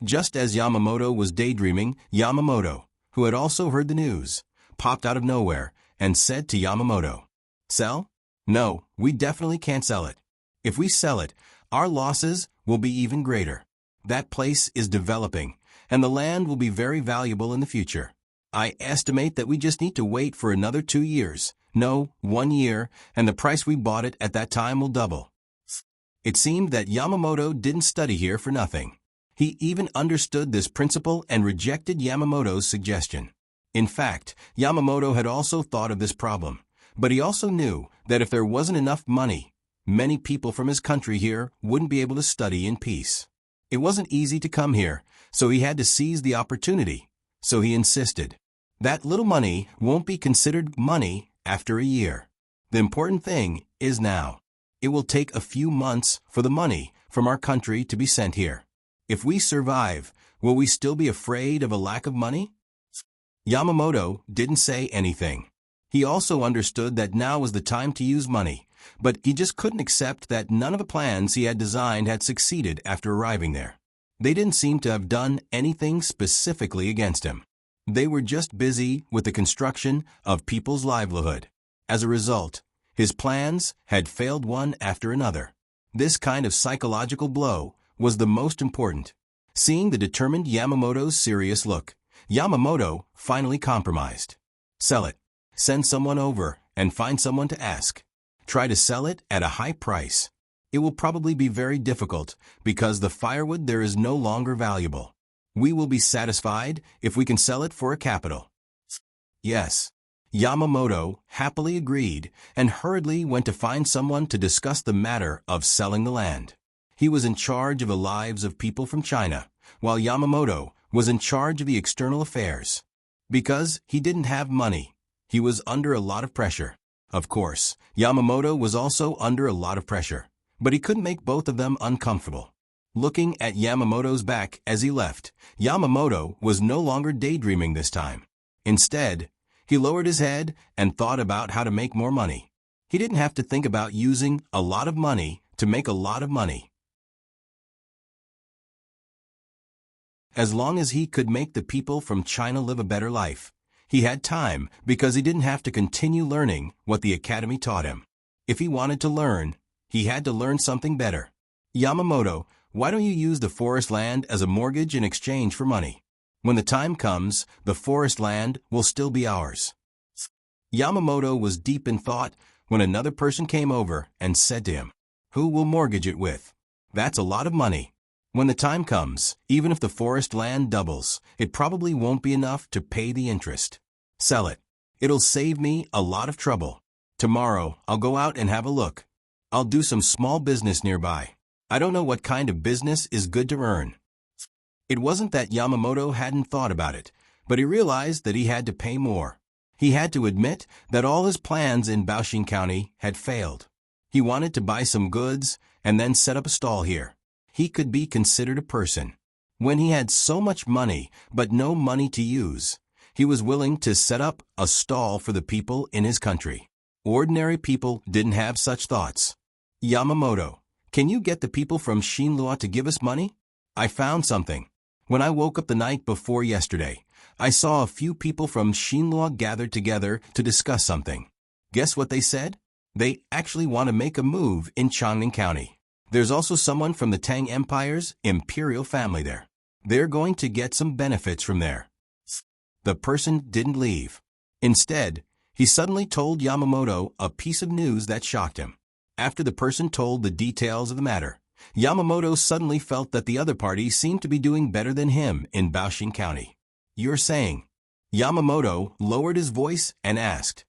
Just as Yamamoto was daydreaming, Yamamoto, who had also heard the news, popped out of nowhere and said to Yamamoto, "Sell? No, we definitely can't sell it. If we sell it, our losses will be even greater. That place is developing, and the land will be very valuable in the future. I estimate that we just need to wait for another 2 years No, 1 year, and the price we bought it at that time will double. It seemed that Yamamoto didn't study here for nothing. He even understood this principle and rejected Yamamoto's suggestion. In fact, Yamamoto had also thought of this problem, but he also knew that if there wasn't enough money, many people from his country here wouldn't be able to study in peace. It wasn't easy to come here, so he had to seize the opportunity. So he insisted. That little money won't be considered money after a year. The important thing is now. It will take a few months for the money from our country to be sent here. If we survive, will we still be afraid of a lack of money? Yamamoto didn't say anything. He also understood that now was the time to use money, but he just couldn't accept that none of the plans he had designed had succeeded after arriving there. They didn't seem to have done anything specifically against him. They were just busy with the construction of people's livelihood. As a result, his plans had failed one after another. This kind of psychological blow was the most important. Seeing the determined Yamamoto's serious look, Yamamoto finally compromised. Sell it. Send someone over and find someone to ask. Try to sell it at a high price. It will probably be very difficult because the firewood there is no longer valuable. We will be satisfied if we can sell it for a capital. Yes. Yamamoto happily agreed and hurriedly went to find someone to discuss the matter of selling the land. He was in charge of the lives of people from China, while Yamamoto was in charge of the external affairs. Because he didn't have money, he was under a lot of pressure. Of course, Yamamoto was also under a lot of pressure, but he couldn't make both of them uncomfortable. Looking at Yamamoto's back as he left, Yamamoto was no longer daydreaming this time. Instead, he lowered his head and thought about how to make more money. He didn't have to think about using a lot of money to make a lot of money. As long as he could make the people from China live a better life, he had time because he didn't have to continue learning what the academy taught him. If he wanted to learn, he had to learn something better. Yamamoto, why don't you use the forest land as a mortgage in exchange for money? When the time comes, the forest land will still be ours. Yamamoto was deep in thought when another person came over and said to him, "Who will mortgage it with? That's a lot of money. When the time comes, even if the forest land doubles, it probably won't be enough to pay the interest. Sell it. It'll save me a lot of trouble. Tomorrow, I'll go out and have a look. I'll do some small business nearby. I don't know what kind of business is good to earn." It wasn't that Yamamoto hadn't thought about it, but he realized that he had to pay more. He had to admit that all his plans in Baoxing County had failed. He wanted to buy some goods and then set up a stall here. He could be considered a person. When he had so much money but no money to use, he was willing to set up a stall for the people in his country. Ordinary people didn't have such thoughts. "Yamamoto, can you get the people from Shinlua to give us money? I found something. When I woke up the night before yesterday, I saw a few people from Shinlua gathered together to discuss something. Guess what they said? They actually want to make a move in Changning County. There's also someone from the Tang Empire's imperial family there. They're going to get some benefits from there." The person didn't leave. Instead, he suddenly told Yamamoto a piece of news that shocked him. After the person told the details of the matter, Yamamoto suddenly felt that the other party seemed to be doing better than him in Baoxing County. "You're saying?" Yamamoto lowered his voice and asked.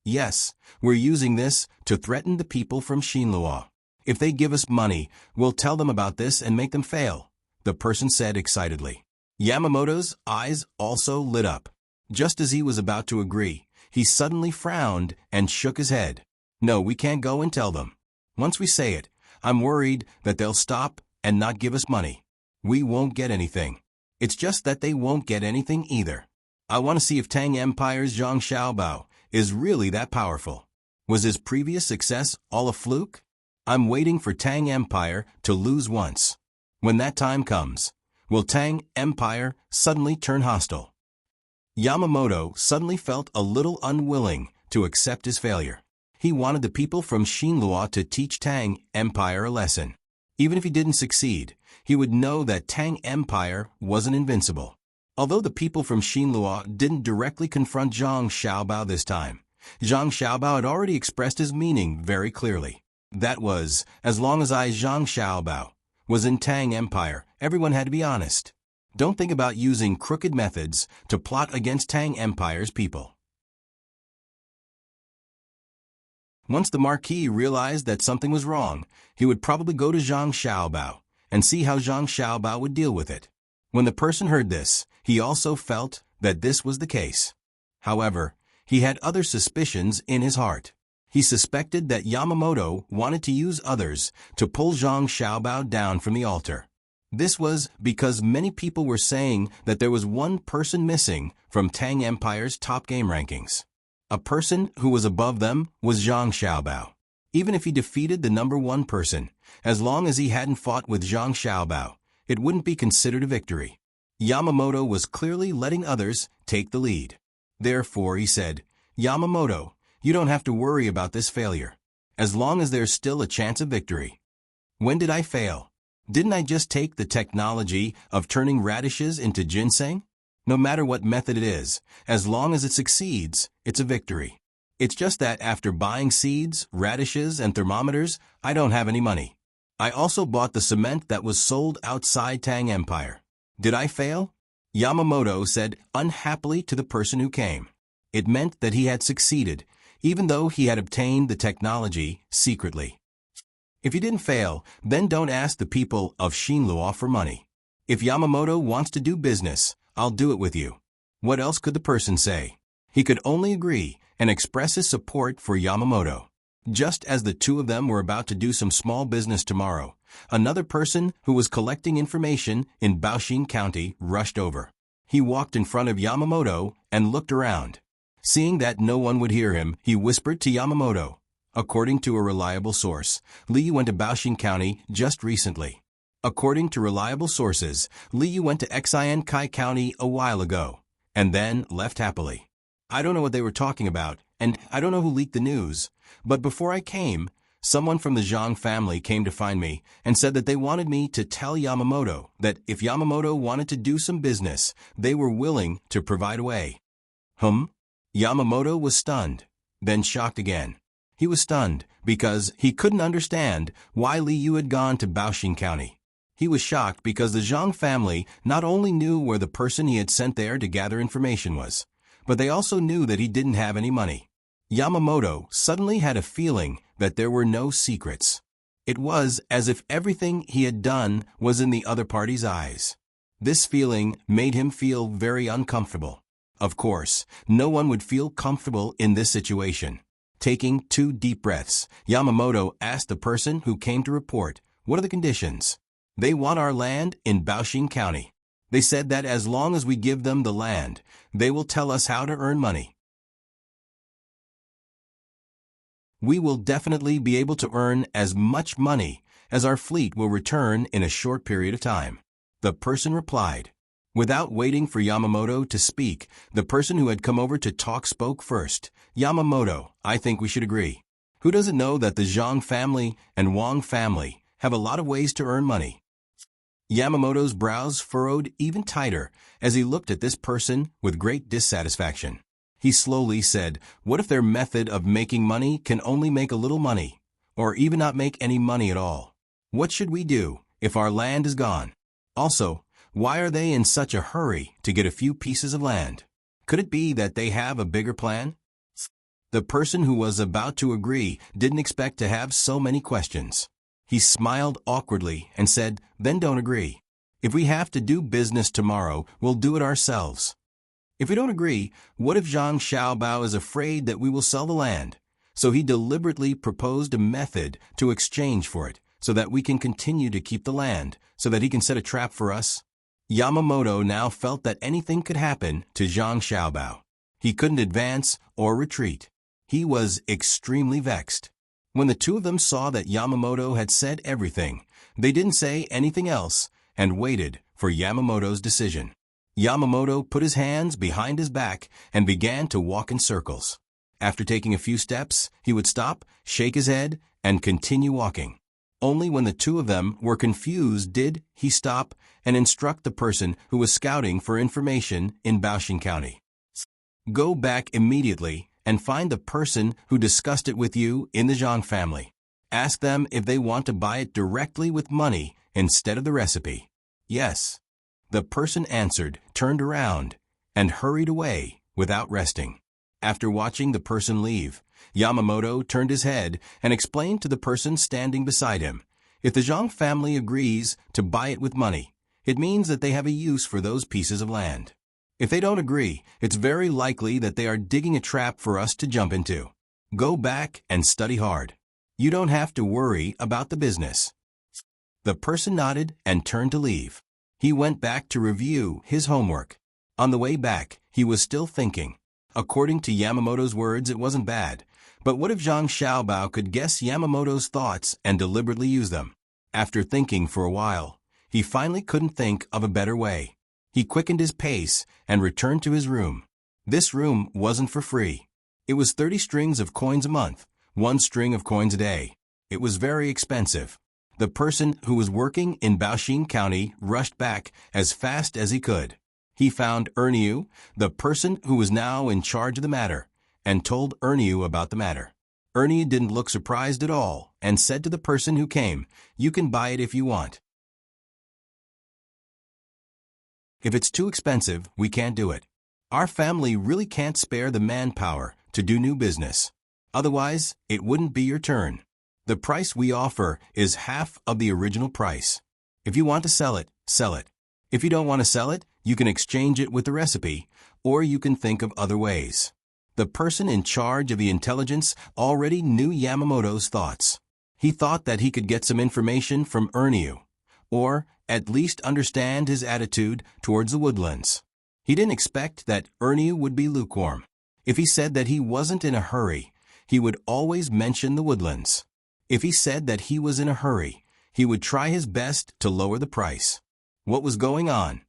"Yes, we're using this to threaten the people from Shinlua. If they give us money, we'll tell them about this and make them fail," the person said excitedly. Yamamoto's eyes also lit up. Just as he was about to agree, he suddenly frowned and shook his head. "No, we can't go and tell them. Once we say it, I'm worried that they'll stop and not give us money. We won't get anything. It's just that they won't get anything either. I want to see if Tang Empire's Zhang Xiaobao is really that powerful. Was his previous success all a fluke? I'm waiting for Tang Empire to lose once. When that time comes, will Tang Empire suddenly turn hostile?" Yamamoto suddenly felt a little unwilling to accept his failure. He wanted the people from Shinlua to teach Tang Empire a lesson. Even if he didn't succeed, he would know that Tang Empire wasn't invincible. Although the people from Shinlua didn't directly confront Zhang Xiaobao this time, Zhang Xiaobao had already expressed his meaning very clearly. That was, as long as Zhang Xiaobao was in Tang Empire, everyone had to be honest. Don't think about using crooked methods to plot against Tang Empire's people. Once the Marquis realized that something was wrong, he would probably go to Zhang Xiaobao and see how Zhang Xiaobao would deal with it. When the person heard this, he also felt that this was the case. However, he had other suspicions in his heart. He suspected that Yamamoto wanted to use others to pull Zhang Xiaobao down from the altar. This was because many people were saying that there was one person missing from Tang Empire's top game rankings. A person who was above them was Zhang Xiaobao. Even if he defeated the number one person, as long as he hadn't fought with Zhang Xiaobao, it wouldn't be considered a victory. Yamamoto was clearly letting others take the lead. Therefore, he said, "Yamamoto, you don't have to worry about this failure, as long as there's still a chance of victory." When did I fail? Didn't I just take the technology of turning radishes into ginseng? No matter what method it is, as long as it succeeds, it's a victory. It's just that after buying seeds, radishes, and thermometers, I don't have any money. I also bought the cement that was sold outside Tang Empire. Did I fail? Yamamoto said unhappily to the person who came. It meant that he had succeeded, even though he had obtained the technology secretly. If you didn't fail, then don't ask the people of Xinluo for money. If Yamamoto wants to do business, I'll do it with you. What else could the person say? He could only agree and express his support for Yamamoto. Just as the two of them were about to do some small business tomorrow, another person who was collecting information in Baoxin County rushed over. He walked in front of Yamamoto and looked around. Seeing that no one would hear him, he whispered to Yamamoto. According to a reliable source, Liu went to Baoxin County just recently. According to reliable sources, Liu went to Xiankai County a while ago, and then left happily. I don't know what they were talking about, and I don't know who leaked the news, but before I came, someone from the Zhang family came to find me and said that they wanted me to tell Yamamoto that if Yamamoto wanted to do some business, they were willing to provide a way. Yamamoto was stunned, then shocked again. He was stunned because he couldn't understand why Liu had gone to Baoxin County. He was shocked because the Zhang family not only knew where the person he had sent there to gather information was, but they also knew that he didn't have any money. Yamamoto suddenly had a feeling that there were no secrets. It was as if everything he had done was in the other party's eyes. This feeling made him feel very uncomfortable. Of course, no one would feel comfortable in this situation. Taking 2 deep breaths, Yamamoto asked the person who came to report, "What are the conditions?" "They want our land in Baoxin County. They said that as long as we give them the land, they will tell us how to earn money. We will definitely be able to earn as much money as our fleet will return in a short period of time." The person replied. Without waiting for Yamamoto to speak, the person who had come over to talk spoke first. "Yamamoto, I think we should agree. Who doesn't know that the Zhang family and Wang family have a lot of ways to earn money?" Yamamoto's brows furrowed even tighter as he looked at this person with great dissatisfaction. He slowly said, "What if their method of making money can only make a little money, or even not make any money at all? What should we do if our land is gone? Also, why are they in such a hurry to get a few pieces of land? Could it be that they have a bigger plan?" The person who was about to agree didn't expect to have so many questions. He smiled awkwardly and said, "Then don't agree. If we have to do business tomorrow, we'll do it ourselves. If we don't agree, what if Zhang Xiaobao is afraid that we will sell the land?" So he deliberately proposed a method to exchange for it, so that we can continue to keep the land, so that he can set a trap for us. Yamamoto now felt that anything could happen to Zhang Xiaobao. He couldn't advance or retreat. He was extremely vexed. When the two of them saw that Yamamoto had said everything, they didn't say anything else and waited for Yamamoto's decision. Yamamoto put his hands behind his back and began to walk in circles. After taking a few steps, he would stop, shake his head, and continue walking. Only when the two of them were confused did he stop and instruct the person who was scouting for information in Baoxin County. "Go back immediately and find the person who discussed it with you in the Zhang family. Ask them if they want to buy it directly with money instead of the recipe. Yes. The person answered, turned around, and hurried away without resting. After watching the person leave, Yamamoto turned his head and explained to the person standing beside him, if the Zhang family agrees to buy it with money, it means that they have a use for those pieces of land. If they don't agree, it's very likely that they are digging a trap for us to jump into. Go back and study hard. You don't have to worry about the business. The person nodded and turned to leave. He went back to review his homework. On the way back, he was still thinking. According to Yamamoto's words, it wasn't bad. But what if Zhang Xiaobao could guess Yamamoto's thoughts and deliberately use them? After thinking for a while, he finally couldn't think of a better way. He quickened his pace and returned to his room. This room wasn't for free. It was 30 strings of coins a month, 1 string of coins a day. It was very expensive. The person who was working in Baoxin County rushed back as fast as he could. He found Erniu, the person who was now in charge of the matter, and told Erniu about the matter. Erniu didn't look surprised at all and said to the person who came, "You can buy it if you want. If it's too expensive, we can't do it. Our family really can't spare the manpower to do new business. Otherwise, it wouldn't be your turn. The price we offer is half of the original price. If you want to sell it, sell it. If you don't want to sell it, you can exchange it with the recipe, or you can think of other ways." The person in charge of the intelligence already knew Yamamoto's thoughts. He thought that he could get some information from Erniu, or at least understand his attitude towards the woodlands. He didn't expect that Erniu would be lukewarm. If he said that he wasn't in a hurry, he would always mention the woodlands. If he said that he was in a hurry, he would try his best to lower the price. What was going on?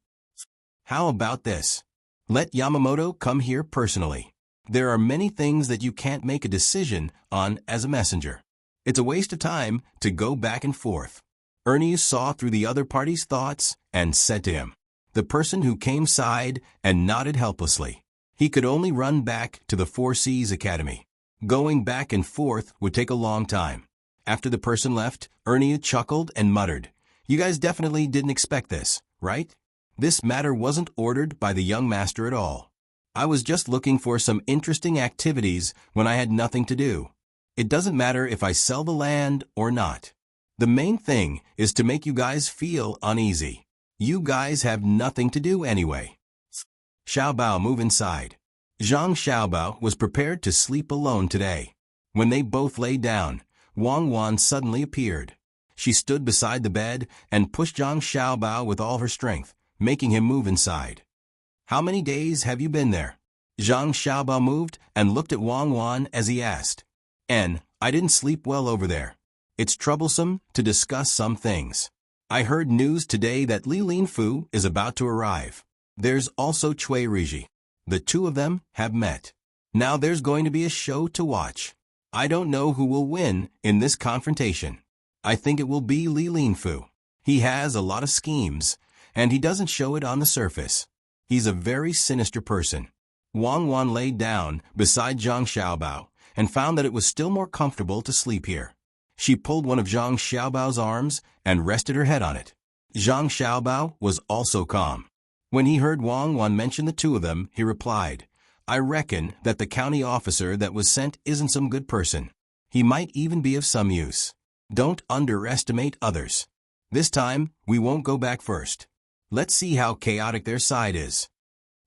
How about this? Let Yamamoto come here personally. There are many things that you can't make a decision on as a messenger. It's a waste of time to go back and forth. Ernie saw through the other party's thoughts and said to him. The person who came sighed and nodded helplessly. He could only run back to the Four Seas Academy. Going back and forth would take a long time. After the person left, Ernie chuckled and muttered, "You guys definitely didn't expect this, right? This matter wasn't ordered by the young master at all. I was just looking for some interesting activities when I had nothing to do. It doesn't matter if I sell the land or not. The main thing is to make you guys feel uneasy. You guys have nothing to do anyway. Xiaobao, move inside." Zhang Xiaobao was prepared to sleep alone today. When they both lay down, Wang Wan suddenly appeared. She stood beside the bed and pushed Zhang Xiaobao with all her strength, making him move inside. "How many days have you been there?" Zhang Xiaobao moved and looked at Wang Wan as he asked. I didn't sleep well over there. It's troublesome to discuss some things. I heard news today that Li Linfu is about to arrive. There's also Cui Riji. The two of them have met. Now there's going to be a show to watch. I don't know who will win in this confrontation. I think it will be Li Linfu. He has a lot of schemes, and he doesn't show it on the surface. He's a very sinister person. Wang Wan lay down beside Zhang Xiaobao and found that it was still more comfortable to sleep here. She pulled one of Zhang Xiaobao's arms and rested her head on it. Zhang Xiaobao was also calm. When he heard Wang Wan mention the two of them, he replied, "I reckon that the county officer that was sent isn't some good person. He might even be of some use. Don't underestimate others. This time, we won't go back first. Let's see how chaotic their side is.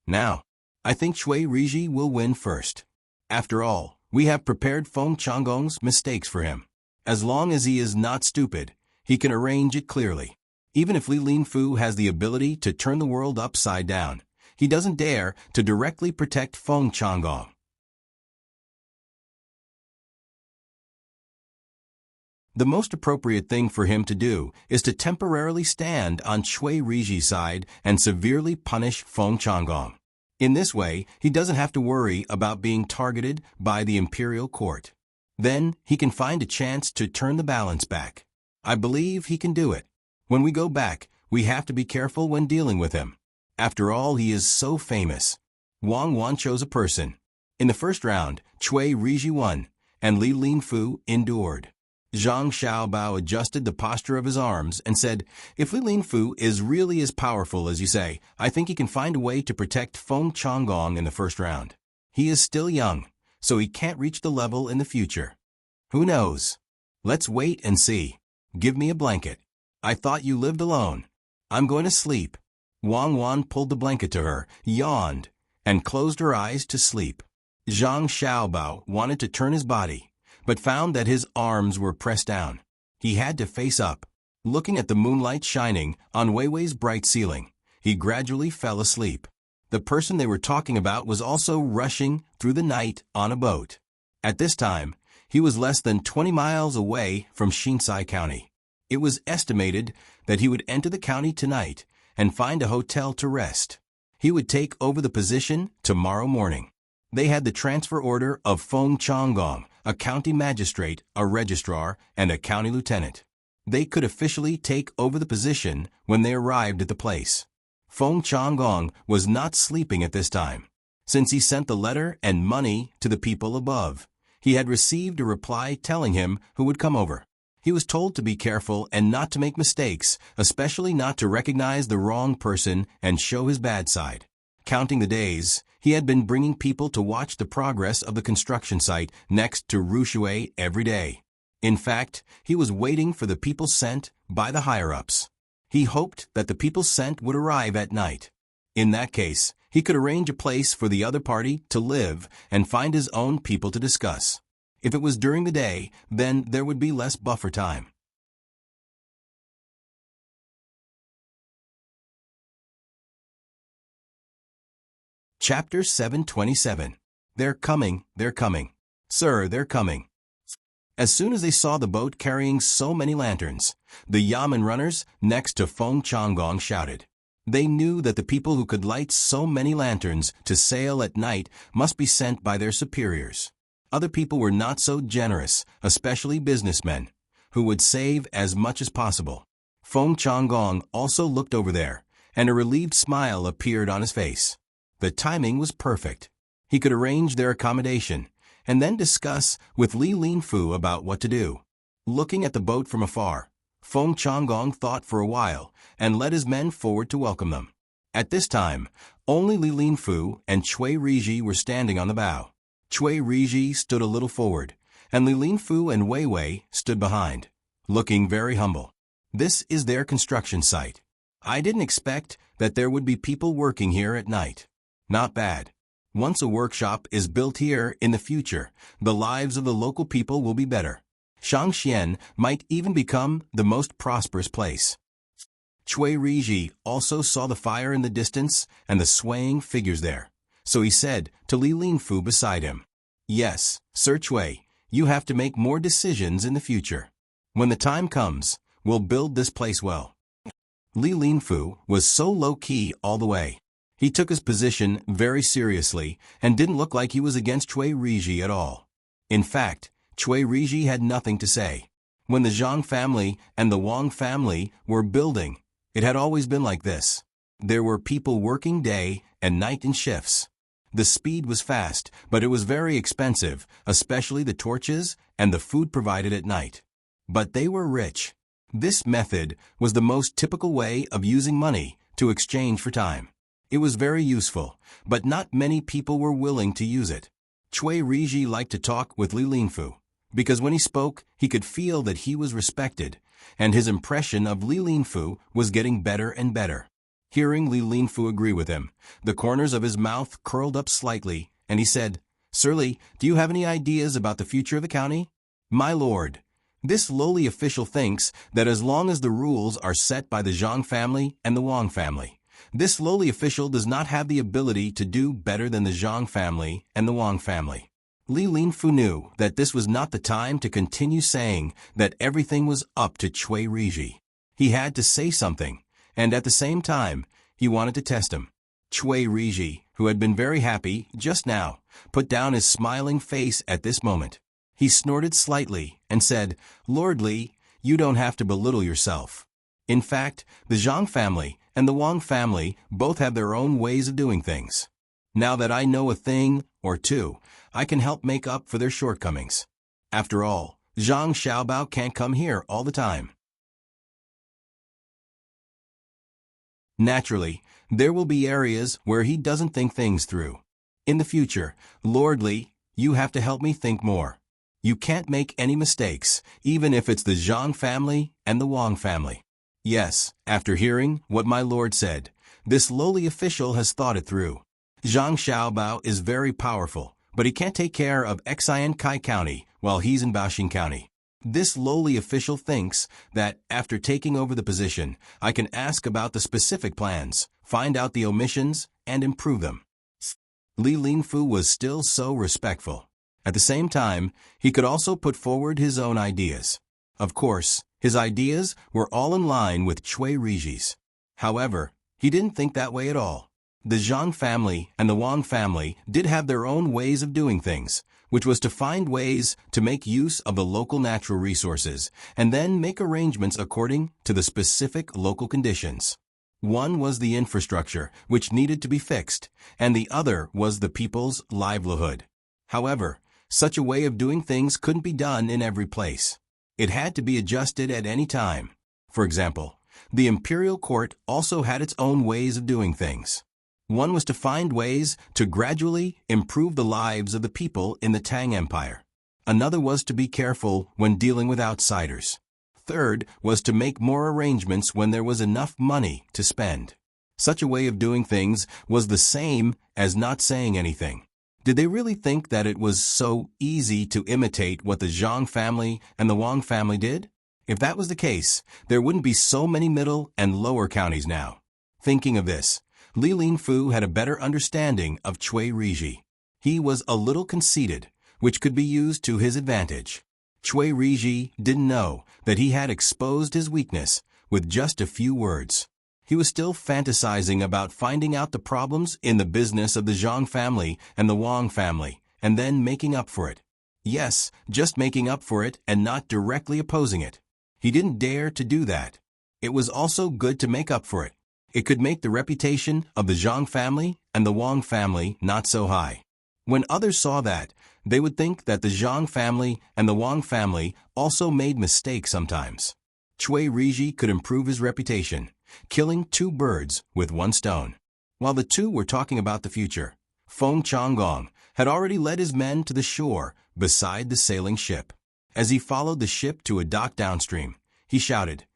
Now, I think Cui Riji will win first. After all, we have prepared Feng Changgong's mistakes for him. As long as he is not stupid, he can arrange it clearly. Even if Li Linfu has the ability to turn the world upside down, he doesn't dare to directly protect Feng Changgong. The most appropriate thing for him to do is to temporarily stand on Cui Riji's side and severely punish Feng Changgong. In this way, he doesn't have to worry about being targeted by the imperial court. Then, he can find a chance to turn the balance back. I believe he can do it. When we go back, we have to be careful when dealing with him. After all, he is so famous. Wang Wan chose a person. In the first round, Cui Riji won, and Li Linfu endured. Zhang Xiaobao adjusted the posture of his arms and said, "If Li Linfu is really as powerful as you say, I think he can find a way to protect Feng Changgong in the first round. He is still young, so he can't reach the level in the future. Who knows? Let's wait and see. Give me a blanket. I thought you lived alone. I'm going to sleep." Wang Wan pulled the blanket to her, yawned, and closed her eyes to sleep. Zhang Xiaobao wanted to turn his body, but found that his arms were pressed down. He had to face up. Looking at the moonlight shining on Weiwei's bright ceiling, he gradually fell asleep. The person they were talking about was also rushing through the night on a boat. At this time, he was less than 20 miles away from Shinsai County. It was estimated that he would enter the county tonight and find a hotel to rest. He would take over the position tomorrow morning. They had the transfer order of Feng Changgong, a county magistrate, a registrar, and a county lieutenant. They could officially take over the position when they arrived at the place. Feng Changgong was not sleeping at this time. Since he sent the letter and money to the people above, he had received a reply telling him who would come over. He was told to be careful and not to make mistakes, especially not to recognize the wrong person and show his bad side. Counting the days, he had been bringing people to watch the progress of the construction site next to Rushui every day. In fact, he was waiting for the people sent by the higher-ups. He hoped that the people sent would arrive at night. In that case, he could arrange a place for the other party to live and find his own people to discuss. If it was during the day, then there would be less buffer time. Chapter 727. They're coming, they're coming. Sir, they're coming. As soon as they saw the boat carrying so many lanterns, the yamen runners next to Feng Changgong shouted. They knew that the people who could light so many lanterns to sail at night must be sent by their superiors. Other people were not so generous, especially businessmen, who would save as much as possible. Feng Changgong also looked over there, and a relieved smile appeared on his face. The timing was perfect. He could arrange their accommodation, and then discuss with Li Linfu about what to do. Looking at the boat from afar, Feng Changgong thought for a while and led his men forward to welcome them. At this time, only Li Linfu and Cui Riji were standing on the bow. Cui Riji stood a little forward, and Li Linfu and Weiwei stood behind, looking very humble. This is their construction site. I didn't expect that there would be people working here at night. Not bad. Once a workshop is built here in the future, the lives of the local people will be better. Shangxian might even become the most prosperous place. Cui Riji also saw the fire in the distance and the swaying figures there. So he said to Li Linfu beside him, "Yes, Sir Cui, you have to make more decisions in the future. When the time comes, we'll build this place well." Li Linfu was so low-key all the way. He took his position very seriously and didn't look like he was against Cui Riji at all. In fact, Cui Riji had nothing to say. When the Zhang family and the Wang family were building, it had always been like this. There were people working day and night in shifts. The speed was fast, but it was very expensive, especially the torches and the food provided at night. But they were rich. This method was the most typical way of using money to exchange for time. It was very useful, but not many people were willing to use it. Cui Riji liked to talk with Li Linfu, because when he spoke, he could feel that he was respected, and his impression of Li Linfu was getting better and better. Hearing Li Linfu agree with him, the corners of his mouth curled up slightly, and he said, "Sir Li, do you have any ideas about the future of the county?" "My lord, this lowly official thinks that as long as the rules are set by the Zhang family and the Wang family, this lowly official does not have the ability to do better than the Zhang family and the Wang family." Li Linfu knew that this was not the time to continue saying that everything was up to Cui Riji. He had to say something, and at the same time, he wanted to test him. Cui Riji, who had been very happy just now, put down his smiling face at this moment. He snorted slightly and said, "Lord Li, you don't have to belittle yourself. In fact, the Zhang family and the Wang family both have their own ways of doing things. Now that I know a thing or two, I can help make up for their shortcomings. After all, Zhang Xiaobao can't come here all the time. Naturally, there will be areas where he doesn't think things through. In the future, Lord Li, you have to help me think more. You can't make any mistakes, even if it's the Zhang family and the Wang family. Yes, after hearing what my lord said, this lowly official has thought it through. Zhang Xiaobao is very powerful, but he can't take care of Xiankai County while he's in Baoxing County. This lowly official thinks that, after taking over the position, I can ask about the specific plans, find out the omissions, and improve them. Li Lingfu was still so respectful. At the same time, he could also put forward his own ideas. Of course, his ideas were all in line with Cui Riji's. However, he didn't think that way at all. The Zhang family and the Wang family did have their own ways of doing things, which was to find ways to make use of the local natural resources and then make arrangements according to the specific local conditions. One was the infrastructure, which needed to be fixed, and the other was the people's livelihood. However, such a way of doing things couldn't be done in every place. It had to be adjusted at any time. For example, the imperial court also had its own ways of doing things. One was to find ways to gradually improve the lives of the people in the Tang Empire. Another was to be careful when dealing with outsiders. Third was to make more arrangements when there was enough money to spend. Such a way of doing things was the same as not saying anything. Did they really think that it was so easy to imitate what the Zhang family and the Wang family did? If that was the case, there wouldn't be so many middle and lower counties now. Thinking of this, Li Lingfu had a better understanding of Cui Riji. He was a little conceited, which could be used to his advantage. Cui Riji didn't know that he had exposed his weakness with just a few words. He was still fantasizing about finding out the problems in the business of the Zhang family and the Wang family, and then making up for it. Yes, just making up for it and not directly opposing it. He didn't dare to do that. It was also good to make up for it. It could make the reputation of the Zhang family and the Wang family not so high. When others saw that, they would think that the Zhang family and the Wang family also made mistakes sometimes. Cui Riji could improve his reputation, killing two birds with one stone. While the two were talking about the future, Feng Changgong had already led his men to the shore beside the sailing ship. As he followed the ship to a dock downstream, he shouted,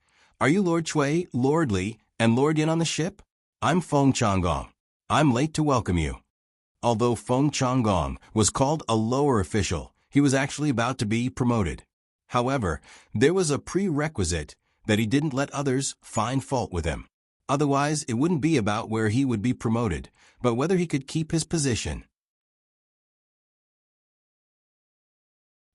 "Are you Lord Cui, Lord Li, and Lord Yin on the ship? I'm Feng Changgong. I'm late to welcome you." Although Feng Changgong was called a lower official, he was actually about to be promoted. However, there was a prerequisite that he didn't let others find fault with him. Otherwise, it wouldn't be about where he would be promoted, but whether he could keep his position.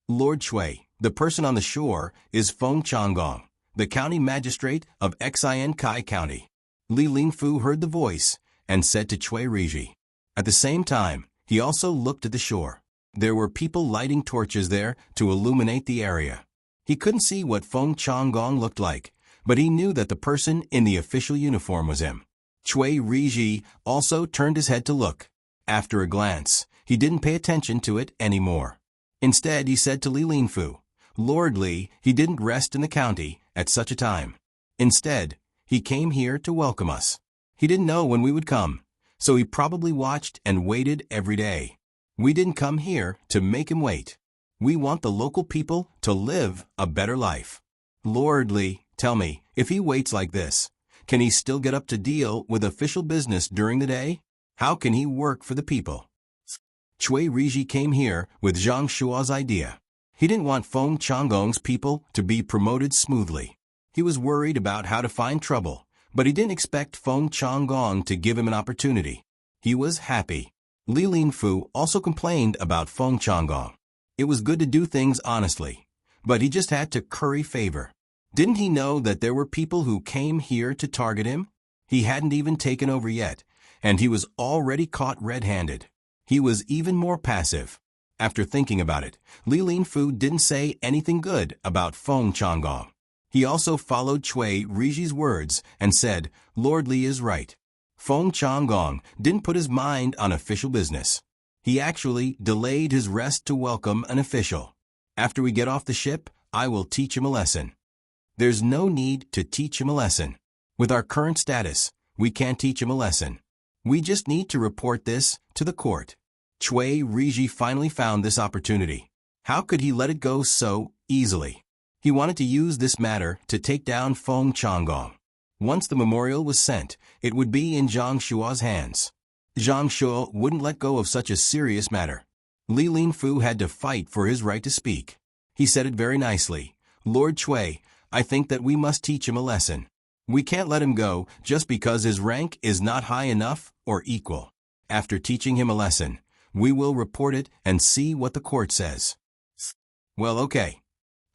Lord Cui, the person on the shore, is Feng Changgong, the county magistrate of Xiankai County. Li Lingfu heard the voice and said to Cui Riji. At the same time, he also looked at the shore. There were people lighting torches there to illuminate the area. He couldn't see what Feng Changgong looked like, but he knew that the person in the official uniform was him. Cui Riji also turned his head to look. After a glance, he didn't pay attention to it anymore. Instead, he said to Li Lingfu, "Lord Li, he didn't rest in the county at such a time. Instead, he came here to welcome us. He didn't know when we would come, so he probably watched and waited every day. We didn't come here to make him wait. We want the local people to live a better life. Lord Li, tell me, if he waits like this, can he still get up to deal with official business during the day? How can he work for the people?" Cui Riji came here with Zhang Shua's idea. He didn't want Feng Changgong's people to be promoted smoothly. He was worried about how to find trouble, but he didn't expect Feng Changgong to give him an opportunity. He was happy. Li Lingfu also complained about Feng Changgong. It was good to do things honestly, but he just had to curry favor. Didn't he know that there were people who came here to target him? He hadn't even taken over yet, and he was already caught red-handed. He was even more passive. After thinking about it, Li Lingfu didn't say anything good about Feng Changgong. He also followed Cui Riji's words and said, "Lord Li is right. Feng Changgong didn't put his mind on official business. He actually delayed his rest to welcome an official. After we get off the ship, I will teach him a lesson. There's no need to teach him a lesson. With our current status, we can't teach him a lesson. We just need to report this to the court. Cui Riji finally found this opportunity. How could he let it go so easily? He wanted to use this matter to take down Feng Changgong. Once the memorial was sent, it would be in Zhang Shua's hands. Zhang Shua wouldn't let go of such a serious matter. Li Linfu had to fight for his right to speak. He said it very nicely. Lord Cui, I think that we must teach him a lesson. We can't let him go just because his rank is not high enough or equal. After teaching him a lesson, we will report it and see what the court says. Well, okay.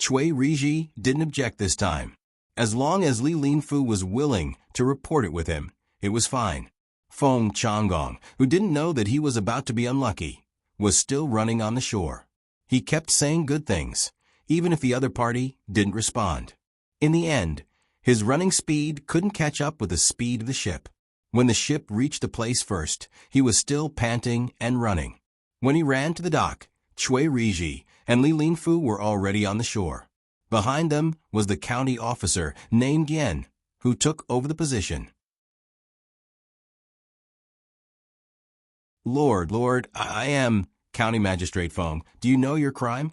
Cui Riji didn't object this time. As long as Li Linfu was willing to report it with him, it was fine. Feng Changgong, who didn't know that he was about to be unlucky, was still running on the shore. He kept saying good things, even if the other party didn't respond. In the end, his running speed couldn't catch up with the speed of the ship. When the ship reached the place first, he was still panting and running. When he ran to the dock, Cui Riji and Li Linfu were already on the shore. Behind them was the county officer named Yen, who took over the position. Lord, I am County Magistrate Feng. Do you know your crime?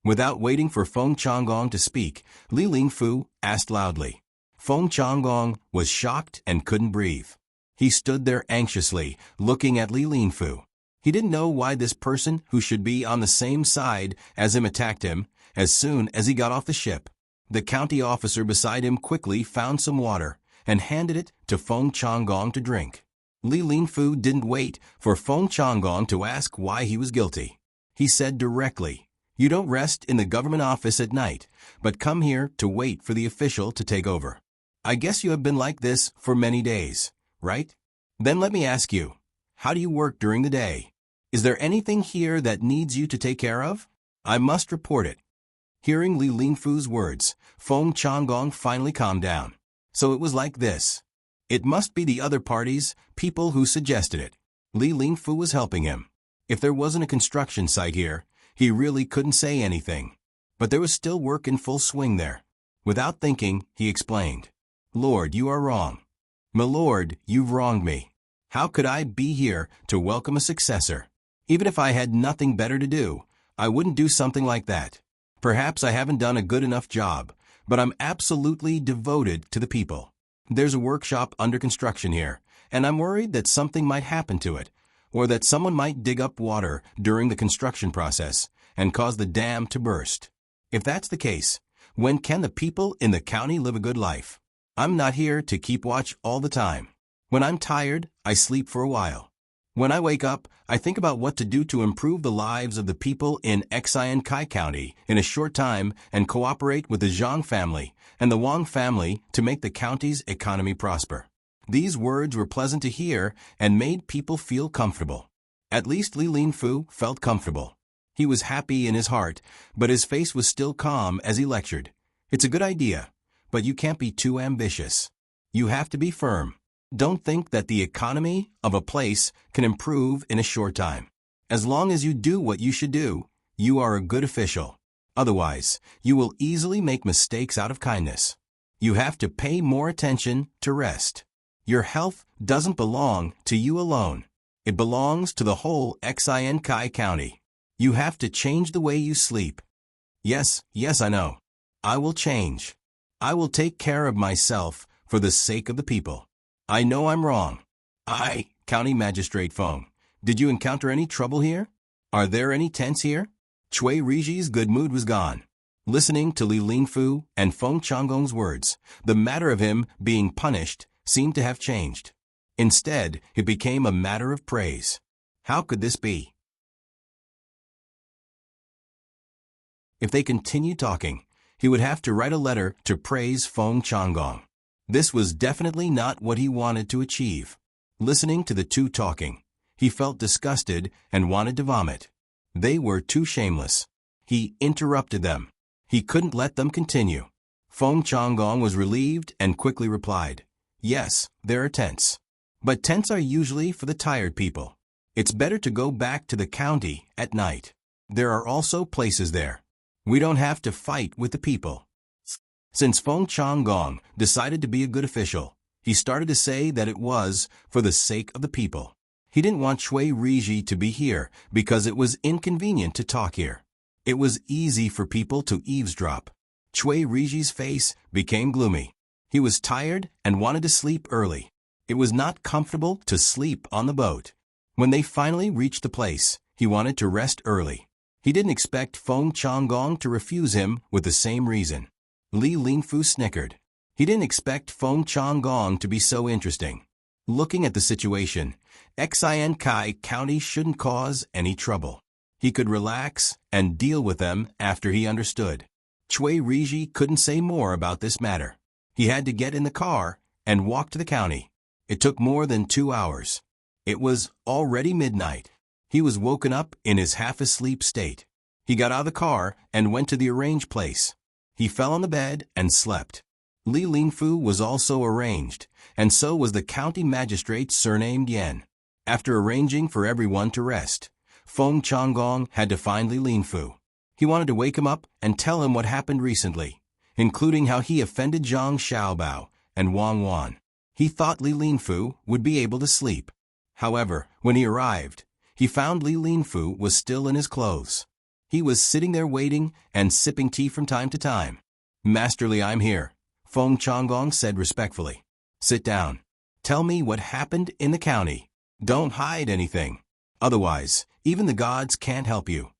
Without waiting for Feng Changgong to speak, Li Linfu asked loudly. Feng Changgong was shocked and couldn't breathe. He stood there anxiously, looking at Li Linfu. He didn't know why this person who should be on the same side as him attacked him as soon as he got off the ship. The county officer beside him quickly found some water and handed it to Feng Changgong to drink. Li Linfu didn't wait for Feng Changgong to ask why he was guilty. He said directly, "You don't rest in the government office at night, but come here to wait for the official to take over. I guess you have been like this for many days, right? Then let me ask you, how do you work during the day? Is there anything here that needs you to take care of? I must report it." Hearing Li Linfu's words, Feng Changgong finally calmed down. So it was like this. It must be the other parties, people who suggested it. Li Linfu was helping him. If there wasn't a construction site here, he really couldn't say anything. But there was still work in full swing there. Without thinking, he explained. Lord, you are wrong. My lord, you've wronged me. How could I be here to welcome a successor? Even if I had nothing better to do, I wouldn't do something like that. Perhaps I haven't done a good enough job, but I'm absolutely devoted to the people. There's a workshop under construction here, and I'm worried that something might happen to it, or that someone might dig up water during the construction process and cause the dam to burst. If that's the case, when can the people in the county live a good life? I'm not here to keep watch all the time. When I'm tired, I sleep for a while. When I wake up, I think about what to do to improve the lives of the people in Xian Kai County in a short time and cooperate with the Zhang family and the Wang family to make the county's economy prosper. These words were pleasant to hear and made people feel comfortable. At least Li Linfu felt comfortable. He was happy in his heart, but his face was still calm as he lectured. It's a good idea, but you can't be too ambitious. You have to be firm. Don't think that the economy of a place can improve in a short time. As long as you do what you should do, you are a good official. Otherwise, you will easily make mistakes out of kindness. You have to pay more attention to rest. Your health doesn't belong to you alone. It belongs to the whole Xian Kai County. You have to change the way you sleep. Yes, I know. I will change. I will take care of myself for the sake of the people. I know I'm wrong. County Magistrate Feng, did you encounter any trouble here? Are there any tents here? Cui Riji's good mood was gone. Listening to Li Linfu and Feng Changgong's words, the matter of him being punished seemed to have changed. Instead, it became a matter of praise. How could this be? If they continued talking, he would have to write a letter to praise Feng Changgong. This was definitely not what he wanted to achieve. Listening to the two talking, he felt disgusted and wanted to vomit. They were too shameless. He interrupted them. He couldn't let them continue. Feng Changgong was relieved and quickly replied, Yes, there are tents. But tents are usually for the tired people. It's better to go back to the county at night. There are also places there. We don't have to fight with the people. Since Feng Changgong decided to be a good official, he started to say that it was for the sake of the people. He didn't want Cui Riji to be here because it was inconvenient to talk here. It was easy for people to eavesdrop. Cui Riji's face became gloomy. He was tired and wanted to sleep early. It was not comfortable to sleep on the boat. When they finally reached the place, he wanted to rest early. He didn't expect Feng Changgong to refuse him with the same reason. Li Lingfu snickered. He didn't expect Feng Changgong to be so interesting. Looking at the situation, Xin Kai County shouldn't cause any trouble. He could relax and deal with them after he understood. Cui Riji couldn't say more about this matter. He had to get in the car and walk to the county. It took more than 2 hours. It was already midnight. He was woken up in his half-asleep state. He got out of the car and went to the arranged place. He fell on the bed and slept. Li Lingfu was also arranged, and so was the county magistrate surnamed Yan. After arranging for everyone to rest, Feng Changgong had to find Li Lingfu. He wanted to wake him up and tell him what happened recently, including how he offended Zhang Xiaobao and Wang Wan. He thought Li Lingfu would be able to sleep. However, when he arrived, he found Li Lingfu was still in his clothes. He was sitting there waiting and sipping tea from time to time. "Master Li, I'm here," Feng Changgong said respectfully. "Sit down. Tell me what happened in the county. Don't hide anything. Otherwise, even the gods can't help you."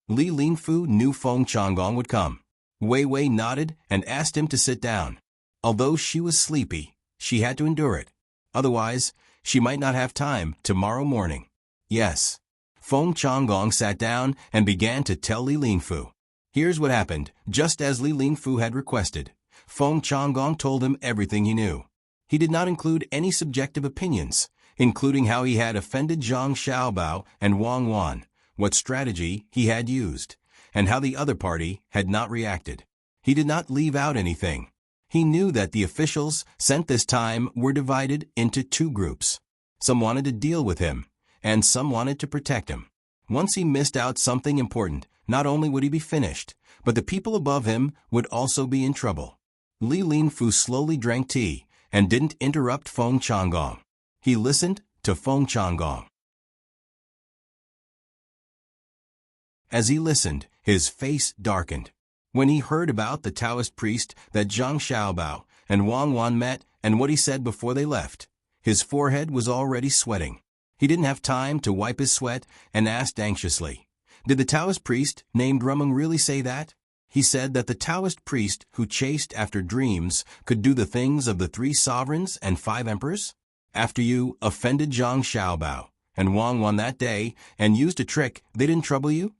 Li Lingfu knew Feng Changgong would come. Wei Wei nodded and asked him to sit down. Although she was sleepy, she had to endure it. Otherwise, she might not have time tomorrow morning. Yes. Feng Changgong sat down and began to tell Li Lingfu. Here's what happened, just as Li Lingfu had requested. Feng Changgong told him everything he knew. He did not include any subjective opinions, including how he had offended Zhang Xiaobao and Wang Wan, what strategy he had used, and how the other party had not reacted. He did not leave out anything. He knew that the officials sent this time were divided into 2 groups. Some wanted to deal with him, and some wanted to protect him. Once he missed out something important, not only would he be finished, but the people above him would also be in trouble. Li Lingfu slowly drank tea and didn't interrupt Feng Changgong. He listened to Feng Changgong. As he listened, his face darkened. When he heard about the Taoist priest that Zhang Xiaobao and Wang Wan met and what he said before they left, his forehead was already sweating. He didn't have time to wipe his sweat and asked anxiously, "Did the Taoist priest named Rumeng really say that?" He said that the Taoist priest who chased after dreams could do the things of the 3 sovereigns and 5 emperors? After you offended Zhang Xiaobao and Wang Wan that day and used a trick, they didn't trouble you?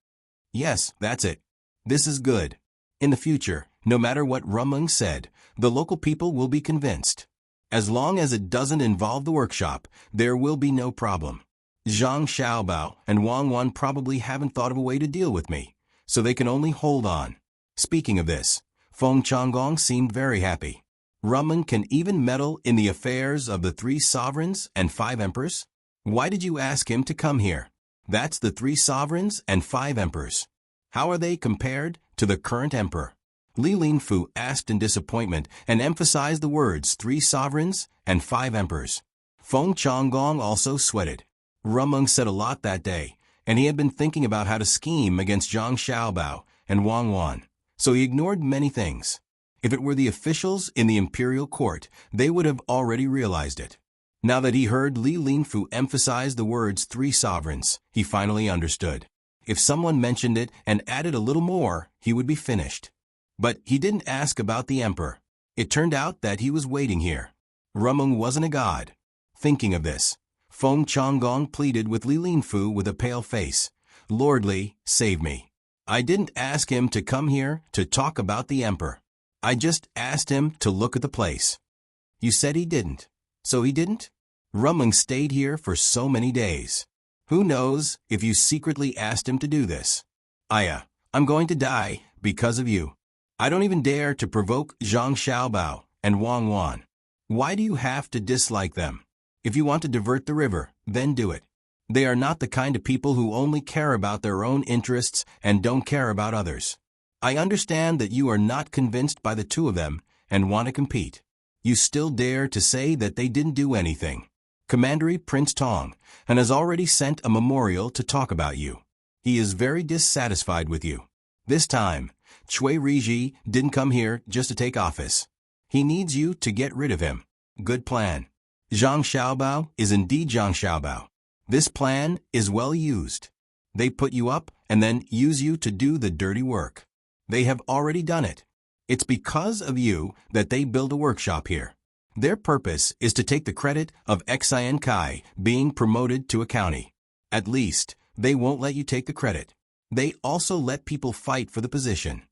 Yes, that's it. This is good. In the future, no matter what Rumeng said, the local people will be convinced. As long as it doesn't involve the workshop, there will be no problem. Zhang Xiaobao and Wang Wan probably haven't thought of a way to deal with me, so they can only hold on. Speaking of this, Feng Changgong seemed very happy. Rumeng can even meddle in the affairs of the 3 sovereigns and 5 emperors? Why did you ask him to come here? That's the 3 sovereigns and 5 emperors. How are they compared to the current emperor? Li Lingfu asked in disappointment and emphasized the words 3 sovereigns and 5 emperors. Feng Changgong also sweated. Rumeng said a lot that day, and he had been thinking about how to scheme against Zhang Xiaobao and Wang Wan, so he ignored many things. If it were the officials in the imperial court, they would have already realized it. Now that he heard Li Lingfu emphasize the words 3 sovereigns, he finally understood. If someone mentioned it and added a little more, he would be finished. But he didn't ask about the emperor. It turned out that he was waiting here. Rumeng wasn't a god. Thinking of this, Feng Changgong pleaded with Li Lingfu with a pale face. "Lord Li, save me. I didn't ask him to come here to talk about the emperor. I just asked him to look at the place." "You said he didn't. So he didn't?" "Rumeng stayed here for so many days. Who knows if you secretly asked him to do this? Aya, I'm going to die because of you. I don't even dare to provoke Zhang Xiaobao and Wang Wan. Why do you have to dislike them? If you want to divert the river, then do it. They are not the kind of people who only care about their own interests and don't care about others. I understand that you are not convinced by the two of them and want to compete. You still dare to say that they didn't do anything. Commander Prince Tang and has already sent a memorial to talk about you. He is very dissatisfied with you. This time, Chui Riji didn't come here just to take office. He needs you to get rid of him. Good plan. Zhang Xiaobao is indeed Zhang Xiaobao. This plan is well used. They put you up and then use you to do the dirty work. They have already done it. It's because of you that they build a workshop here. Their purpose is to take the credit of Xian Kai being promoted to a county. At least, they won't let you take the credit. They also let people fight for the position.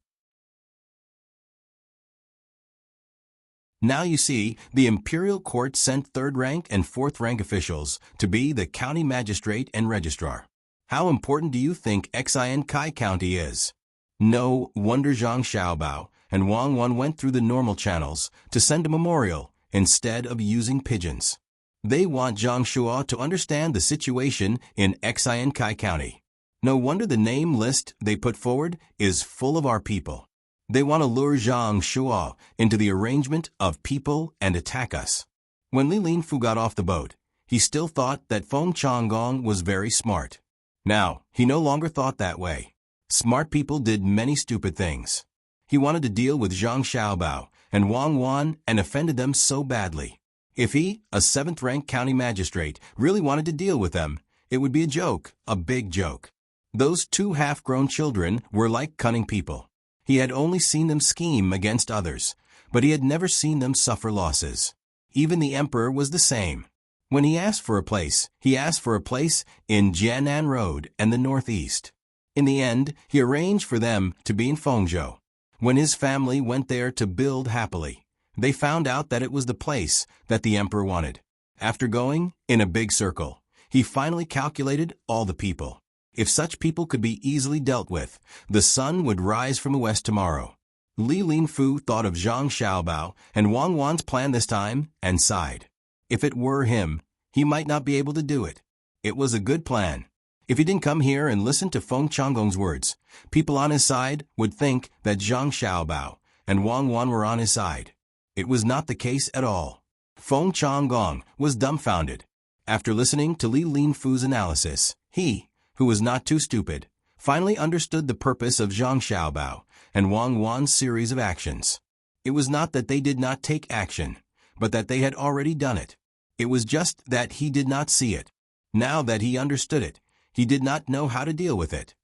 Now you see, the imperial court sent third-rank and fourth-rank officials to be the county magistrate and registrar. How important do you think Xian Kai County is? No wonder Zhang Xiaobao and Wang Wan went through the normal channels to send a memorial instead of using pigeons. They want Zhang Shuo to understand the situation in Xian Kai County. No wonder the name list they put forward is full of our people. They want to lure Zhang Shuo into the arrangement of people and attack us. When Li Linfu got off the boat, he still thought that Feng Changgong was very smart. Now, he no longer thought that way. Smart people did many stupid things. He wanted to deal with Zhang Xiaobao and Wang Wan and offended them so badly. If he, a 7th-rank county magistrate, really wanted to deal with them, it would be a joke, a big joke. Those two half-grown children were like cunning people. He had only seen them scheme against others, but he had never seen them suffer losses. Even the emperor was the same. When he asked for a place, he asked for a place in Jianan Road and the northeast. In the end, he arranged for them to be in Fengzhou. When his family went there to build happily, they found out that it was the place that the emperor wanted. After going in a big circle, he finally calculated all the people. If such people could be easily dealt with, the sun would rise from the west tomorrow. Li Linfu thought of Zhang Xiaobao and Wang Wan's plan this time and sighed. If it were him, he might not be able to do it. It was a good plan. If he didn't come here and listen to Feng Changgong's words, people on his side would think that Zhang Xiaobao and Wang Wan were on his side. It was not the case at all. Feng Changgong was dumbfounded. After listening to Li Linfu's analysis, he, who was not too stupid, finally understood the purpose of Zhang Xiaobao and Wang Wan's series of actions. It was not that they did not take action, but that they had already done it. It was just that he did not see it. Now that he understood it, he did not know how to deal with it.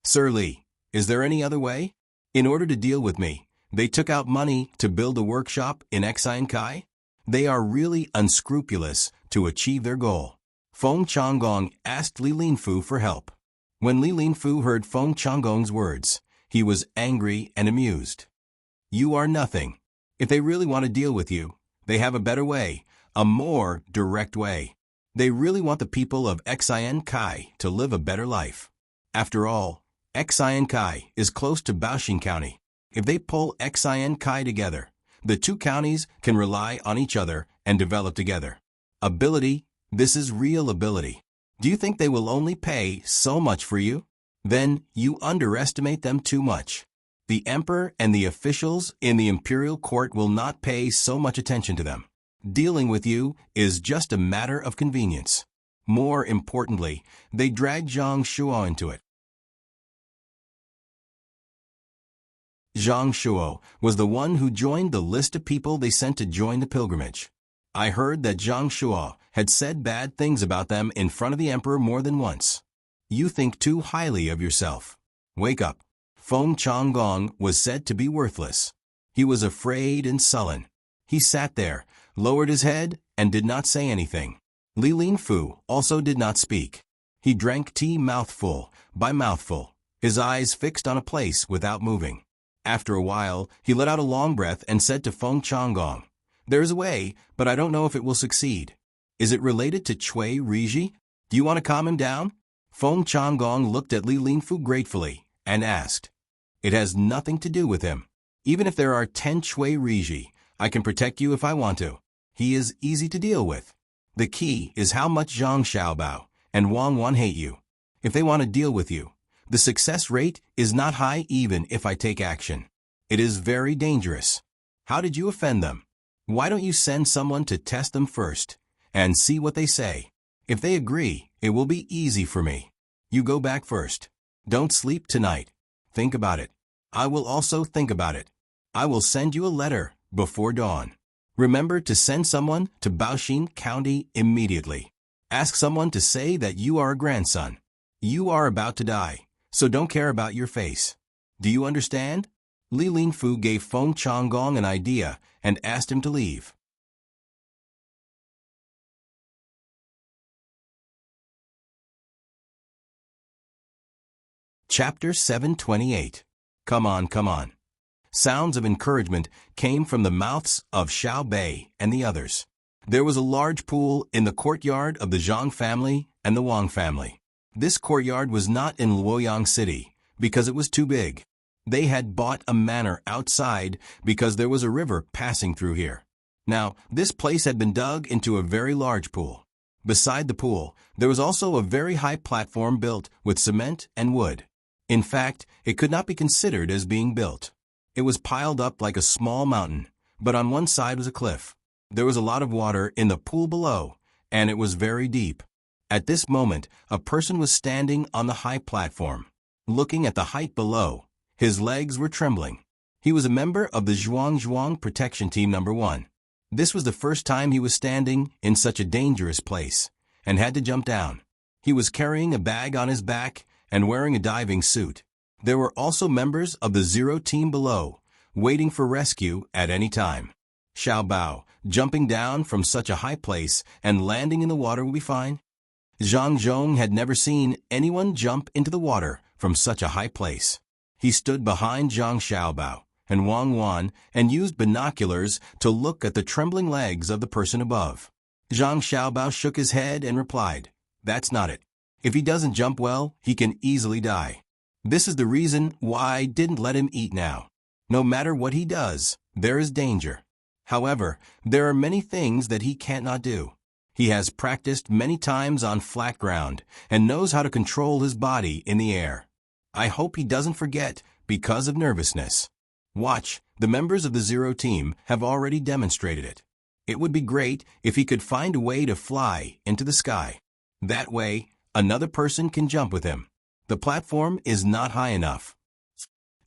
Sir Li, is there any other way? In order to deal with me, they took out money to build a workshop in Xian Kai? They are really unscrupulous to achieve their goal. Feng Changgong asked Li Linfu for help. When Li Linfu heard Feng Changgong's words, he was angry and amused. You are nothing. If they really want to deal with you, they have a better way, a more direct way. They really want the people of Xian Kai to live a better life. After all, Xian Kai is close to Baoxing County. If they pull Xian Kai together, the two counties can rely on each other and develop together. Ability. This is real ability. Do you think they will only pay so much for you? Then you underestimate them too much. The emperor and the officials in the imperial court will not pay so much attention to them. Dealing with you is just a matter of convenience. More importantly, they dragged Zhang Shuo into it. Zhang Shuo was the one who joined the list of people they sent to join the pilgrimage. I heard that Zhang Shuo had said bad things about them in front of the emperor more than once. You think too highly of yourself. Wake up. Feng Changgong was said to be worthless. He was afraid and sullen. He sat there, lowered his head, and did not say anything. Li Linfu also did not speak. He drank tea mouthful by mouthful, his eyes fixed on a place without moving. After a while, he let out a long breath and said to Feng Changgong, "There is a way, but I don't know if it will succeed. Is it related to Chui Riji? Do you want to calm him down?" Feng Changgong looked at Li Linfu gratefully and asked, "It has nothing to do with him. Even if there are 10 Chui Riji, I can protect you if I want to. He is easy to deal with." The key is how much Zhang Xiaobao and Wang Wan hate you. If they want to deal with you, the success rate is not high even if I take action. It is very dangerous. How did you offend them? Why don't you send someone to test them first and see what they say? If they agree, it will be easy for me. You go back first. Don't sleep tonight. Think about it. I will also think about it. I will send you a letter before dawn. Remember to send someone to Baoxin County immediately. Ask someone to say that you are a grandson. You are about to die, so don't care about your face. Do you understand? Li Lingfu gave Feng Changgong an idea and asked him to leave. Chapter 728. Come on, come on. Sounds of encouragement came from the mouths of Xiao Bei and the others. There was a large pool in the courtyard of the Zhang family and the Wang family. This courtyard was not in Luoyang City because it was too big. They had bought a manor outside because there was a river passing through here. Now, this place had been dug into a very large pool. Beside the pool, there was also a very high platform built with cement and wood. In fact, it could not be considered as being built. It was piled up like a small mountain, but on one side was a cliff. There was a lot of water in the pool below, and it was very deep. At this moment, a person was standing on the high platform. Looking at the height below, his legs were trembling. He was a member of the Zhuang Protection Team No. 1. This was the first time he was standing in such a dangerous place, and had to jump down. He was carrying a bag on his back and wearing a diving suit. There were also members of the Zero Team below, waiting for rescue at any time. Xiao Bao, jumping down from such a high place and landing in the water will be fine. Zhang Zhong had never seen anyone jump into the water from such a high place. He stood behind Zhang Xiaobao and Wang Wan and used binoculars to look at the trembling legs of the person above. Zhang Xiaobao shook his head and replied, "That's not it. If he doesn't jump well, he can easily die. This is the reason why I didn't let him eat now. No matter what he does, there is danger. However, there are many things that he cannot do. He has practiced many times on flat ground and knows how to control his body in the air. I hope he doesn't forget because of nervousness. Watch, the members of the Zero Team have already demonstrated it. It would be great if he could find a way to fly into the sky. That way, another person can jump with him. The platform is not high enough."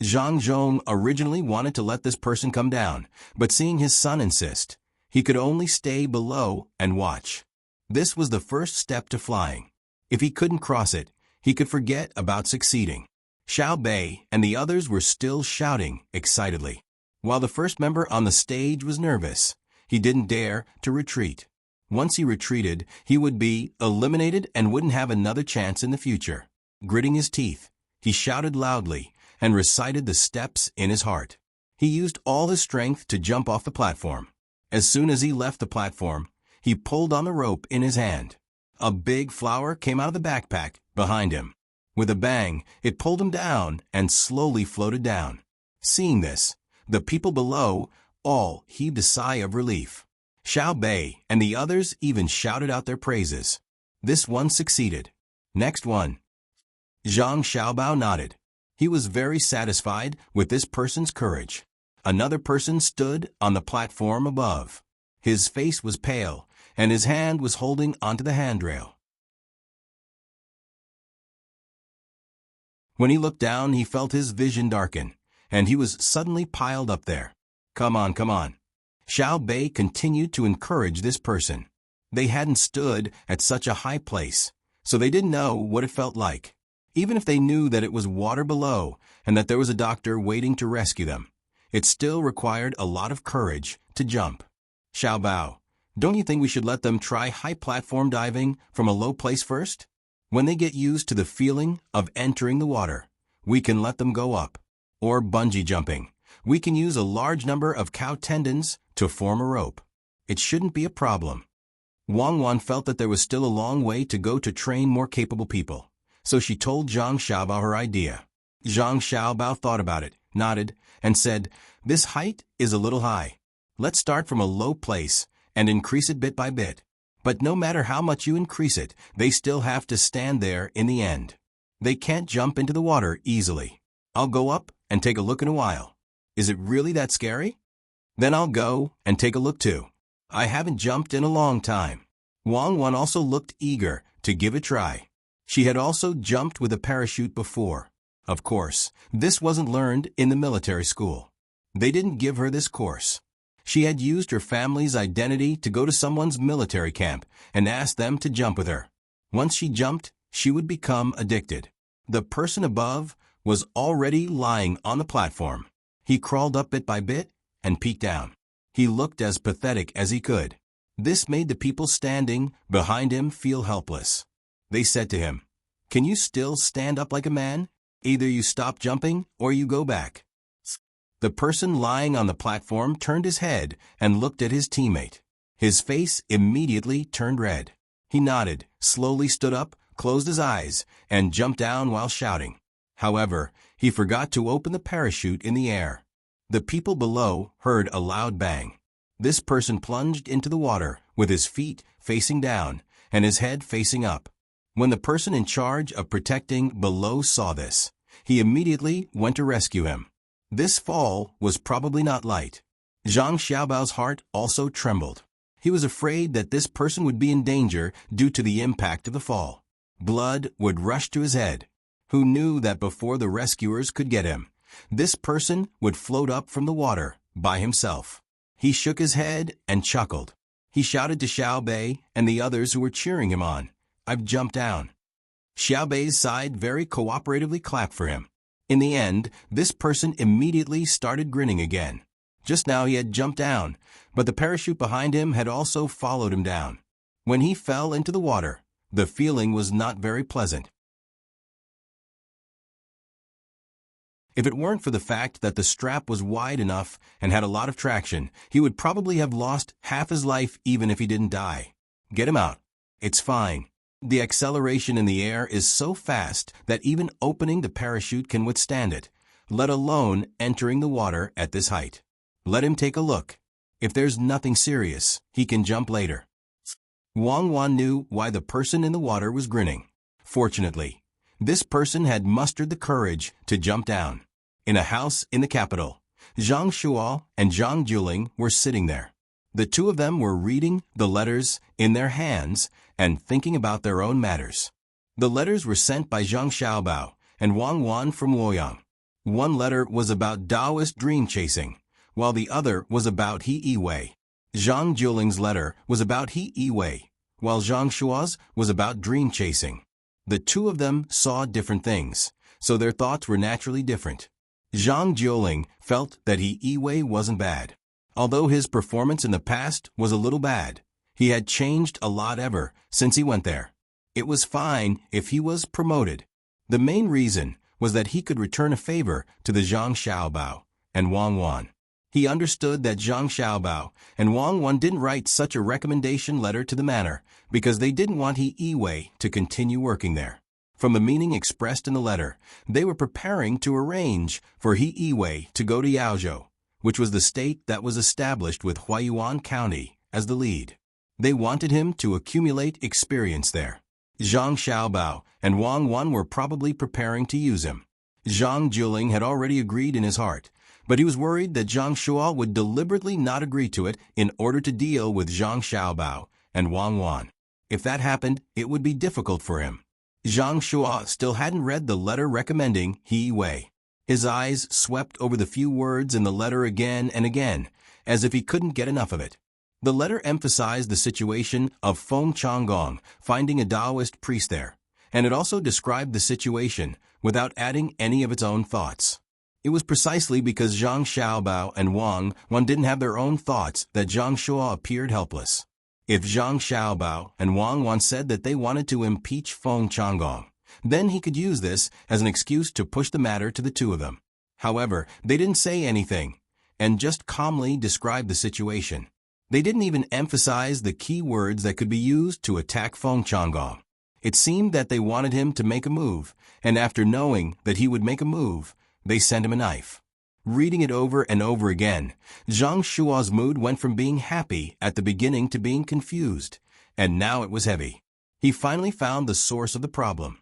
Zhang Zhong originally wanted to let this person come down, but seeing his son insist, he could only stay below and watch. This was the first step to flying. If he couldn't cross it, he could forget about succeeding. Xiao Bei and the others were still shouting excitedly. While the first member on the stage was nervous, he didn't dare to retreat. Once he retreated, he would be eliminated and wouldn't have another chance in the future. Gritting his teeth, he shouted loudly and recited the steps in his heart. He used all his strength to jump off the platform. As soon as he left the platform, he pulled on the rope in his hand. A big flower came out of the backpack behind him. With a bang, it pulled him down and slowly floated down. Seeing this, the people below all heaved a sigh of relief. Xiao Bei and the others even shouted out their praises. This one succeeded. Next one. Zhang Xiaobao nodded. He was very satisfied with this person's courage. Another person stood on the platform above. His face was pale, and his hand was holding onto the handrail. When he looked down, he felt his vision darken, and he was suddenly piled up there. Come on, come on. Xiao Bei continued to encourage this person. They hadn't stood at such a high place, so they didn't know what it felt like. Even if they knew that it was water below and that there was a doctor waiting to rescue them, it still required a lot of courage to jump. Xiao Bao, don't you think we should let them try high platform diving from a low place first? When they get used to the feeling of entering the water, we can let them go up. Or bungee jumping. We can use a large number of cow tendons to form a rope. It shouldn't be a problem. Wang Wan felt that there was still a long way to go to train more capable people, so she told Zhang Xiaobao her idea. Zhang Xiaobao thought about it, nodded, and said, "This height is a little high. Let's start from a low place and increase it bit by bit. But no matter how much you increase it, they still have to stand there in the end. They can't jump into the water easily. I'll go up and take a look in a while. Is it really that scary? Then I'll go and take a look too. I haven't jumped in a long time. Wang Wan also looked eager to give it a try. She had also jumped with a parachute before. Of course, this wasn't learned in the military school. They didn't give her this course. She had used her family's identity to go to someone's military camp and ask them to jump with her. Once she jumped, she would become addicted. The person above was already lying on the platform. He crawled up bit by bit and peeked down. He looked as pathetic as he could. This made the people standing behind him feel helpless. They said to him, "Can you still stand up like a man? Either you stop jumping or you go back." The person lying on the platform turned his head and looked at his teammate. His face immediately turned red. He nodded, slowly stood up, closed his eyes, and jumped down while shouting. However, he forgot to open the parachute in the air. The people below heard a loud bang. This person plunged into the water with his feet facing down and his head facing up. When the person in charge of protecting below saw this, he immediately went to rescue him. This fall was probably not light. Zhang Xiaobao's heart also trembled. He was afraid that this person would be in danger due to the impact of the fall. Blood would rush to his head. Who knew that before the rescuers could get him, this person would float up from the water by himself? He shook his head and chuckled. He shouted to Xiao Bei and the others who were cheering him on, "I've jumped down." Xiao Bei's side very cooperatively clapped for him. In the end, this person immediately started grinning again. Just now he had jumped down, but the parachute behind him had also followed him down. When he fell into the water, the feeling was not very pleasant. If it weren't for the fact that the strap was wide enough and had a lot of traction, he would probably have lost half his life even if he didn't die. Get him out. It's fine. The acceleration in the air is so fast that even opening the parachute can withstand it, let alone entering the water at this height. Let him take a look. If there's nothing serious, he can jump later. Wang Wan knew why the person in the water was grinning. Fortunately, this person had mustered the courage to jump down. In a house in the capital, Zhang Shuo and Zhang Juling were sitting there. The two of them were reading the letters in their hands and thinking about their own matters. The letters were sent by Zhang Xiaobao and Wang Wan from Luoyang. One letter was about Taoist dream chasing, while the other was about He Yiwei. Zhang Juling's letter was about He Yiwei, while Zhang Shuo's was about dream chasing. The two of them saw different things, so their thoughts were naturally different. Zhang Juling felt that He Yiwei wasn't bad. Although his performance in the past was a little bad, he had changed a lot ever since he went there. It was fine if he was promoted. The main reason was that he could return a favor to the Zhang Xiaobao and Wang Wan. He understood that Zhang Xiaobao and Wang Wan didn't write such a recommendation letter to the manor because they didn't want He Yiwei to continue working there. From the meaning expressed in the letter, they were preparing to arrange for He Yiwei to go to Yaozhou, which was the state that was established with Huaiyuan County as the lead. They wanted him to accumulate experience there. Zhang Xiaobao and Wang Wan were probably preparing to use him. Zhang Juling had already agreed in his heart, but he was worried that Zhang Shuo would deliberately not agree to it in order to deal with Zhang Xiaobao and Wang Wan. If that happened, it would be difficult for him. Zhang Shuo still hadn't read the letter recommending He Yiwei. His eyes swept over the few words in the letter again and again, as if he couldn't get enough of it. The letter emphasized the situation of Feng Changgong finding a Taoist priest there, and it also described the situation without adding any of its own thoughts. It was precisely because Zhang Xiaobao and Wang Wan didn't have their own thoughts that Zhang Shuo appeared helpless. If Zhang Xiaobao and Wang Wan said that they wanted to impeach Feng Changgong, then he could use this as an excuse to push the matter to the two of them. However, they didn't say anything, and just calmly described the situation. They didn't even emphasize the key words that could be used to attack Feng Changgong. It seemed that they wanted him to make a move, and after knowing that he would make a move, they sent him a knife. Reading it over and over again, Zhang Shuo's mood went from being happy at the beginning to being confused, and now it was heavy. He finally found the source of the problem.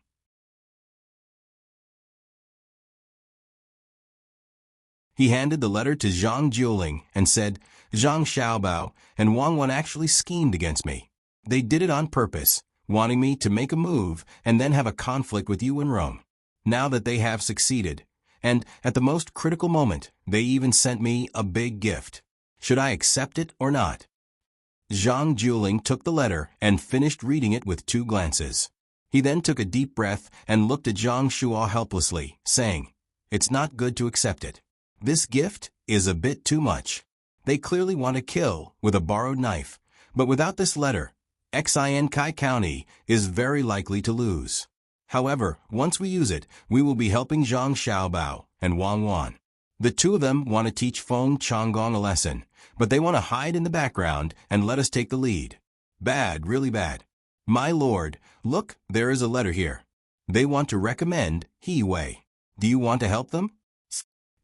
He handed the letter to Zhang Juling and said, "Zhang Xiaobao and Wang Wan actually schemed against me. They did it on purpose, wanting me to make a move and then have a conflict with you in Rome. Now that they have succeeded, and at the most critical moment, they even sent me a big gift. Should I accept it or not?" Zhang Juling took the letter and finished reading it with 2 glances. He then took a deep breath and looked at Zhang Shuo helplessly, saying, "It's not good to accept it. This gift is a bit too much. They clearly want to kill with a borrowed knife, but without this letter, Xinkai County is very likely to lose. However, once we use it, we will be helping Zhang Xiaobao and Wang Wan. The 2 of them want to teach Feng Changgong a lesson, but they want to hide in the background and let us take the lead. Bad, really bad. My lord, look, there is a letter here. They want to recommend He Wei. Do you want to help them?"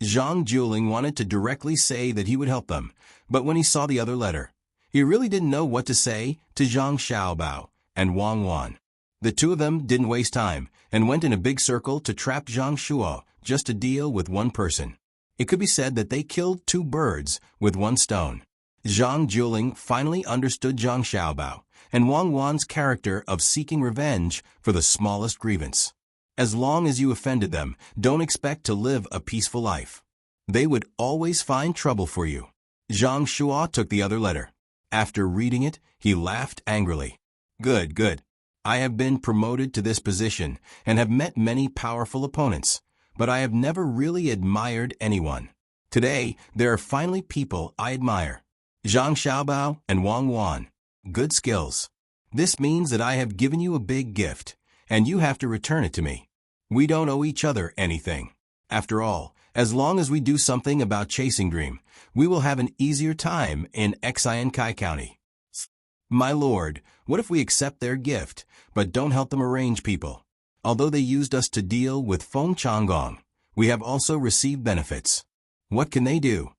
Zhang Juling wanted to directly say that he would help them, but when he saw the other letter, he really didn't know what to say to Zhang Xiaobao and Wang Wan. The 2 of them didn't waste time and went in a big circle to trap Zhang Shuo just to deal with one person. It could be said that they killed 2 birds with 1 stone. Zhang Juling finally understood Zhang Xiaobao and Wang Wan's character of seeking revenge for the smallest grievance. As long as you offended them, don't expect to live a peaceful life. They would always find trouble for you. Zhang Shuo took the other letter. After reading it, he laughed angrily. Good, good. I have been promoted to this position and have met many powerful opponents, but I have never really admired anyone. Today, there are finally people I admire. Zhang Xiaobao and Wang Wan. Good skills. This means that I have given you a big gift, and you have to return it to me. We don't owe each other anything. After all, as long as we do something about Chasing Dream, we will have an easier time in Xinkai County. My lord, what if we accept their gift, but don't help them arrange people? Although they used us to deal with Feng Changgong, we have also received benefits. What can they do?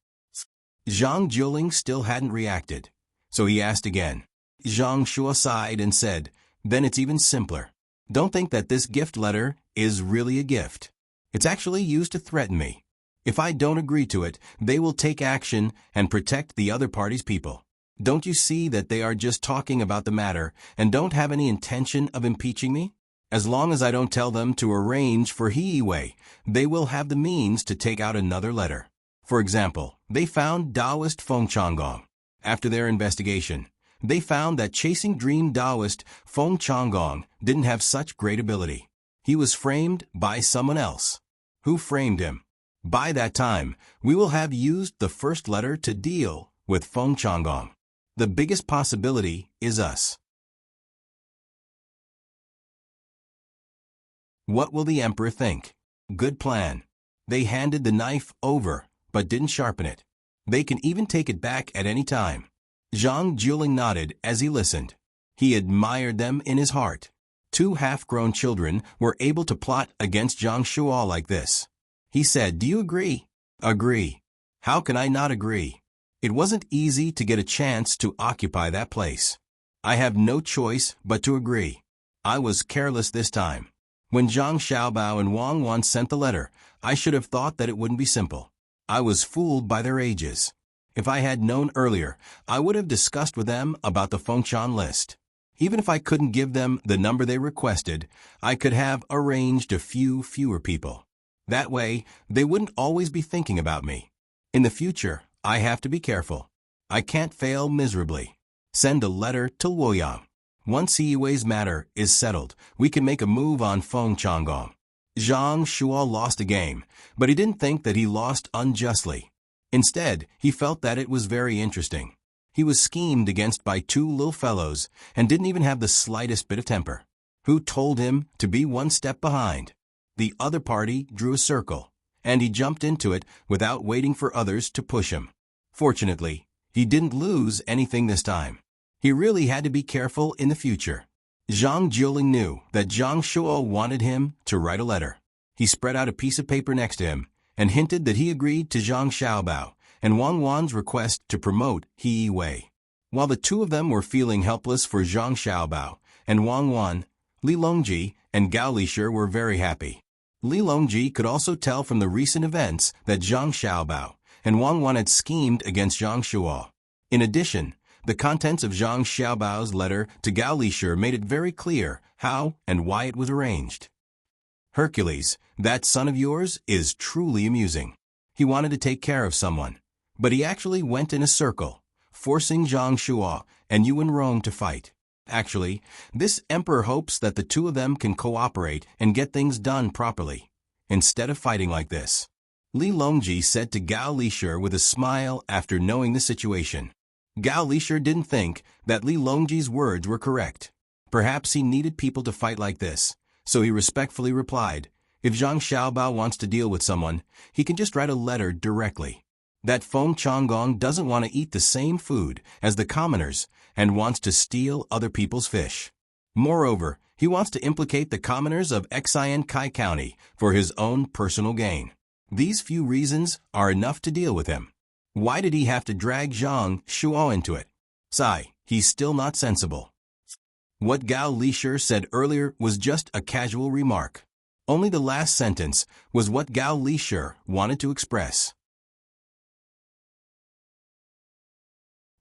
Zhang Juling still hadn't reacted, so he asked again. Zhang Shuo sighed and said, "Then it's even simpler. Don't think that this gift letter is really a gift. It's actually used to threaten me. If I don't agree to it, they will take action and protect the other party's people. Don't you see that they are just talking about the matter and don't have any intention of impeaching me? As long as I don't tell them to arrange for He Wei, they will have the means to take out another letter. For example, they found Taoist Feng Changgong. After their investigation, they found that Chasing Dream Taoist Feng Changgong didn't have such great ability. He was framed by someone else. Who framed him? By that time, we will have used the first letter to deal with Feng Changgong. The biggest possibility is us. What will the emperor think? Good plan. They handed the knife over, but didn't sharpen it. They can even take it back at any time. Zhang Juling nodded as he listened. He admired them in his heart. 2 half-grown children were able to plot against Zhang Shuo like this. He said, "Do you agree?" "Agree. How can I not agree? It wasn't easy to get a chance to occupy that place. I have no choice but to agree. I was careless this time. When Zhang Xiaobao and Wang Wan sent the letter, I should have thought that it wouldn't be simple. I was fooled by their ages. If I had known earlier, I would have discussed with them about the Fengshan list. Even if I couldn't give them the number they requested, I could have arranged a fewer people. That way, they wouldn't always be thinking about me. In the future, I have to be careful. I can't fail miserably. Send a letter to Luoyang. Once He Wei's matter is settled, we can make a move on Feng Changgong." Zhang Shuo lost a game, but he didn't think that he lost unjustly. Instead, he felt that it was very interesting. He was schemed against by 2 little fellows and didn't even have the slightest bit of temper. Who told him to be 1 step behind? The other party drew a circle, and he jumped into it without waiting for others to push him. Fortunately, he didn't lose anything this time. He really had to be careful in the future. Zhang Juling knew that Zhang Shuo wanted him to write a letter. He spread out a piece of paper next to him and hinted that he agreed to Zhang Xiaobao and Wang Wan's request to promote He Wei. While the two of them were feeling helpless for Zhang Xiaobao and Wang Wan, Li Longji and Gao Lishir were very happy. Li Longji could also tell from the recent events that Zhang Xiaobao and Wang Wan had schemed against Zhang Shuo. In addition, the contents of Zhang Xiaobao's letter to Gao Lishir made it very clear how and why it was arranged. Hercules, that son of yours, is truly amusing. He wanted to take care of someone, but he actually went in a circle, forcing Zhang Shuo and Yuan Rong to fight. Actually, this emperor hopes that the two of them can cooperate and get things done properly, instead of fighting like this. Li Longji said to Gao Lishir with a smile after knowing the situation. Gao Lishir didn't think that Li Longji's words were correct. Perhaps he needed people to fight like this, so he respectfully replied, if Zhang Xiaobao wants to deal with someone, he can just write a letter directly. That Feng Changgong doesn't want to eat the same food as the commoners and wants to steal other people's fish. Moreover, he wants to implicate the commoners of Xian Kai County for his own personal gain. These few reasons are enough to deal with him. Why did he have to drag Zhang Shuo into it? Sigh, he's still not sensible. What Gao Lishir said earlier was just a casual remark. Only the last sentence was what Gao Lishir wanted to express.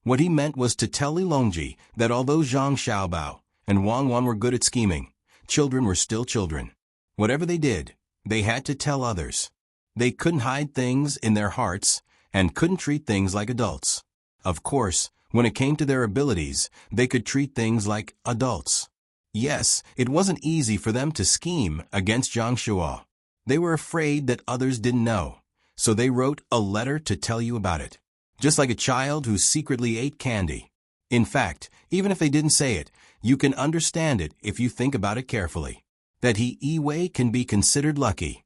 What he meant was to tell Li Longji that although Zhang Xiaobao and Wang Wan were good at scheming, children were still children. Whatever they did, they had to tell others. They couldn't hide things in their hearts and couldn't treat things like adults. Of course, when it came to their abilities, they could treat things like adults. Yes, it wasn't easy for them to scheme against Zhang Shuo. They were afraid that others didn't know, so they wrote a letter to tell you about it. Just like a child who secretly ate candy. In fact, even if they didn't say it, you can understand it if you think about it carefully. That he Yi can be considered lucky.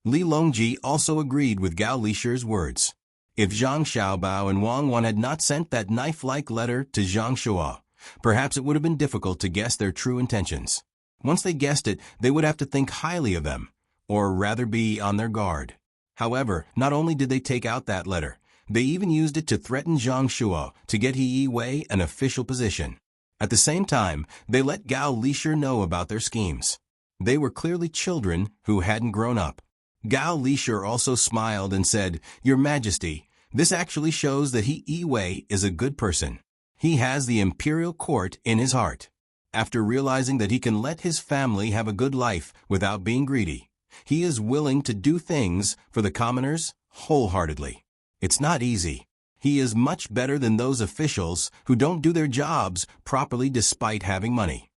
Li Longji also agreed with Gao Lishir's words. If Zhang Xiaobao and Wang Wan had not sent that knife-like letter to Zhang Shuo, perhaps it would have been difficult to guess their true intentions. Once they guessed it, they would have to think highly of them, or rather be on their guard. However, not only did they take out that letter, they even used it to threaten Zhang Shuo to get He Wei an official position. At the same time, they let Gao Lishir know about their schemes. They were clearly children who hadn't grown up. Gao Lishir also smiled and said, Your Majesty, this actually shows that He Wei is a good person. He has the imperial court in his heart. After realizing that he can let his family have a good life without being greedy, he is willing to do things for the commoners wholeheartedly. It's not easy. He is much better than those officials who don't do their jobs properly despite having money.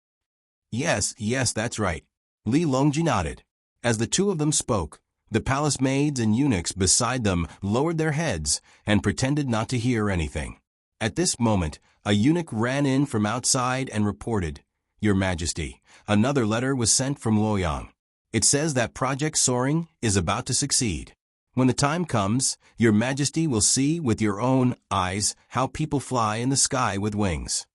Yes, that's right. Li Longji nodded. As the two of them spoke, the palace maids and eunuchs beside them lowered their heads and pretended not to hear anything. At this moment, a eunuch ran in from outside and reported, Your Majesty, another letter was sent from Luoyang. It says that Project Soaring is about to succeed. When the time comes, Your Majesty will see with your own eyes how people fly in the sky with wings.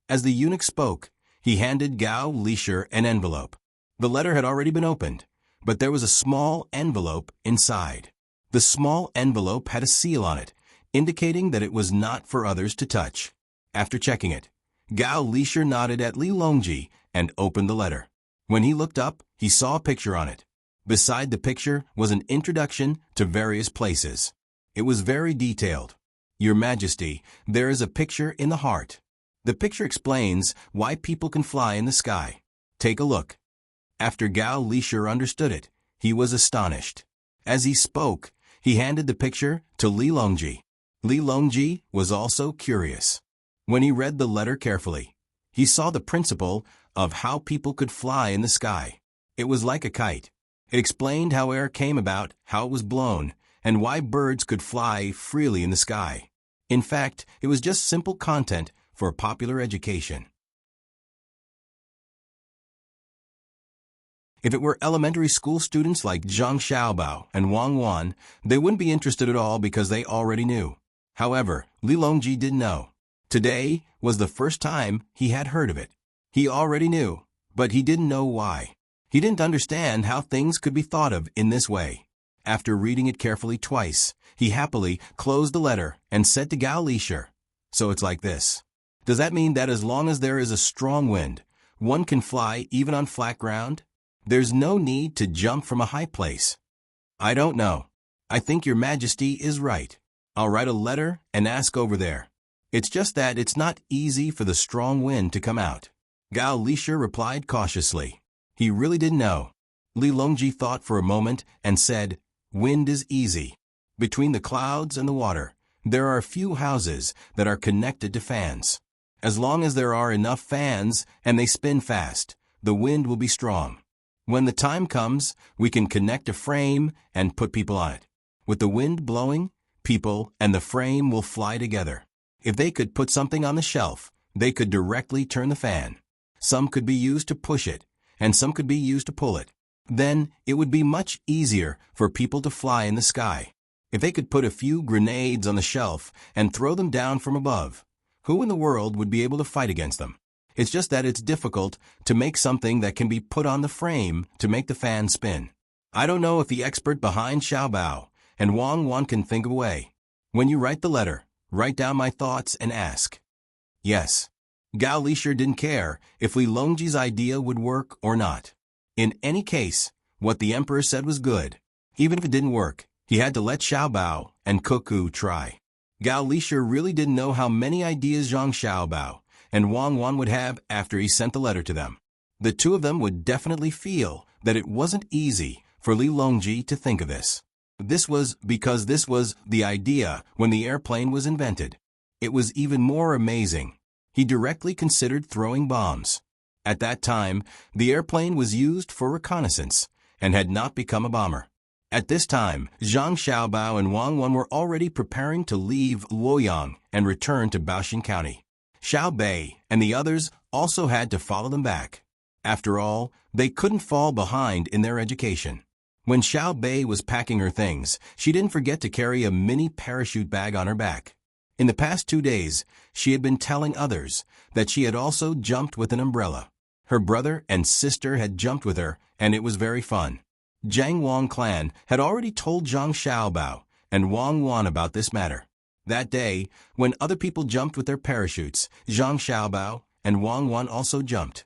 As the eunuch spoke, he handed Gao Lishir an envelope. The letter had already been opened, but there was a small envelope inside. The small envelope had a seal on it, indicating that it was not for others to touch. After checking it, Gao Lishir nodded at Li Longji and opened the letter. When he looked up, he saw a picture on it. Beside the picture was an introduction to various places. It was very detailed. Your Majesty, there is a picture in the heart. The picture explains why people can fly in the sky. Take a look. After Gao Lishir understood it, he was astonished. As he spoke, he handed the picture to Li Longji. Li Longji was also curious. When he read the letter carefully, he saw the principle of how people could fly in the sky. It was like a kite. It explained how air came about, how it was blown, and why birds could fly freely in the sky. In fact, it was just simple content for popular education. If it were elementary school students like Zhang Xiaobao and Wang Wan, they wouldn't be interested at all because they already knew. However, Li Longji did know. Today was the first time he had heard of it. He already knew, but he didn't know why. He didn't understand how things could be thought of in this way. After reading it carefully twice, he happily closed the letter and said to Gao Lishir, So it's like this. Does that mean that as long as there is a strong wind, one can fly even on flat ground? There's no need to jump from a high place. I don't know. I think your majesty is right. I'll write a letter and ask over there. It's just that it's not easy for the strong wind to come out. Gao Lisha replied cautiously. He really didn't know. Li Longji thought for a moment and said, "Wind is easy. Between the clouds and the water, there are a few houses that are connected to fans. As long as there are enough fans and they spin fast, the wind will be strong. When the time comes, we can connect a frame and put people on it. With the wind blowing, people and the frame will fly together. If they could put something on the shelf, they could directly turn the fan. Some could be used to push it, and some could be used to pull it. Then it would be much easier for people to fly in the sky. If they could put a few grenades on the shelf and throw them down from above, who in the world would be able to fight against them? It's just that it's difficult to make something that can be put on the frame to make the fan spin. I don't know if the expert behind Xiao Bao and Wang Wan can think of a way. When you write the letter, write down my thoughts and ask." Yes. Gao Lisha didn't care if Li Longji's idea would work or not. In any case, what the emperor said was good. Even if it didn't work, he had to let Xiao Bao and Cuckoo try. Gao Lisha really didn't know how many ideas Zhang Xiaobao and Wang Wan would have after he sent the letter to them. The two of them would definitely feel that it wasn't easy for Li Longji to think of this. This was because this was the idea when the airplane was invented. It was even more amazing. He directly considered throwing bombs. At that time, the airplane was used for reconnaissance and had not become a bomber. At this time, Zhang Xiaobao and Wang Wan were already preparing to leave Luoyang and return to Baoshan County. Xiao Bei and the others also had to follow them back. After all, they couldn't fall behind in their education. When Xiao Bei was packing her things, she didn't forget to carry a mini parachute bag on her back. In the past 2 days, she had been telling others that she had also jumped with an umbrella. Her brother and sister had jumped with her, and it was very fun. Jiang Wang clan had already told Zhang Xiaobao and Wang Wan about this matter. That day, when other people jumped with their parachutes, Zhang Xiaobao and Wang Wan also jumped.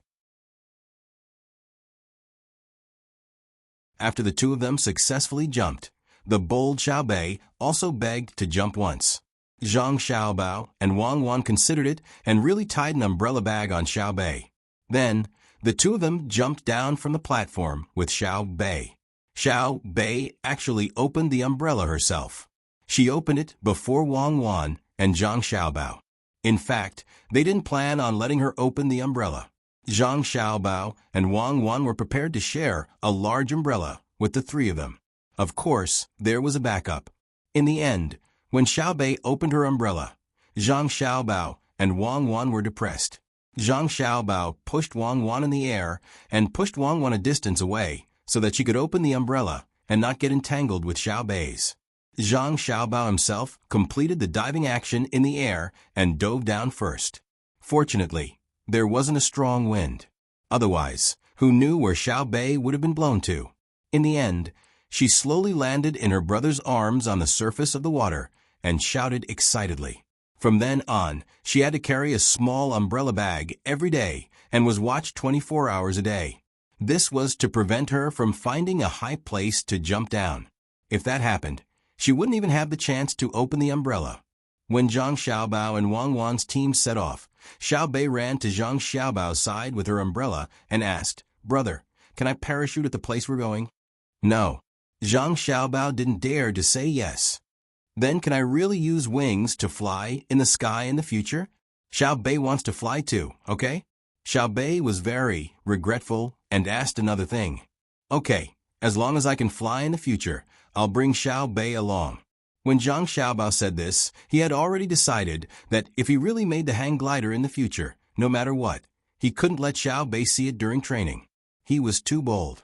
After the two of them successfully jumped, the bold Xiao Bei also begged to jump once. Zhang Xiaobao and Wang Wan considered it and really tied an umbrella bag on Xiao Bei. Then, the two of them jumped down from the platform with Xiao Bei. Xiao Bei actually opened the umbrella herself. She opened it before Wang Wan and Zhang Xiaobao. In fact, they didn't plan on letting her open the umbrella. Zhang Xiaobao and Wang Wan were prepared to share a large umbrella with the three of them. Of course, there was a backup. In the end, when Xiao Bei opened her umbrella, Zhang Xiaobao and Wang Wan were depressed. Zhang Xiaobao pushed Wang Wan in the air and pushed Wang Wan a distance away so that she could open the umbrella and not get entangled with Xiao Bei's. Zhang Xiaobao himself completed the diving action in the air and dove down first. Fortunately, there wasn't a strong wind. Otherwise, who knew where Xiao Bei would have been blown to? In the end, she slowly landed in her brother's arms on the surface of the water and shouted excitedly. From then on, she had to carry a small umbrella bag every day and was watched 24 hours a day. This was to prevent her from finding a high place to jump down. If that happened, she wouldn't even have the chance to open the umbrella. When Zhang Xiaobao and Wang Wan's team set off, Xiao Bei ran to Zhang Xiaobao's side with her umbrella and asked, "Brother, can I parachute at the place we're going?" No. Zhang Xiaobao didn't dare to say yes. Then can I really use wings to fly in the sky in the future? Xiao Bei wants to fly too, okay? Xiao Bei was very regretful and asked another thing. Okay, as long as I can fly in the future, I'll bring Xiao Bei along. When Zhang Xiaobao said this, he had already decided that if he really made the hang glider in the future, no matter what, he couldn't let Xiao Bei see it during training. He was too bold.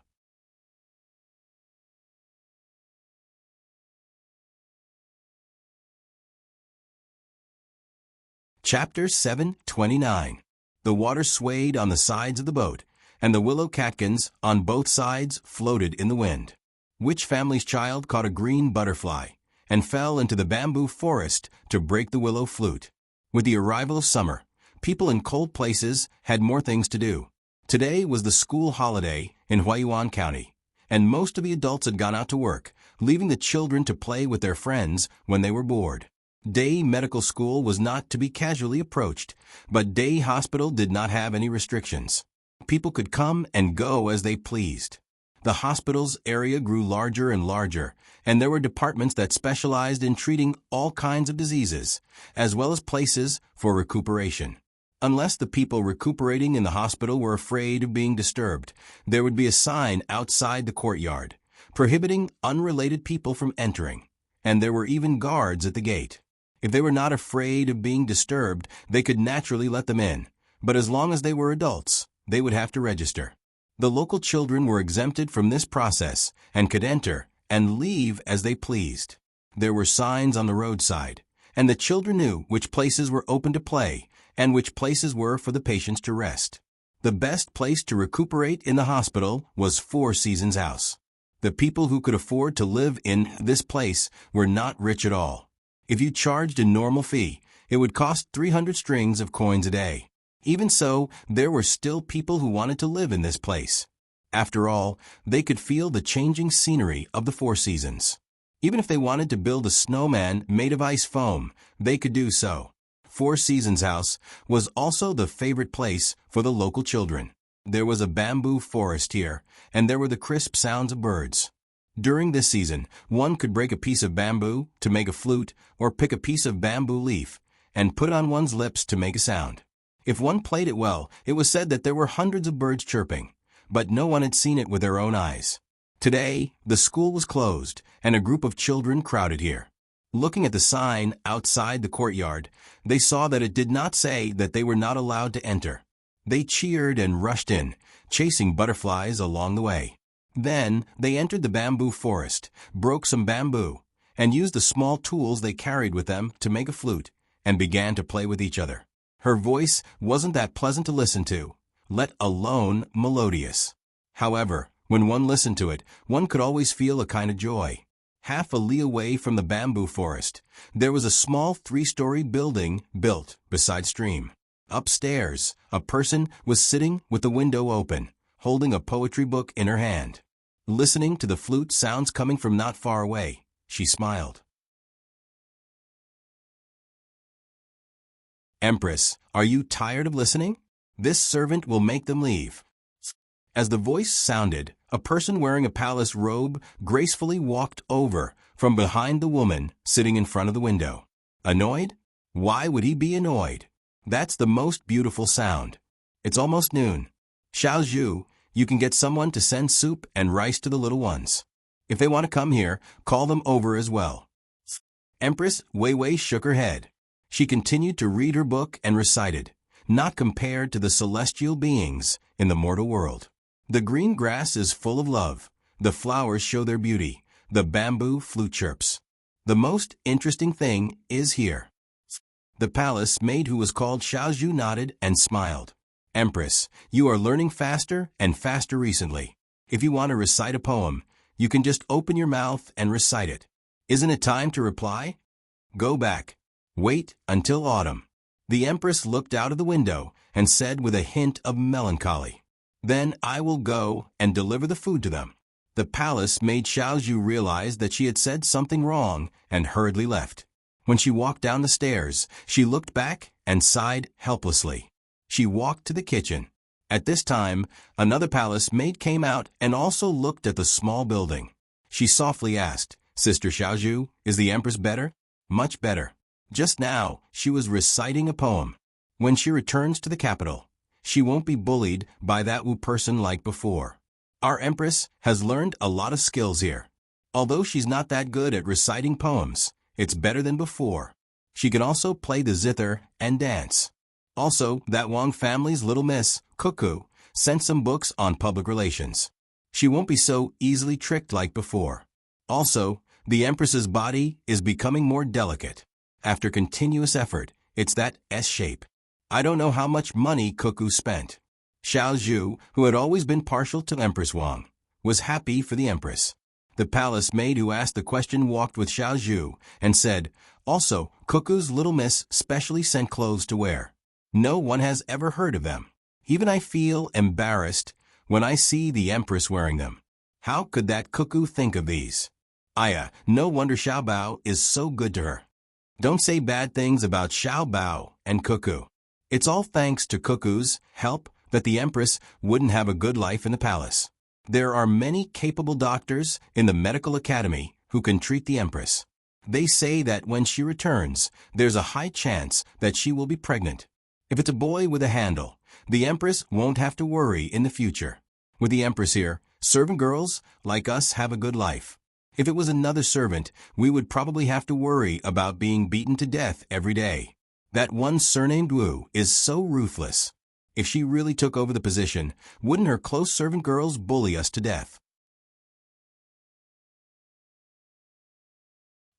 Chapter 729. The water swayed on the sides of the boat, and the willow catkins on both sides floated in the wind. Which family's child caught a green butterfly and fell into the bamboo forest to break the willow flute? With the arrival of summer, people in cold places had more things to do. Today was the school holiday in Huaiyuan County, and most of the adults had gone out to work, leaving the children to play with their friends when they were bored. Day medical school was not to be casually approached, but day hospital did not have any restrictions. People could come and go as they pleased. The hospital's area grew larger and larger, and there were departments that specialized in treating all kinds of diseases, as well as places for recuperation. Unless the people recuperating in the hospital were afraid of being disturbed, there would be a sign outside the courtyard, prohibiting unrelated people from entering, and there were even guards at the gate. If they were not afraid of being disturbed, they could naturally let them in, but as long as they were adults, they would have to register. The local children were exempted from this process and could enter and leave as they pleased. There were signs on the roadside, and the children knew which places were open to play and which places were for the patients to rest. The best place to recuperate in the hospital was Four Seasons House. The people who could afford to live in this place were not rich at all. If you charged a normal fee, it would cost 300 strings of coins a day. Even so, there were still people who wanted to live in this place. After all, they could feel the changing scenery of the Four Seasons. Even if they wanted to build a snowman made of ice foam, they could do so. Four Seasons House was also the favorite place for the local children. There was a bamboo forest here, and there were the crisp sounds of birds. During this season, one could break a piece of bamboo to make a flute or pick a piece of bamboo leaf and put on one's lips to make a sound. If one played it well, it was said that there were hundreds of birds chirping, but no one had seen it with their own eyes. Today, the school was closed, and a group of children crowded here. Looking at the sign outside the courtyard, they saw that it did not say that they were not allowed to enter. They cheered and rushed in, chasing butterflies along the way. Then, they entered the bamboo forest, broke some bamboo, and used the small tools they carried with them to make a flute, and began to play with each other. Her voice wasn't that pleasant to listen to, let alone melodious. However, when one listened to it, one could always feel a kind of joy. Half a li away from the bamboo forest, there was a small 3-story building built beside stream. Upstairs, a person was sitting with the window open, holding a poetry book in her hand. Listening to the flute sounds coming from not far away, she smiled. Empress, are you tired of listening? This servant will make them leave. As the voice sounded, a person wearing a palace robe gracefully walked over from behind the woman sitting in front of the window. Annoyed? Why would he be annoyed? That's the most beautiful sound. It's almost noon. Xiao Zhu, you can get someone to send soup and rice to the little ones. If they want to come here, call them over as well. Empress Wei Wei shook her head. She continued to read her book and recited, not compared to the celestial beings in the mortal world. The green grass is full of love. The flowers show their beauty. The bamboo flute chirps. The most interesting thing is here. The palace maid who was called Xiao Zhu nodded and smiled. Empress, you are learning faster and faster recently. If you want to recite a poem, you can just open your mouth and recite it. Isn't it time to reply? Go back. Wait until autumn. The Empress looked out of the window and said with a hint of melancholy, Then I will go and deliver the food to them. The palace made Xiao Zhu realize that she had said something wrong and hurriedly left. When she walked down the stairs, she looked back and sighed helplessly. She walked to the kitchen. At this time, another palace maid came out and also looked at the small building. She softly asked, Sister Xiao Zhu, is the Empress better? Much better. Just now, she was reciting a poem. When she returns to the capital, she won't be bullied by that Wu person like before. Our Empress has learned a lot of skills here. Although she's not that good at reciting poems, it's better than before. She can also play the zither and dance. Also, that Wang family's little miss, Cuckoo, sent some books on public relations. She won't be so easily tricked like before. Also, the Empress's body is becoming more delicate. After continuous effort, it's that S shape. I don't know how much money Cuckoo spent. Xiao Zhu, who had always been partial to Empress Wang, was happy for the Empress. The palace maid who asked the question walked with Xiao Zhu and said, "Also, Cuckoo's little miss specially sent clothes to wear. No one has ever heard of them. Even I feel embarrassed when I see the Empress wearing them. How could that Cuckoo think of these? No wonder Xiao Bao is so good to her. Don't say bad things about Xiao Bao and Cuckoo. It's all thanks to Cuckoo's help that the Empress wouldn't have a good life in the palace. There are many capable doctors in the medical academy who can treat the Empress. They say that when she returns, there's a high chance that she will be pregnant. If it's a boy with a handle, the Empress won't have to worry in the future. With the Empress here, servant girls like us have a good life. If it was another servant, we would probably have to worry about being beaten to death every day. That one surnamed Wu is so ruthless. If she really took over the position, wouldn't her close servant girls bully us to death?"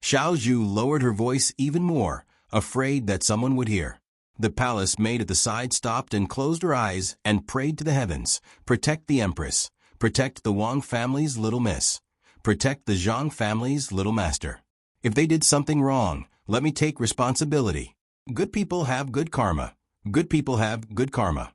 Xiao Zhu lowered her voice even more, afraid that someone would hear. The palace maid at the side stopped and closed her eyes and prayed to the heavens, "Protect the Empress. Protect the Wang family's little miss. Protect the Zhang family's little master. If they did something wrong, let me take responsibility. Good people have good karma. Good people have good karma.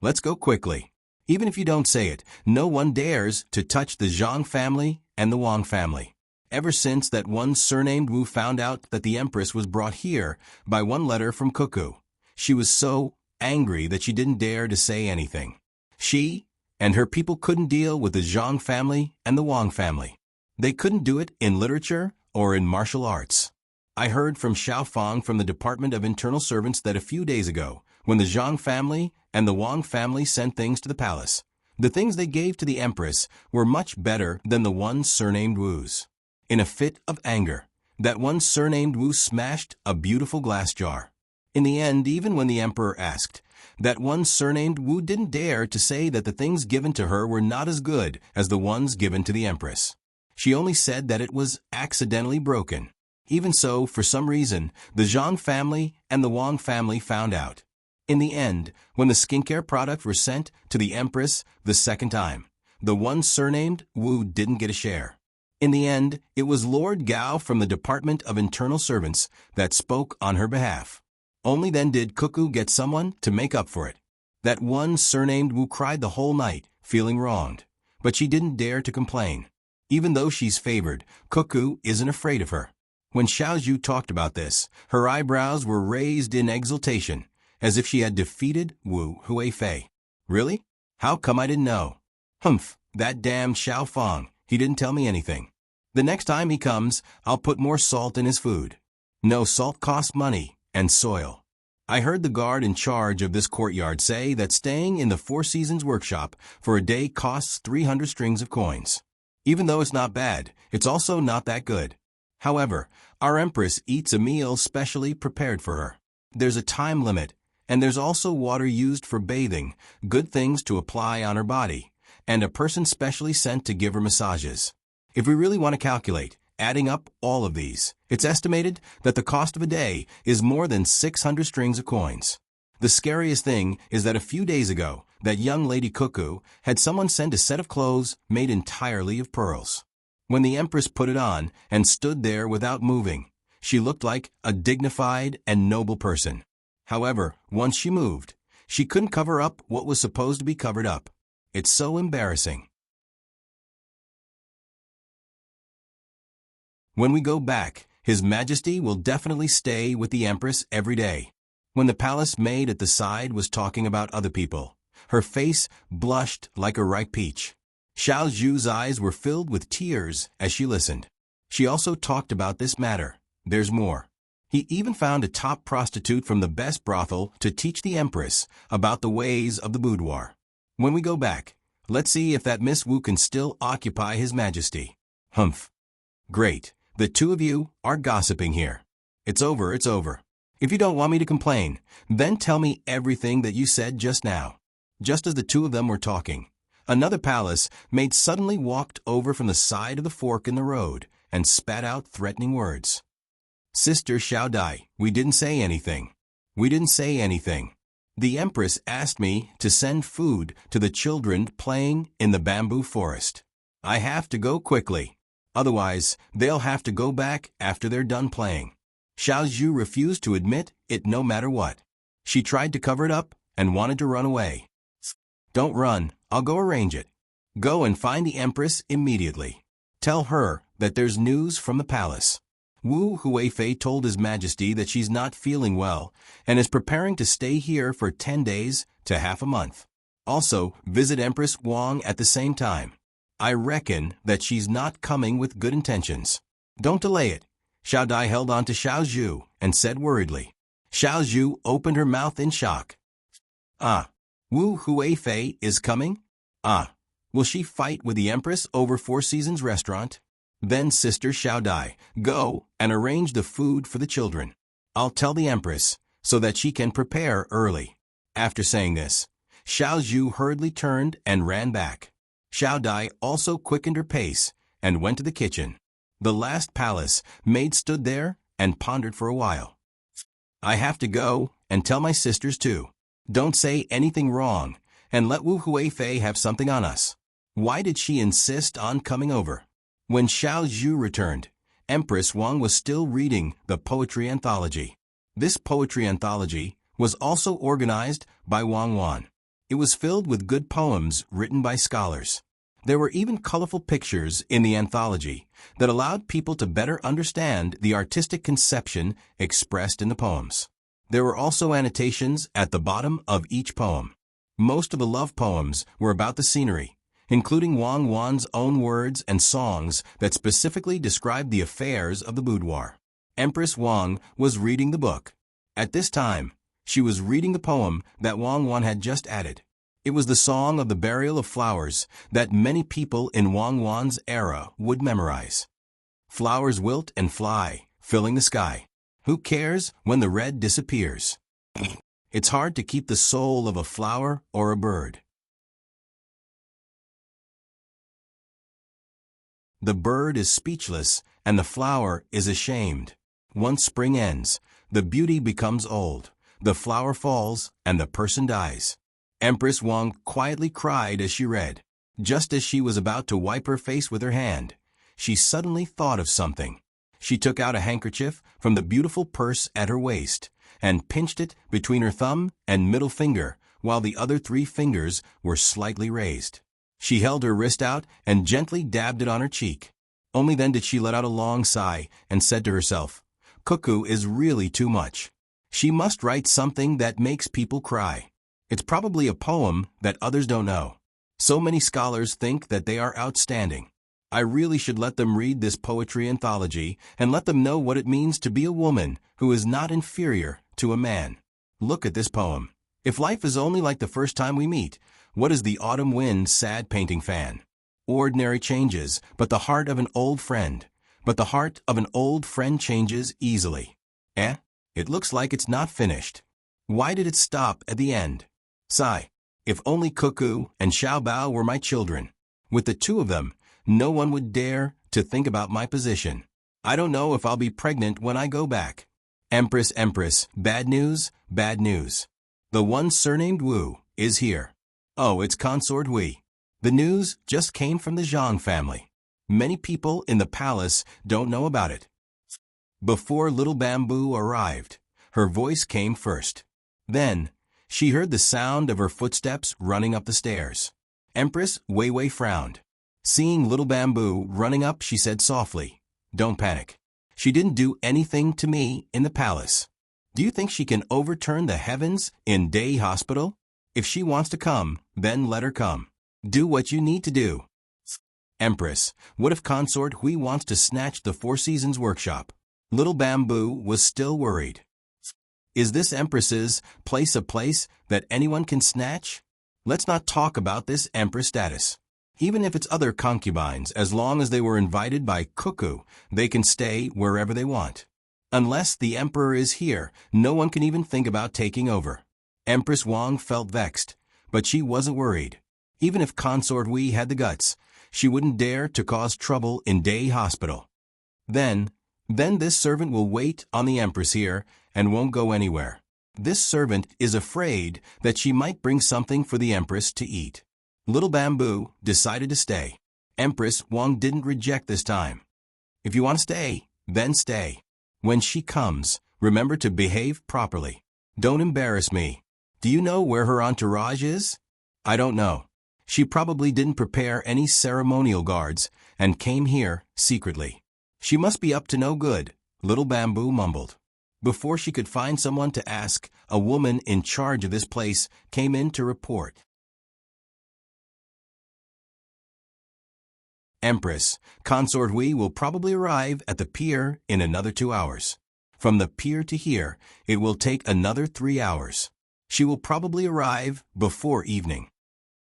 Let's go quickly. Even if you don't say it, no one dares to touch the Zhang family and the Wang family." Ever since that one surnamed Wu found out that the Empress was brought here by one letter from Cuckoo, she was so angry that she didn't dare to say anything. She and her people couldn't deal with the Zhang family and the Wang family. They couldn't do it in literature or in martial arts. I heard from Xiao Fang from the Department of Internal Servants that a few days ago, when the Zhang family and the Wang family sent things to the palace, the things they gave to the Empress were much better than the one surnamed Wu's. In a fit of anger, that one surnamed Wu smashed a beautiful glass jar. In the end, even when the Emperor asked, that one surnamed Wu didn't dare to say that the things given to her were not as good as the ones given to the Empress. She only said that it was accidentally broken. Even so, for some reason, the Zhang family and the Wang family found out. In the end, when the skincare products were sent to the Empress the second time, the one surnamed Wu didn't get a share. In the end, it was Lord Gao from the Department of Internal Servants that spoke on her behalf. Only then did Cuckoo get someone to make up for it. That one surnamed Wu cried the whole night, feeling wronged. But she didn't dare to complain. Even though she's favored, Cuckoo isn't afraid of her. When Xiao Zhu talked about this, her eyebrows were raised in exultation, as if she had defeated Wu Huifei. Really? How come I didn't know? Humph, that damned Xiao Fang, he didn't tell me anything. The next time he comes, I'll put more salt in his food. No, salt costs money and soil. I heard the guard in charge of this courtyard say that staying in the Four Seasons workshop for a day costs 300 strings of coins. Even though it's not bad, it's also not that good. However, our Empress eats a meal specially prepared for her. There's a time limit, and there's also water used for bathing, good things to apply on her body, and a person specially sent to give her massages. If we really want to calculate, adding up all of these, it's estimated that the cost of a day is more than 600 strings of coins. The scariest thing is that a few days ago, that young lady Cuckoo had someone send a set of clothes made entirely of pearls. When the Empress put it on and stood there without moving, she looked like a dignified and noble person. However, once she moved, she couldn't cover up what was supposed to be covered up. It's so embarrassing. When we go back, His Majesty will definitely stay with the Empress every day. When the palace maid at the side was talking about other people, her face blushed like a ripe peach. Xiao Zhu's eyes were filled with tears as she listened. She also talked about this matter. There's more. He even found a top prostitute from the best brothel to teach the Empress about the ways of the boudoir. When we go back, let's see if that Miss Wu can still occupy His Majesty. Humph. Great. The two of you are gossiping here. It's over, it's over. If you don't want me to complain, then tell me everything that you said just now. Just as the two of them were talking, another palace maid suddenly walked over from the side of the fork in the road and spat out threatening words. Sister Xiao Dai, we didn't say anything. We didn't say anything. The Empress asked me to send food to the children playing in the bamboo forest. I have to go quickly. Otherwise, they'll have to go back after they're done playing. Xiao Zhu refused to admit it no matter what. She tried to cover it up and wanted to run away. Don't run, I'll go arrange it. Go and find the Empress immediately. Tell her that there's news from the palace. Wu Huifei told His Majesty that she's not feeling well and is preparing to stay here for 10 days to half a month. Also, visit Empress Wang at the same time. I reckon that she's not coming with good intentions. Don't delay it. Xiao Dai held on to Xiao Zhu and said worriedly. Xiao Zhu opened her mouth in shock. Ah, Wu Huifei is coming? Ah, will she fight with the Empress over Four Seasons restaurant? Then Sister Xiao Dai, go and arrange the food for the children. I'll tell the Empress so that she can prepare early. After saying this, Xiao Zhu hurriedly turned and ran back. Xiao Dai also quickened her pace and went to the kitchen. The last palace maid stood there and pondered for a while. I have to go and tell my sisters too. Don't say anything wrong and let Wu Huifei have something on us. Why did she insist on coming over? When Xiao Zhu returned, Empress Wang was still reading the poetry anthology. This poetry anthology was also organized by Wang Wan. It was filled with good poems written by scholars. There were even colorful pictures in the anthology that allowed people to better understand the artistic conception expressed in the poems. There were also annotations at the bottom of each poem. Most of the love poems were about the scenery, including Wang Wan's own words and songs that specifically described the affairs of the boudoir. Empress Wang was reading the book. At this time, she was reading the poem that Wang Wan had just added. It was the song of the burial of flowers that many people in Wang Wan's era would memorize. Flowers wilt and fly, filling the sky. Who cares when the red disappears? It's hard to keep the soul of a flower or a bird. The bird is speechless and the flower is ashamed. Once spring ends, the beauty becomes old. The flower falls and the person dies. Empress Wang quietly cried as she read. Just as she was about to wipe her face with her hand, she suddenly thought of something. She took out a handkerchief from the beautiful purse at her waist and pinched it between her thumb and middle finger while the other 3 fingers were slightly raised. She held her wrist out and gently dabbed it on her cheek. Only then did she let out a long sigh and said to herself, Cuckoo is really too much. She must write something that makes people cry. It's probably a poem that others don't know. So many scholars think that they are outstanding. I really should let them read this poetry anthology and let them know what it means to be a woman who is not inferior to a man. Look at this poem. If life is only like the first time we meet, what is the autumn wind sad painting fan? Ordinary changes, but the heart of an old friend. But the heart of an old friend changes easily. It looks like it's not finished. Why did it stop at the end? Sigh. If only Cuckoo and Xiao Bao were my children. With the 2 of them, no one would dare to think about my position. I don't know if I'll be pregnant when I go back. Empress, bad news, bad news. The one surnamed Wu is here. Oh, it's Consort Hui. The news just came from the Zhang family. Many people in the palace don't know about it. Before Little Bamboo arrived, her voice came first. Then, she heard the sound of her footsteps running up the stairs. Empress Wei Wei frowned. Seeing Little Bamboo running up, she said softly, Don't panic. She didn't do anything to me in the palace. Do you think she can overturn the heavens in Day Hospital? If she wants to come, then let her come. Do what you need to do. Empress, what if Consort Hui wants to snatch the Four Seasons workshop? Little Bamboo was still worried. Is this Empress's place a place that anyone can snatch? Let's not talk about this Empress status. Even if it's other concubines, as long as they were invited by Cuckoo, they can stay wherever they want. Unless the Emperor is here, no one can even think about taking over. Empress Wang felt vexed, but she wasn't worried. Even if Consort Hui had the guts, she wouldn't dare to cause trouble in Day Hospital. Then this servant will wait on the Empress here and won't go anywhere. This servant is afraid that she might bring something for the Empress to eat. Little Bamboo decided to stay. Empress Wang didn't reject this time. If you want to stay, then stay. When she comes, remember to behave properly. Don't embarrass me. Do you know where her entourage is? I don't know. She probably didn't prepare any ceremonial guards and came here secretly. She must be up to no good, Little Bamboo mumbled. Before she could find someone to ask, a woman in charge of this place came in to report. Empress, Consort Hui will probably arrive at the pier in another 2 hours. From the pier to here, it will take another 3 hours. She will probably arrive before evening.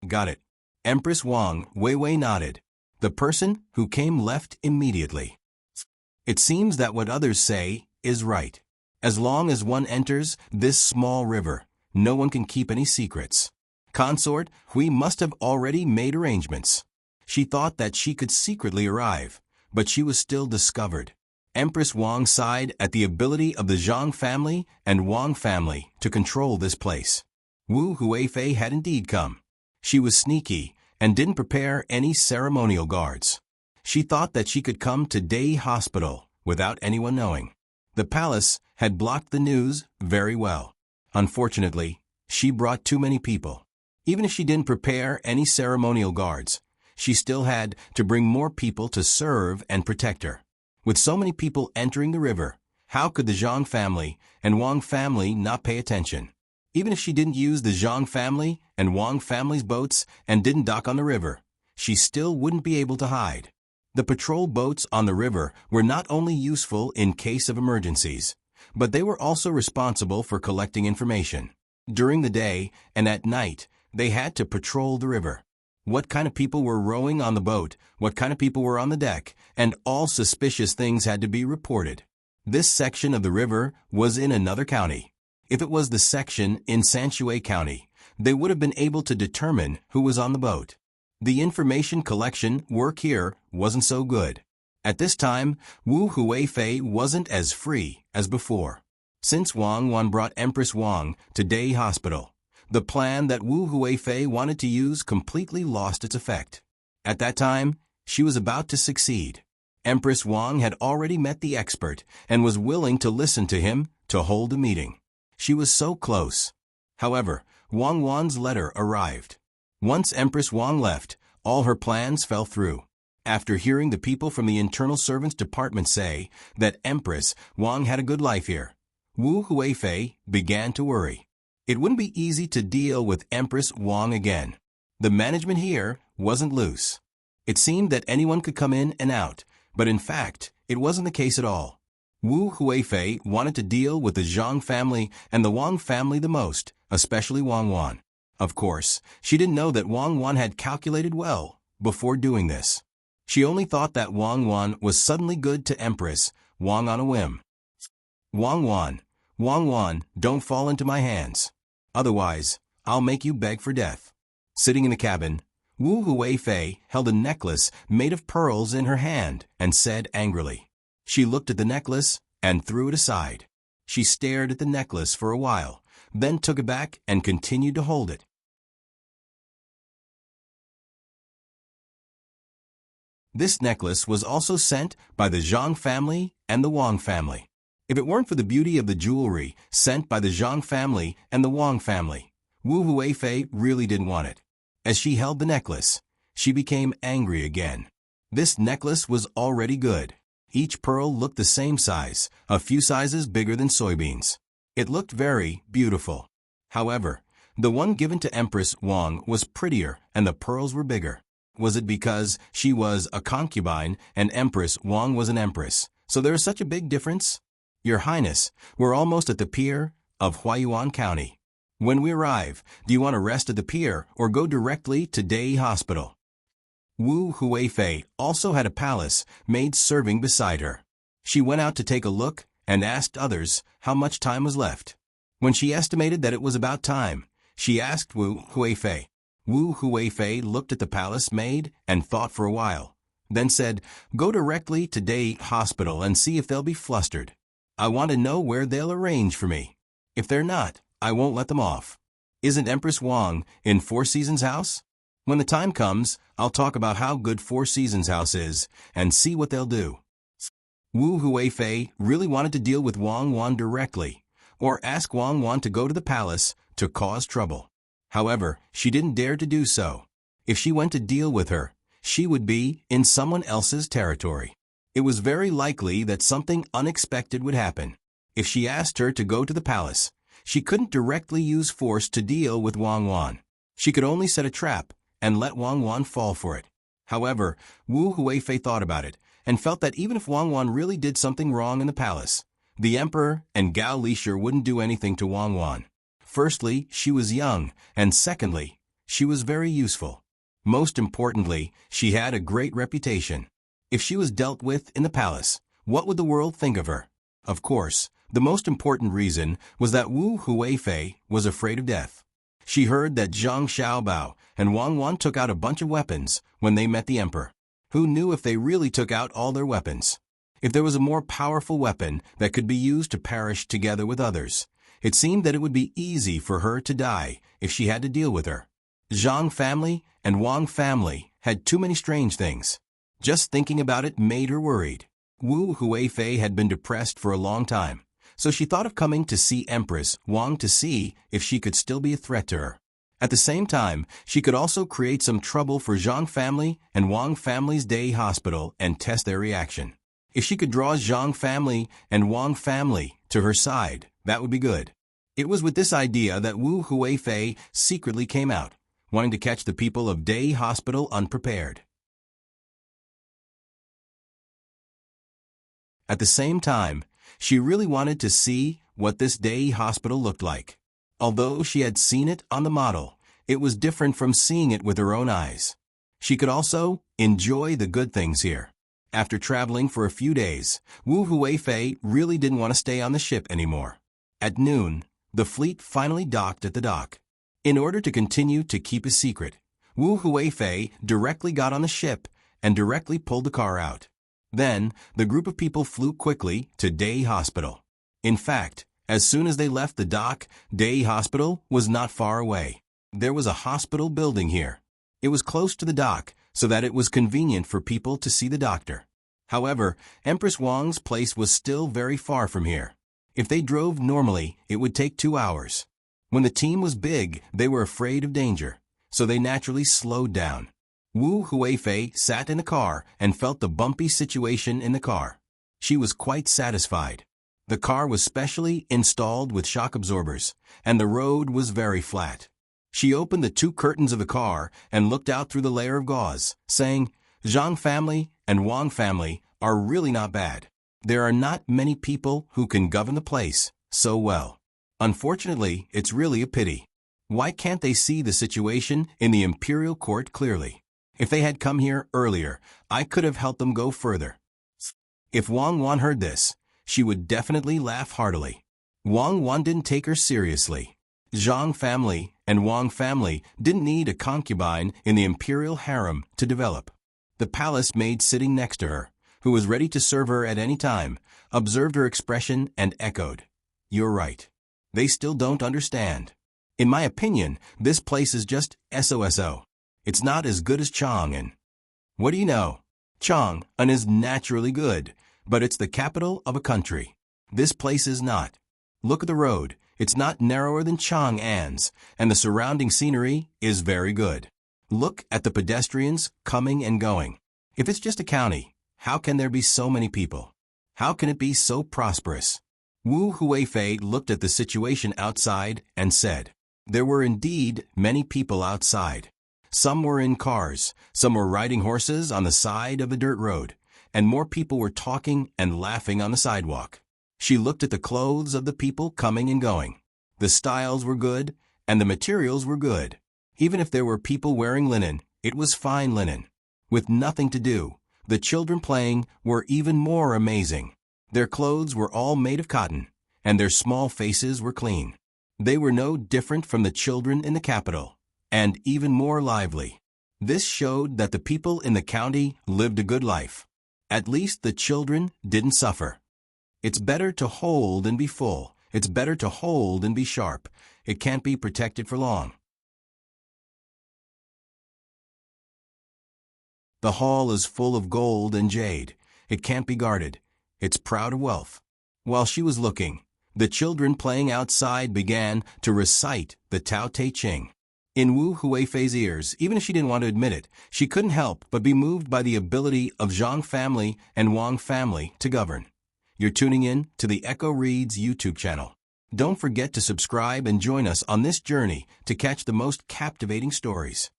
Got it. Empress Wang Weiwei nodded. The person who came left immediately. It seems that what others say is right. As long as one enters this small river, no one can keep any secrets. Consort Hui must have already made arrangements. She thought that she could secretly arrive, but she was still discovered. Empress Wang sighed at the ability of the Zhang family and Wang family to control this place. Wu Huifei had indeed come. She was sneaky and didn't prepare any ceremonial guards. She thought that she could come to Day Hospital without anyone knowing. The palace had blocked the news very well. Unfortunately, she brought too many people. Even if she didn't prepare any ceremonial guards, she still had to bring more people to serve and protect her. With so many people entering the river, how could the Zhang family and Wang family not pay attention? Even if she didn't use the Zhang family and Wang family's boats and didn't dock on the river, she still wouldn't be able to hide. The patrol boats on the river were not only useful in case of emergencies, but they were also responsible for collecting information. During the day and at night, they had to patrol the river. What kind of people were rowing on the boat, what kind of people were on the deck, and all suspicious things had to be reported. This section of the river was in another county. If it was the section in Sanshui County, they would have been able to determine who was on the boat. The information collection work here wasn't so good. At this time, Wu Huifei wasn't as free as before. Since Wang Wan brought Empress Wang to Day Hospital, the plan that Wu Huifei wanted to use completely lost its effect. At that time, she was about to succeed. Empress Wang had already met the expert and was willing to listen to him to hold a meeting. She was so close. However, Wang Wan's letter arrived. Once Empress Wang left, all her plans fell through. After hearing the people from the Internal Servants Department say that Empress Wang had a good life here, Wu Huifei began to worry. It wouldn't be easy to deal with Empress Wang again. The management here wasn't loose. It seemed that anyone could come in and out, but in fact, it wasn't the case at all. Wu Huifei wanted to deal with the Zhang family and the Wang family the most, especially Wang Wan. Of course, she didn't know that Wang Wan had calculated well before doing this. She only thought that Wang Wan was suddenly good to Empress Wang on a whim. Wang Wan, don't fall into my hands. Otherwise, I'll make you beg for death. Sitting in the cabin, Wu Huifei held a necklace made of pearls in her hand and said angrily. She looked at the necklace and threw it aside. She stared at the necklace for a while, then took it back and continued to hold it. This necklace was also sent by the Zhang family and the Wang family. If it weren't for the beauty of the jewelry sent by the Zhang family and the Wang family, Wu Huifei really didn't want it. As she held the necklace, she became angry again. This necklace was already good. Each pearl looked the same size, a few sizes bigger than soybeans. It looked very beautiful. However, the one given to Empress Wang was prettier and the pearls were bigger. Was it because she was a concubine and Empress Wang was an empress, so there is such a big difference? Your Highness, we're almost at the pier of Huayuan County. When we arrive, do you want to rest at the pier or go directly to Day Hospital? Wu Huifei also had a palace maid serving beside her. She went out to take a look and asked others how much time was left. When she estimated that it was about time, she asked Wu Huifei. Wu Huifei looked at the palace maid and thought for a while, then said, "Go directly to Day Hospital and see if they'll be flustered. I want to know where they'll arrange for me. If they're not, I won't let them off. Isn't Empress Wang in Four Seasons House? When the time comes, I'll talk about how good Four Seasons House is and see what they'll do." Wu Huifei really wanted to deal with Wang Wan directly, or ask Wang Wan to go to the palace to cause trouble. However, she didn't dare to do so. If she went to deal with her, she would be in someone else's territory. It was very likely that something unexpected would happen. If she asked her to go to the palace, she couldn't directly use force to deal with Wang Wan. She could only set a trap and let Wang Wan fall for it. However, Wu Huifei thought about it and felt that even if Wang Wan really did something wrong in the palace, the emperor and Gao Lisher wouldn't do anything to Wang Wan. Firstly, she was young, and secondly, she was very useful. Most importantly, she had a great reputation. If she was dealt with in the palace, what would the world think of her? Of course, the most important reason was that Wu Huifei was afraid of death. She heard that Zhang Xiaobao and Wang Wan took out a bunch of weapons when they met the emperor. Who knew if they really took out all their weapons? If there was a more powerful weapon that could be used to perish together with others, it seemed that it would be easy for her to die if she had to deal with her. Zhang family and Wang family had too many strange things. Just thinking about it made her worried. Wu Huifei had been depressed for a long time, so she thought of coming to see Empress Wang to see if she could still be a threat to her. At the same time, she could also create some trouble for Zhang family and Wang family's day hospital and test their reaction. If she could draw Zhang family and Wang family to her side, that would be good. It was with this idea that Wu Huifei secretly came out, wanting to catch the people of Day Hospital unprepared. At the same time, she really wanted to see what this Day Hospital looked like. Although she had seen it on the model, it was different from seeing it with her own eyes. She could also enjoy the good things here. After traveling for a few days, Wu Huifei really didn't want to stay on the ship anymore. At noon, the fleet finally docked at the dock. In order to continue to keep a secret, Wu Huifei directly got on the ship and directly pulled the car out. Then, the group of people flew quickly to Day Hospital. In fact, as soon as they left the dock, Day Hospital was not far away. There was a hospital building here. It was close to the dock, so that it was convenient for people to see the doctor. However, Empress Wang's place was still very far from here. If they drove normally, it would take 2 hours. When the team was big, they were afraid of danger, so they naturally slowed down. Wu Huifei sat in the car and felt the bumpy situation in the car. She was quite satisfied. The car was specially installed with shock absorbers, and the road was very flat. She opened the 2 curtains of the car and looked out through the layer of gauze, saying, Zhang family and Wang family are really not bad. There are not many people who can govern the place so well. Unfortunately, it's really a pity. Why can't they see the situation in the imperial court clearly? If they had come here earlier, I could have helped them go further. If Wang Wan heard this, she would definitely laugh heartily. Wang Wan didn't take her seriously. Zhang family and Wang family didn't need a concubine in the imperial harem to develop. The palace maid sitting next to her, who was ready to serve her at any time, observed her expression and echoed, "You're right. They still don't understand. In my opinion, this place is just SOSO. It's not as good as Chang'an. What do you know? Chang'an is naturally good, but it's the capital of a country. This place is not. Look at the road. It's not narrower than Chang'an's, and the surrounding scenery is very good. Look at the pedestrians coming and going. If it's just a county, how can there be so many people? How can it be so prosperous?" Wu Huifei looked at the situation outside and said, there were indeed many people outside. Some were in cars, some were riding horses on the side of the dirt road, and more people were talking and laughing on the sidewalk. She looked at the clothes of the people coming and going. The styles were good, and the materials were good. Even if there were people wearing linen, it was fine linen. With nothing to do, the children playing were even more amazing. Their clothes were all made of cotton, and their small faces were clean. They were no different from the children in the capital, and even more lively. This showed that the people in the county lived a good life. At least the children didn't suffer. It's better to hold and be full. It's better to hold and be sharp. It can't be protected for long. The hall is full of gold and jade. It can't be guarded. It's proud of wealth. While she was looking, the children playing outside began to recite the Tao Te Ching. In Wu Huifei's ears, even if she didn't want to admit it, she couldn't help but be moved by the ability of Zhang family and Wang family to govern. You're tuning in to the Echo Reads YouTube channel. Don't forget to subscribe and join us on this journey to catch the most captivating stories.